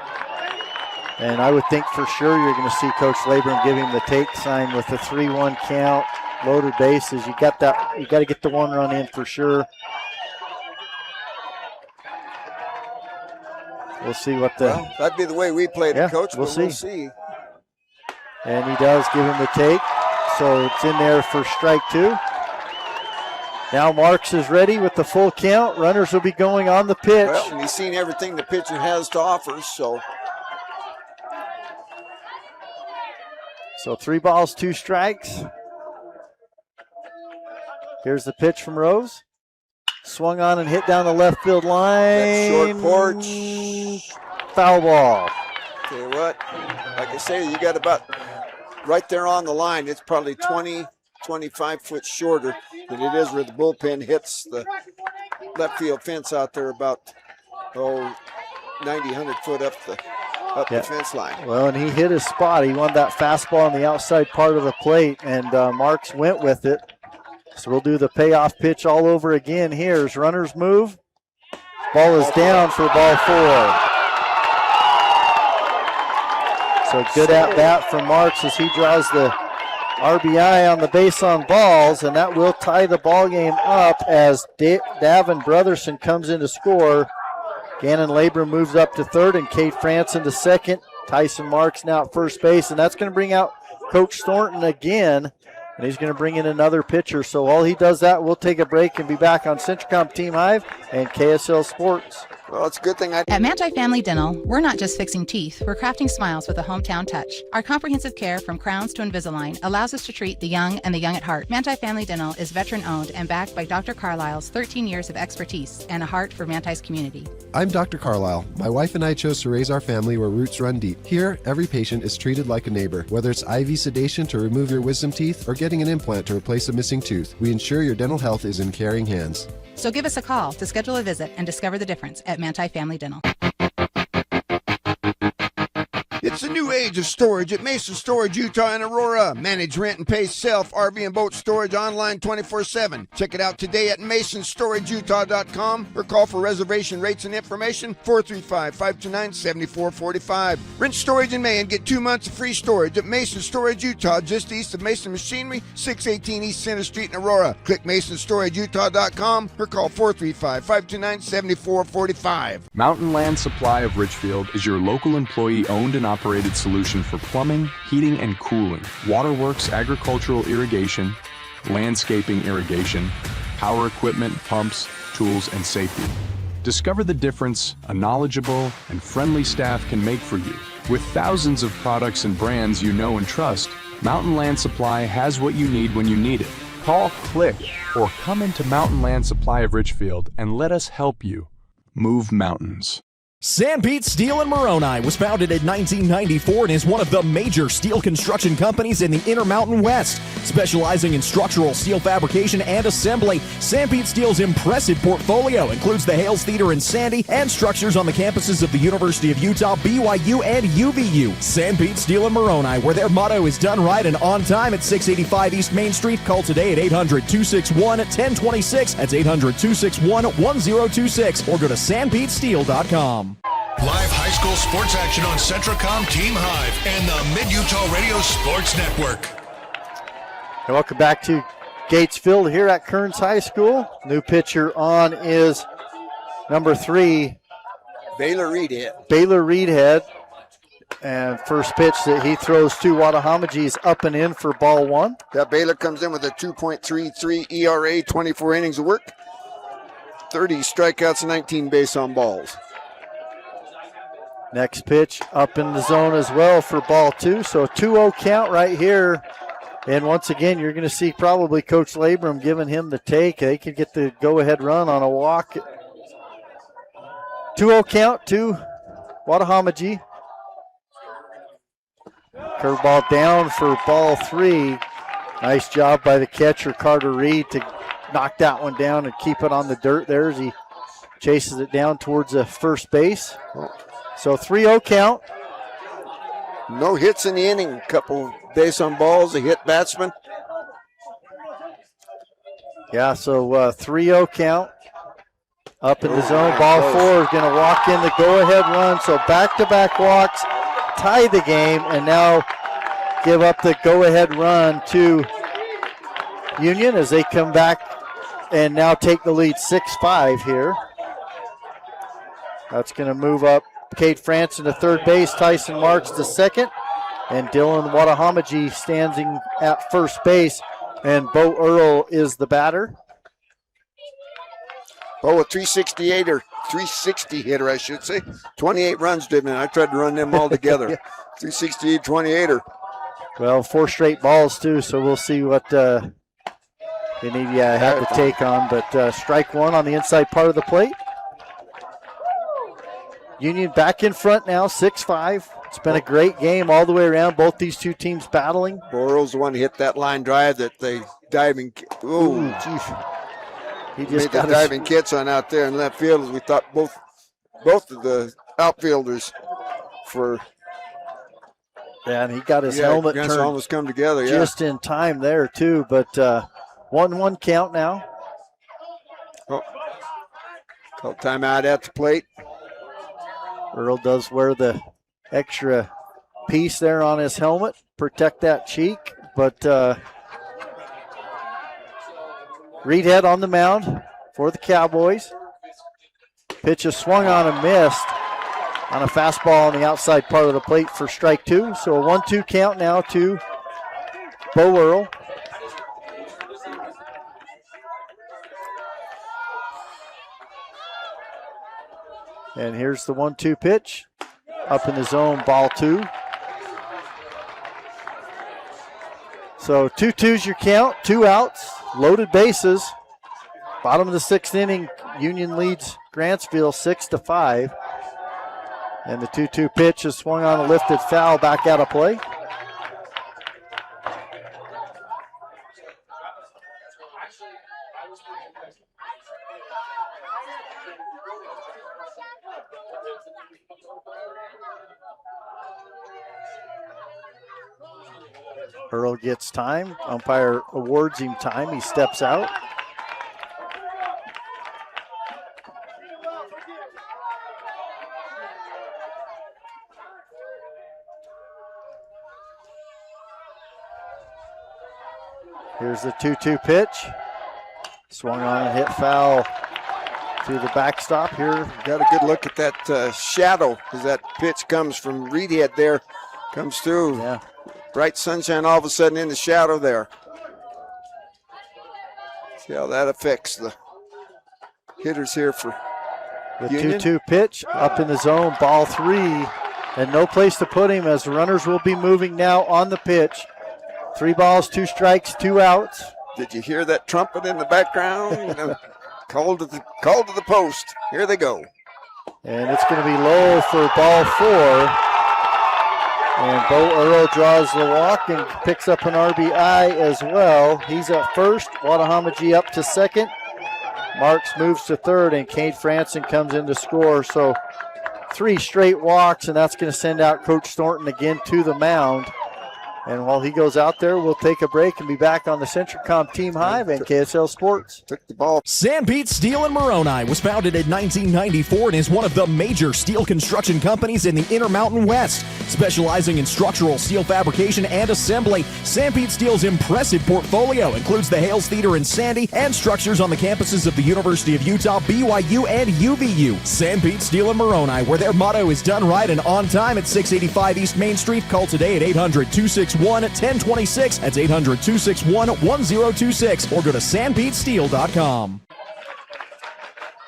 And I would think for sure you're going to see Coach Labrum give him the take sign with the 3-1 count. Loaded bases. You got that. You got to get the 1 run in for sure. We'll see what the. Well, that'd be the way we played it, Coach. We'll see. And he does give him the take, so it's in there for strike 2. Now Marks is ready with the full count. Runners will be going on the pitch. Well, and he's seen everything the pitcher has to offer, so. So 3 balls, 2 strikes. Here's the pitch from Rose. Swung on and hit down the left field line. That short porch. Foul ball. Tell you what, like I say, you got about right there on the line. It's probably 20, 25 foot shorter than it is where the bullpen hits the left field fence out there about, 90, 100 foot up the fence line. Well, and he hit his spot. He wanted that fastball on the outside part of the plate, and Marks went with it. So we'll do the payoff pitch all over again here as runners move. Ball is down for ball 4. So good at bat from Marks as he draws the RBI on the base on balls, and that will tie the ball game up as Davin Brotherson comes in to score. Gannon Labrum moves up to third, and Kate Franson to second. Tyson Marks now at first base, and that's going to bring out Coach Thornton again. And he's going to bring in another pitcher. So while he does that, we'll take a break and be back on Centricom Team Hive and KSL Sports. Well, it's a good thing At Manti Family Dental, we're not just fixing teeth, we're crafting smiles with a hometown touch. Our comprehensive care from crowns to Invisalign allows us to treat the young and the young at heart. Manti Family Dental is veteran-owned and backed by Dr. Carlisle's 13 years of expertise and a heart for Manti's community. I'm Dr. Carlisle. My wife and I chose to raise our family where roots run deep. Here, every patient is treated like a neighbor. Whether it's IV sedation to remove your wisdom teeth or getting an implant to replace a missing tooth, we ensure your dental health is in caring hands. So give us a call to schedule a visit and discover the difference at Manti Family Dental. It's the new age of storage at Mason Storage Utah in Aurora. Manage, rent, and pay self RV and boat storage online 24/7. Check it out today at masonstorageutah.com or call for reservation rates and information 435-529-7445. Rent storage in May and get 2 months of free storage at Mason Storage Utah, just east of Mason Machinery, 618 East Center Street in Aurora. Click masonstorageutah.com or call 435-529-7445. Mountain Land Supply of Richfield is your local employee-owned and operated solution for plumbing, heating, and cooling, waterworks, agricultural irrigation, landscaping irrigation, power equipment, pumps, tools, and safety. Discover the difference a knowledgeable and friendly staff can make for you. With thousands of products and brands you know and trust, Mountain Land Supply has what you need when you need it. Call, click, or come into Mountain Land Supply of Richfield and let us help you move mountains. Sanpete Steel in Moroni was founded in 1994 and is one of the major steel construction companies in the Intermountain West. Specializing in structural steel fabrication and assembly, Sanpete Steel's impressive portfolio includes the Hales Theater in Sandy and structures on the campuses of the University of Utah, BYU, and UVU. Sanpete Steel in Moroni, where their motto is done right and on time, at 685 East Main Street. Call today at 800-261-1026. That's 800-261-1026. Or go to sanpetesteel.com. Live high school sports action on Centracom Team Hive and the Mid-Utah Radio Sports Network. And welcome back to Gatesville here at Kearns High School. New pitcher on is number 3, Baylor Reedhead. Baylor Reedhead. And first pitch that he throws to Watahamaji is up and in for ball 1. That Baylor comes in with a 2.33 ERA, 24 innings of work, 30 strikeouts, and 19 base on balls. Next pitch up in the zone as well for ball 2. So a 2-0 count right here. And once again, you're going to see probably Coach Labrum giving him the take. They could get the go-ahead run on a walk. 2-0 count to Watahamaji. Curveball down for ball 3. Nice job by the catcher, Carter Reed, to knock that one down and keep it on the dirt there as he chases it down towards the first base. So 3-0 count. No hits in the inning. Couple base on balls, a hit batsman. Yeah, so 3-0 count. Up in the zone. Ball 4 is going to walk in the go-ahead run. So back-to-back walks, tie the game, and now give up the go-ahead run to Union as they come back and now take the lead 6-5 here. That's going to move up Cade Franson to third base, Tyson Marks to second, and Dylan Watahamaji standing at first base, and Bo Earl is the batter. Bo, a 368 or 360 hitter, I should say. 28 runs driven in. I tried to run them all together. Yeah. 368, 28er. Well, 4 straight balls, too, so we'll see what they need have to take on. But strike 1 on the inside part of the plate. Union back in front now, 6-5. It's been a great game all the way around. Both these two teams battling. Borrell's the one hit that line drive that they diving. Ooh, geez. He just made the diving catch on out there in left field, as we thought both of the outfielders for. Yeah, and he got his helmet turned. Almost come together, just in time there too. But 1-1 count now. Called timeout at the plate. Earl does wear the extra piece there on his helmet, protect that cheek, but Reedhead on the mound for the Cowboys. Pitch is swung on and missed on a fastball on the outside part of the plate for strike 2. So a 1-2 count now to Bo Earl. And here's the 1-2 pitch. Up in the zone, ball 2. So 2-2's your count, 2 outs, loaded bases. Bottom of the 6th inning, Union leads Grantsville 6-5. And the 2-2 pitch is swung on a lifted foul, back out of play. Earl gets time. Umpire awards him time. He steps out. Here's the 2-2 pitch. Swung on and hit foul to the backstop here. Got a good look at that shadow as that pitch comes from Reedhead there. Comes through. Yeah. Bright sunshine all of a sudden in the shadow there. See how that affects the hitters here for the Union. 2-2 pitch up in the zone, ball 3, and no place to put him as runners will be moving now on the pitch. 3 balls, 2 strikes, 2 outs. Did you hear that trumpet in the background? You know, call to the post. Here they go. And it's going to be low for ball 4. And Bo Earl draws the walk and picks up an RBI as well. He's at first. Watahamaji up to second. Marks moves to third, and Cade Franson comes in to score. So 3 straight walks, and that's going to send out Coach Thornton again to the mound. And while he goes out there, we'll take a break and be back on the Centricom Team Hive and KSL Sports. Took the ball. Sanpete Steel in Moroni was founded in 1994 and is one of the major steel construction companies in the Intermountain West. Specializing in structural steel fabrication and assembly, Sanpete Steel's impressive portfolio includes the Hales Theater in Sandy and structures on the campuses of the University of Utah, BYU, and UVU. Sanpete Steel in Moroni, where their motto is done right and on time at 685 East Main Street. Call today at 800-261-1026. That's 800-261-1026. Or go to sanpetesteel.com.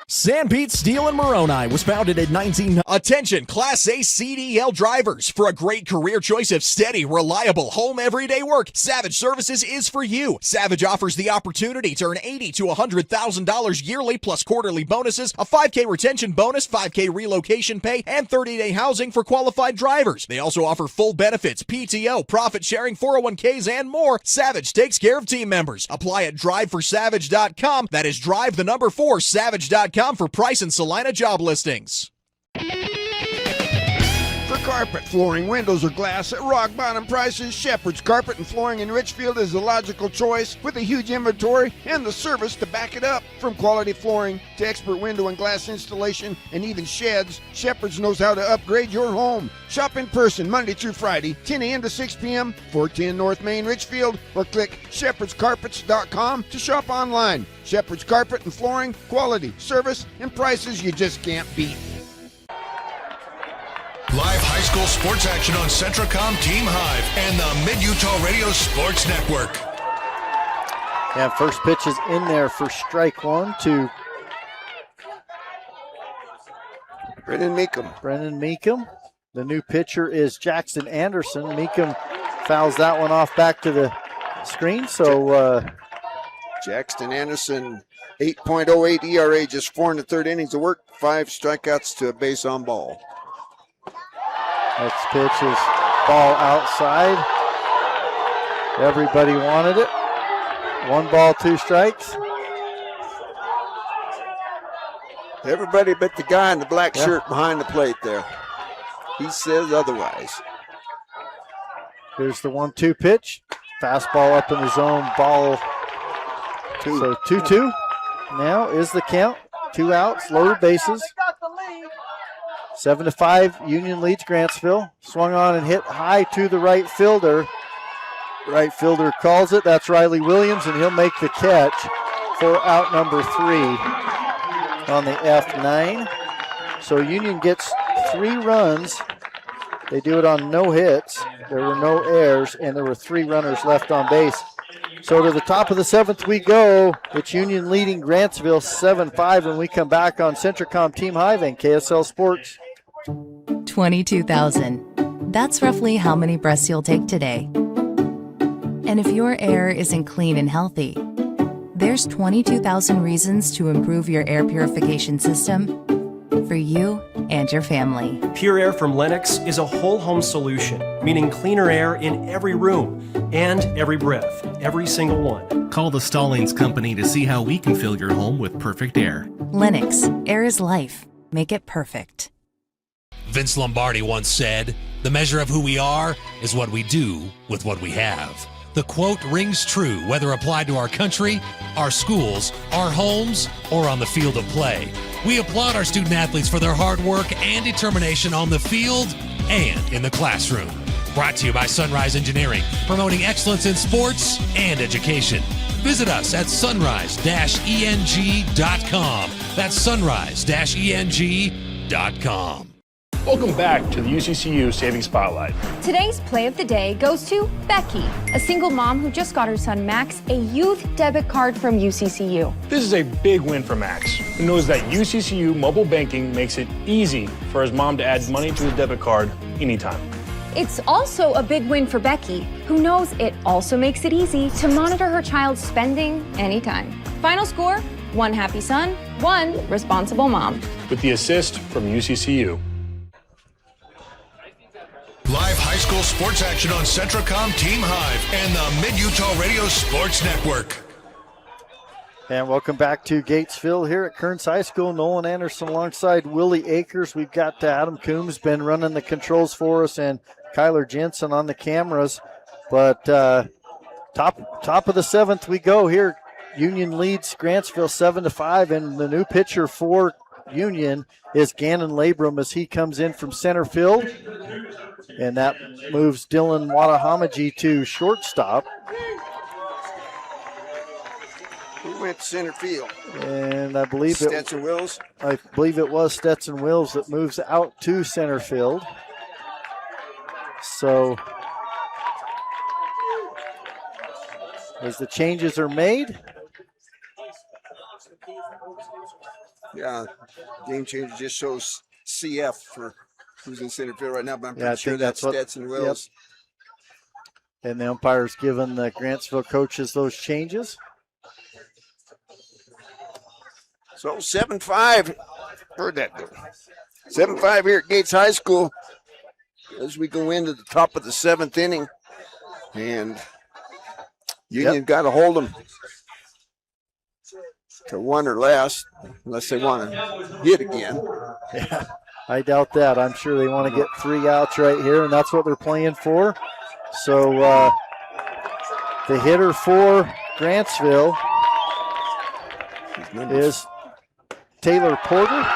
Sanpete Steel in Moroni was founded in 19... Attention, Class A CDL drivers. For a great career choice of steady, reliable, home everyday work, Savage Services is for you. Savage offers the opportunity to earn $80,000 to $100,000 yearly plus quarterly bonuses, a $5K retention bonus, $5K relocation pay, and 30-day housing for qualified drivers. They also offer full benefits, PTO, profit sharing, 401ks, and more. Savage takes care of team members. Apply at driveforsavage.com. That is drive4savage.com. For price and Salina job listings. For carpet, flooring, windows, or glass at rock bottom prices, Shepherd's Carpet and Flooring in Richfield is the logical choice with a huge inventory and the service to back it up. From quality flooring to expert window and glass installation and even sheds, Shepherd's knows how to upgrade your home. Shop in person Monday through Friday, 10 a.m. to 6 p.m., 410 North Main, Richfield, or click shepherdscarpets.com to shop online. Shepherd's Carpet and Flooring, quality, service, and prices you just can't beat. Live high school sports action on Centricom Team Hive and the Mid-Utah Radio Sports Network. Yeah, first pitch is in there for strike 1 to Brennan Meekum. The new pitcher is Jackson Anderson. Meekum fouls that one off back to the screen. So Jackson Anderson, 8.08 ERA, just 4 in the third innings of work, 5 strikeouts to a base on ball. Next pitch is ball outside. Everybody wanted it. 1 ball, 2 strikes. Everybody but the guy in the black shirt behind the plate there. He says otherwise. Here's the 1-2 pitch. Fastball up in the zone, ball 2. So 2-2 now is the count. 2 outs, loaded bases. 7-5, Union leads Grantsville. Swung on and hit high to the right fielder. Right fielder calls it. That's Riley Williams, and he'll make the catch for out number 3 on the F9. So Union gets 3 runs. They do it on no hits. There were no errors, and there were 3 runners left on base. So to the top of the 7th we go. It's Union leading Grantsville 7-5 when we come back on Centricom Team Hive and KSL Sports. 22,000. That's roughly how many breaths you'll take today. And if your air isn't clean and healthy, there's 22,000 reasons to improve your air purification system for you and your family. Pure Air from Lennox is a whole home solution, meaning cleaner air in every room and every breath, every single one. Call the Stallings Company to see how we can fill your home with perfect air. Lennox, air is life. Make it perfect. Vince Lombardi once said, The measure of who we are is what we do with what we have. The quote rings true whether applied to our country, our schools, our homes, or on the field of play. We applaud our student athletes for their hard work and determination on the field and in the classroom. Brought to you by Sunrise Engineering, promoting excellence in sports and education. Visit us at sunrise-eng.com. That's sunrise-eng.com. Welcome back to the UCCU Saving Spotlight. Today's play of the day goes to Becky, a single mom who just got her son Max a youth debit card from UCCU. This is a big win for Max, who knows that UCCU mobile banking makes it easy for his mom to add money to his debit card anytime. It's also a big win for Becky, who knows it also makes it easy to monitor her child's spending anytime. Final score, 1 happy son, 1 responsible mom. With the assist from UCCU. Live high school sports action on Centracom Team Hive and the Mid-Utah Radio Sports Network. And welcome back to Gatesville here at Kearns High School. Nolan Anderson alongside Willie Akers. We've got Adam Coombs been running the controls for us and Kyler Jensen on the cameras. But top of the 7th we go here. Union leads Grantsville 7-5, and the new pitcher for Union is Gannon Labrum as he comes in from center field. And that moves Dylan Wadahamaji to shortstop. Who went to center field? And I believe Stetson Wills. I believe it was Stetson Wills that moves out to center field. So as the changes are made. Yeah, game changer just shows CF for who's in center field right now, but I'm pretty sure that's Stetson Wills. Yep. And the umpire's given the Grantsville coaches those changes. So 7-5, heard that go. 7-5 here at Gates High School as we go into the top of the 7th inning. And Union got to hold them to 1 or less, unless they want to hit again. Yeah, I doubt that. I'm sure they want to get 3 outs right here, and that's what they're playing for. So the hitter for Grantsville is Taylor Porter.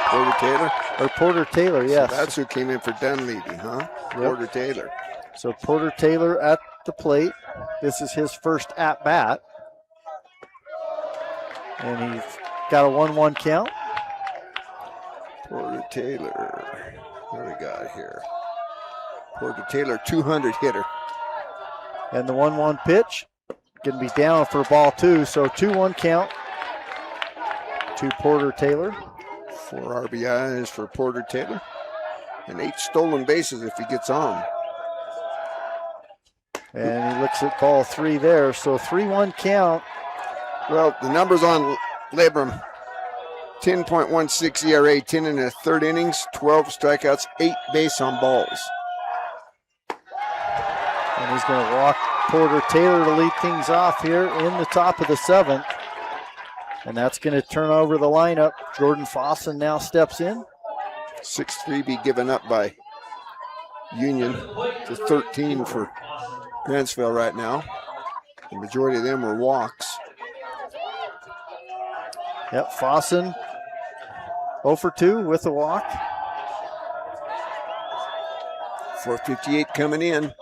Porter Taylor? Or Porter Taylor, yes. So that's who came in for Dunleavy, huh? Yep. Porter Taylor. So Porter Taylor at the plate. This is his first at-bat. And he's got a 1-1 count. Porter Taylor. What do we got here? Porter Taylor, 200 hitter. And the 1-1 pitch going to be down for ball 2. So 2-1 count to Porter Taylor. 4 RBIs for Porter Taylor. And 8 stolen bases if he gets on. And he looks at ball 3 there. So 3-1 count. Well, the numbers on Labrum, 10.16 ERA, 10 in the 3rd innings, 12 strikeouts, 8 base on balls. And he's going to walk Porter Taylor to lead things off here in the top of the 7th. And that's going to turn over the lineup. Jordan Fossen now steps in. 6-3 be given up by Union to 13 for Grantsville right now. The majority of them were walks. Yep, Fossen 0 for 2 with a walk. 4:58 coming in.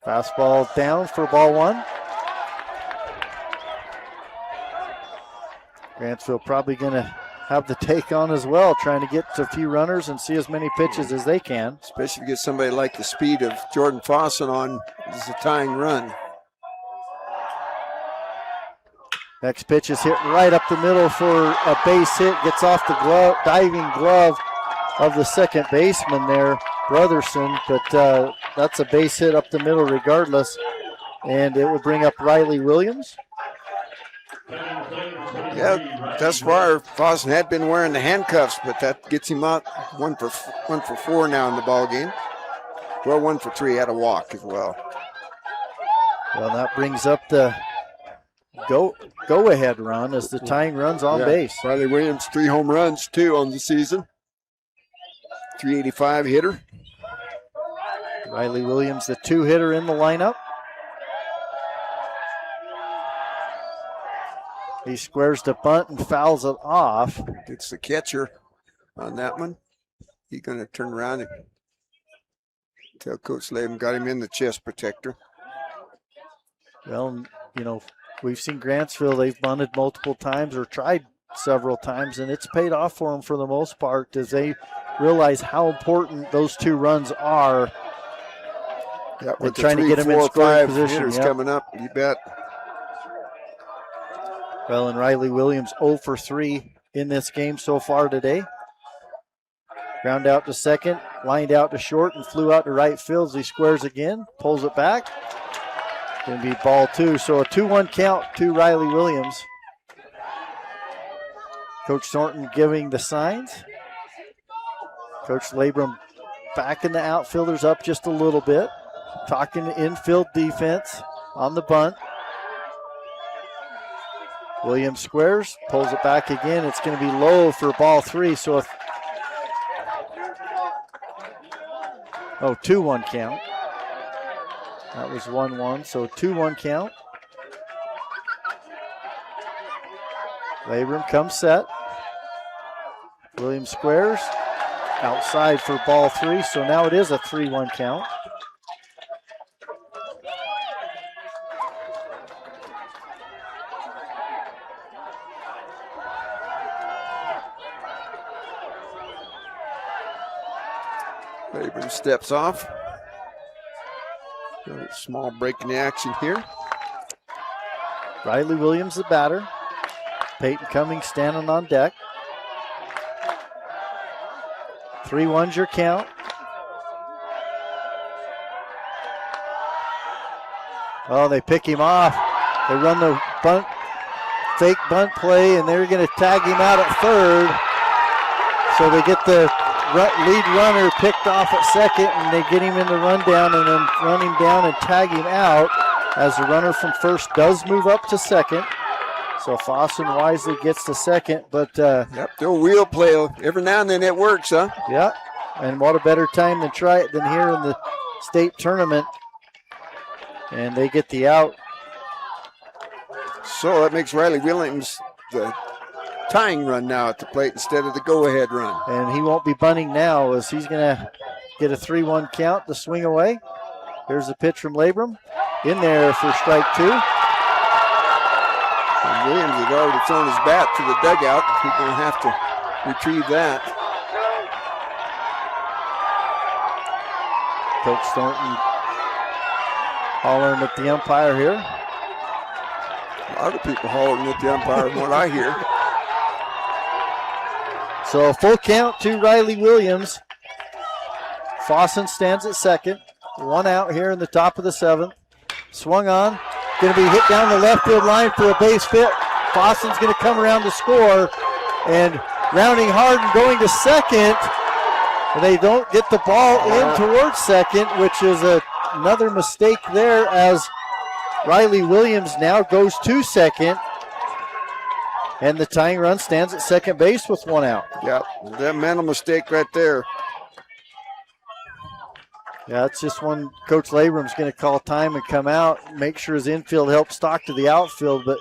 Fastball down for ball 1. Grantsville probably going to have the take on as well, trying to get a few runners and see as many pitches as they can. Especially if you get somebody like the speed of Jordan Fossen on. This is a tying run. Next pitch is hit right up the middle for a base hit. Gets off the glove, diving glove of the second baseman there, Brotherson. But that's a base hit up the middle regardless. And it would bring up Riley Williams. Yeah, thus far, Fossen had been wearing the handcuffs, but that gets him out 1 for 4 now in the ball game. Well, 1 for 3, had a walk as well. Well, that brings up the go-ahead run as the tying run's on base. Riley Williams, 3 home runs, too, on the season. 385 hitter. Riley Williams, the 2-hitter in the lineup. He squares the bunt and fouls it off. It's the catcher on that one. He's going to turn around and tell Coach Latham got him in the chest protector. Well, you know, we've seen Grantsville, they've bunted multiple times or tried several times, and it's paid off for them for the most part as they realize how important those 2 runs are. Yeah, with trying to get them in scoring position. Yep. Coming up, you bet. Well, and Riley Williams 0 for 3 in this game so far today. Ground out to second, lined out to short, and flew out to right field as he squares again, pulls it back. Going to be ball 2, so a 2-1 count to Riley Williams. Coach Thornton giving the signs. Coach Labrum backing the outfielders up just a little bit. Talking infield defense on the bunt. Williams squares, pulls it back again. It's going to be low for ball 3. So 2-1 count. That was 1-1, so 2-1 count. Labrum comes set. Williams squares, outside for ball 3, so now it is a 3-1 count. Labrum steps off. Got a small break in the action here. Riley Williams, the batter. Peyton Cummings standing on deck. 3-1's your count. Oh, they pick him off. They run the fake bunt play, and they're going to tag him out at third. So they get the lead runner picked off at second, and they get him in the rundown and then run him down and tag him out as the runner from first does move up to second. So Fossen wisely gets to second, but yep, they'll wheel play. Every now and then it works, huh? Yeah, and what a better time to try it than here in the state tournament. And they get the out. So that makes Riley Williams the tying run now at the plate instead of the go-ahead run. And he won't be bunting now as he's going to get a 3-1 count to swing away. Here's the pitch from Labrum. In there for strike 2. And Williams had already thrown his bat to the dugout. He's going to have to retrieve that. Coach Thornton hollering at the umpire here. A lot of people hollering at the umpire from what I hear. So a full count to Riley Williams. Fossen stands at second. 1 out here in the top of the 7th. Swung on. Going to be hit down the left field line for a base hit. Fossen's going to come around to score. And rounding hard and going to second. And they don't get the ball in towards second, which is another mistake there as Riley Williams now goes to second. And the tying run stands at second base with 1 out. Yep, that mental mistake right there. Yeah, it's just one Coach Labrum's going to call time and come out, make sure his infield helps stock to the outfield, but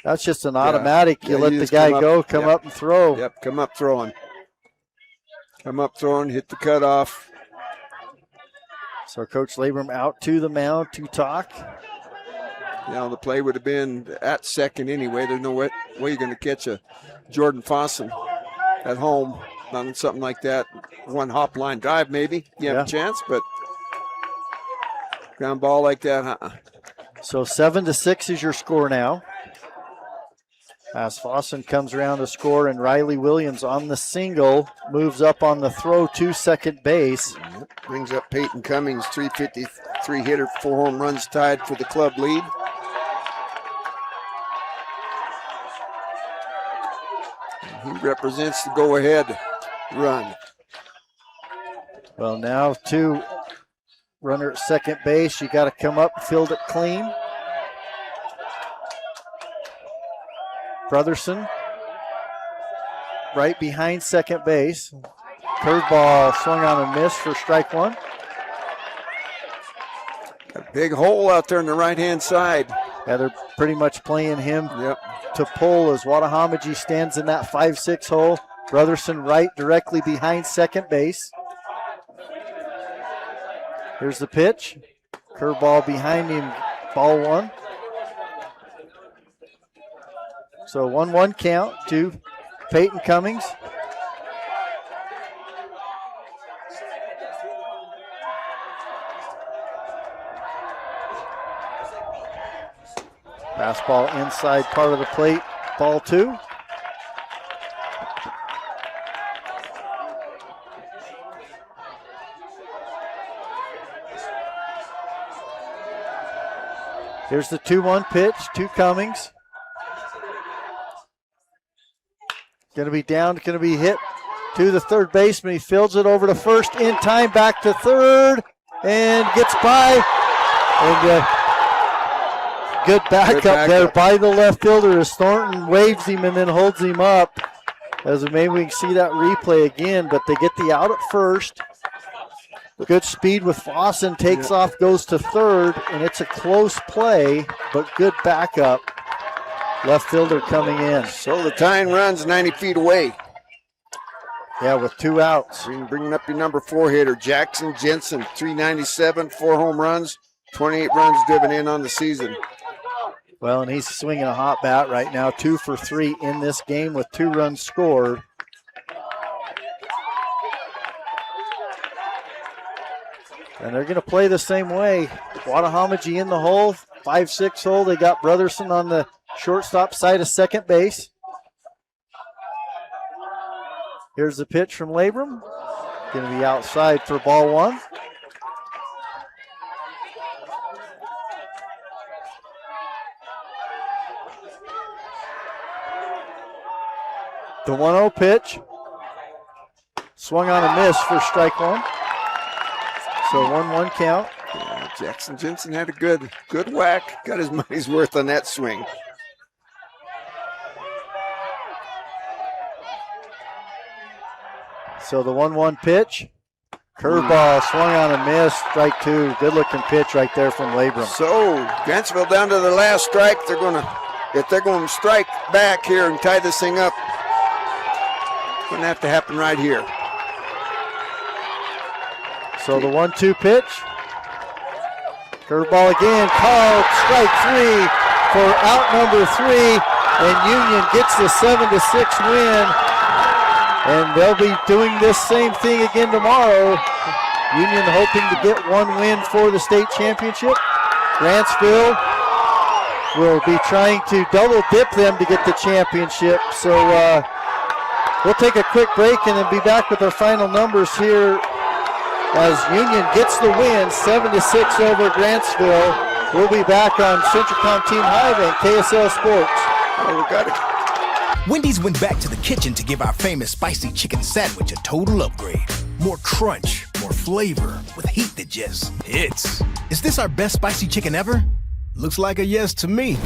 that's just an automatic. Yeah, you let the guy go, come up and throw. Yep, come up throwing. Come up throwing, hit the cutoff. So Coach Labrum out to the mound to talk. Now the play would have been at second anyway. There's no way you're going to catch a Jordan Fossen at home on something like that. 1 hop line drive maybe. You have a chance, but ground ball like that, So 7-6 is your score now. As Fossen comes around to score, and Riley Williams on the single moves up on the throw to second base. Brings up Peyton Cummings, 353 hitter, 4 home runs tied for the club lead. He represents the go-ahead run. Well, now 2 runner at second base. You got to come up and field it clean. Brotherson right behind second base. Curveball swung on and missed for strike 1. A big hole out there on the right-hand side. Yeah, they're pretty much playing him to pull as Wattahamaji stands in that 5-6 hole. Brotherson right directly behind second base. Here's the pitch. Curveball behind him, ball one. So 1-1 count to Peyton Cummings. Fastball inside part of the plate, ball two. Here's the 2-1 pitch to Cummings. Going to be down, going to be hit to the third baseman. He fields it over to first in time, back to third, and gets by. And good backup there by the left fielder as Thornton waves him and then holds him up. As maybe we can see that replay again, but they get the out at first. Good speed with Fossen, takes off, goes to third, and it's a close play, but good backup. Left fielder coming in. So the tying run's 90 feet away. Yeah, with 2 outs. Bringing up your number 4 hitter, Jackson Jensen, 397, 4 home runs, 28 runs driven in on the season. Well, and he's swinging a hot bat right now, 2 for 3 in this game with 2 runs scored. And they're going to play the same way. Wattahamaji in the hole, 5-6 hole. They got Brotherson on the shortstop side of second base. Here's the pitch from Labrum. Going to be outside for ball one. The 1-0 pitch. Swung on a miss for strike one. So 1-1 count. Yeah, Jackson Jensen had a good whack. Got his money's worth on that swing. So the 1-1 pitch. Curveball swung on a miss. Strike two. Good looking pitch right there from Labrum. So Grantsville down to their last strike. If they're going to strike back here and tie this thing up, it's going to have to happen right here. So the 1-2 pitch. Curveball again, called strike three for out number 3. And Union gets the 7-6 win. And they'll be doing this same thing again tomorrow. Union hoping to get 1 win for the state championship. Grantsville will be trying to double dip them to get the championship. So we'll take a quick break and then be back with our final numbers here as Union gets the win, 7-6 over Grantsville. We'll be back on Centracom Team Hive and KSL Sports. Oh, we got it. Wendy's went back to the kitchen to give our famous spicy chicken sandwich a total upgrade. More crunch, more flavor, with heat that just hits. Is this our best spicy chicken ever? Looks like a yes to me.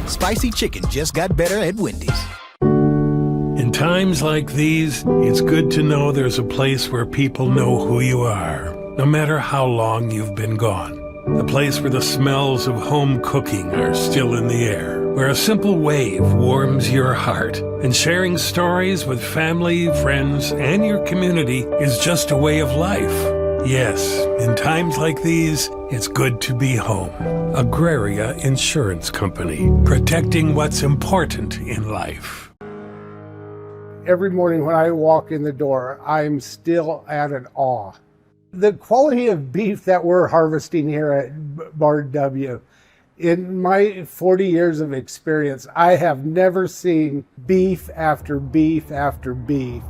Spicy chicken just got better at Wendy's. In times like these, it's good to know there's a place where people know who you are, no matter how long you've been gone. A place where the smells of home cooking are still in the air, where a simple wave warms your heart, and sharing stories with family, friends, and your community is just a way of life. Yes, in times like these, it's good to be home. Agraria Insurance Company, protecting what's important in life. Every morning when I walk in the door, I'm still at an awe. The quality of beef that we're harvesting here at Bar W, in my 40 years of experience, I have never seen beef after beef after beef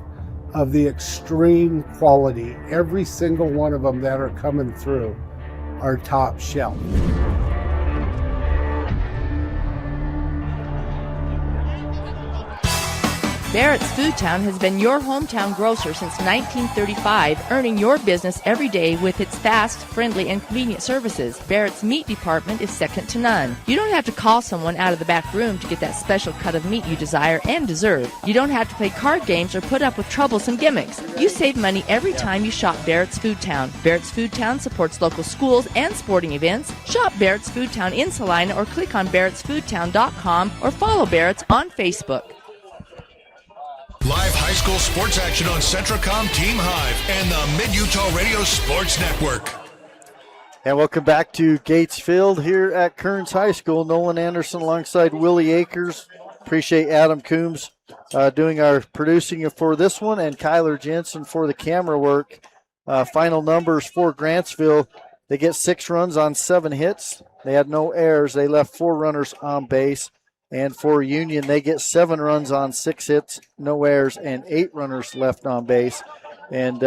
of the extreme quality. Every single one of them that are coming through are top shelf. Barrett's Foodtown has been your hometown grocer since 1935, earning your business every day with its fast, friendly, and convenient services. Barrett's meat department is second to none. You don't have to call someone out of the back room to get that special cut of meat you desire and deserve. You don't have to play card games or put up with troublesome gimmicks. You save money every time you shop Barrett's Foodtown. Barrett's Foodtown supports local schools and sporting events. Shop Barrett's Foodtown in Salina or click on barrettsfoodtown.com or follow Barrett's on Facebook. Live high school sports action on Centracom Team Hive and the Mid-Utah Radio Sports Network. And welcome back to Gates Field here at Kearns High School. Nolan Anderson alongside Willie Akers. Appreciate Adam Coombs doing our producing for this one, and Kyler Jensen for the camera work. Final numbers for Grantsville. They get 6 runs on 7 hits. They had no errors. They left 4 runners on base. And for Union, they get 7 runs on 6 hits, no errors, and 8 runners left on base. And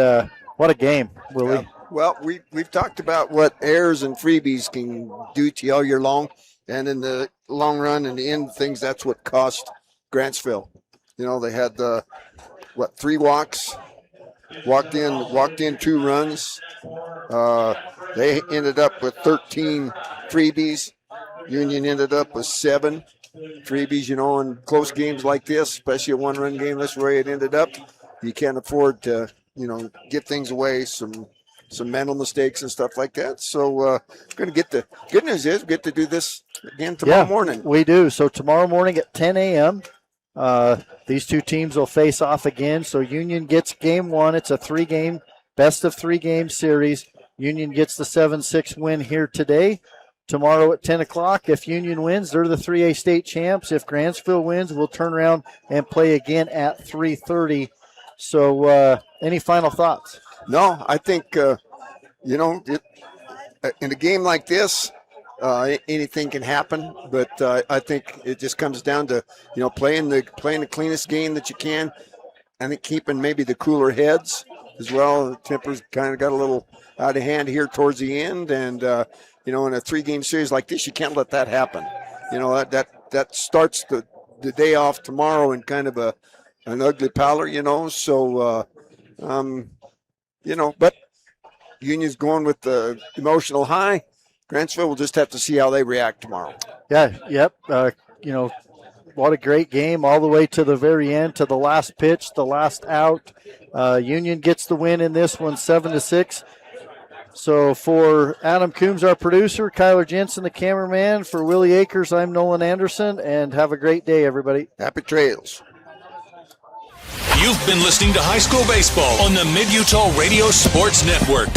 what a game, Willie. Yeah. Well, we've talked about what errors and freebies can do to you all year long. And in the long run and the end of things, that's what cost Grantsville. You know, they had, 3 walks, walked in 2 runs. They ended up with 13 freebies. Union ended up with 7 freebies. You know, in close games like this, especially a 1-run game, that's where it ended up. You can't afford to, give things away, some mental mistakes and stuff like that. So going to get the good news is we get to do this again tomorrow morning. We do. So tomorrow morning at 10 a.m., these 2 teams will face off again. So Union gets game 1. It's a 3-game, best of 3 game series. Union gets the 7-6 win here today. Tomorrow at 10 o'clock, if Union wins, they're the 3A state champs. If Grantsville wins, we'll turn around and play again at 3:30. So any final thoughts? No, I think, in a game like this, anything can happen. But I think it just comes down to, playing the cleanest game that you can. I think keeping maybe the cooler heads as well. The tempers kind of got a little out of hand here towards the end. And, in a 3-game series like this, you can't let that happen. That starts the day off tomorrow in kind of an ugly pallor, So, but Union's going with the emotional high. Grantsville will just have to see how they react tomorrow. Yeah, yep. What a great game all the way to the very end, to the last pitch, the last out. Union gets the win in this one, 7-6. So for Adam Coombs, our producer, Kyler Jensen, the cameraman, for Willie Akers, I'm Nolan Anderson, and have a great day, everybody. Happy trails. You've been listening to High School Baseball on the Mid-Utah Radio Sports Network.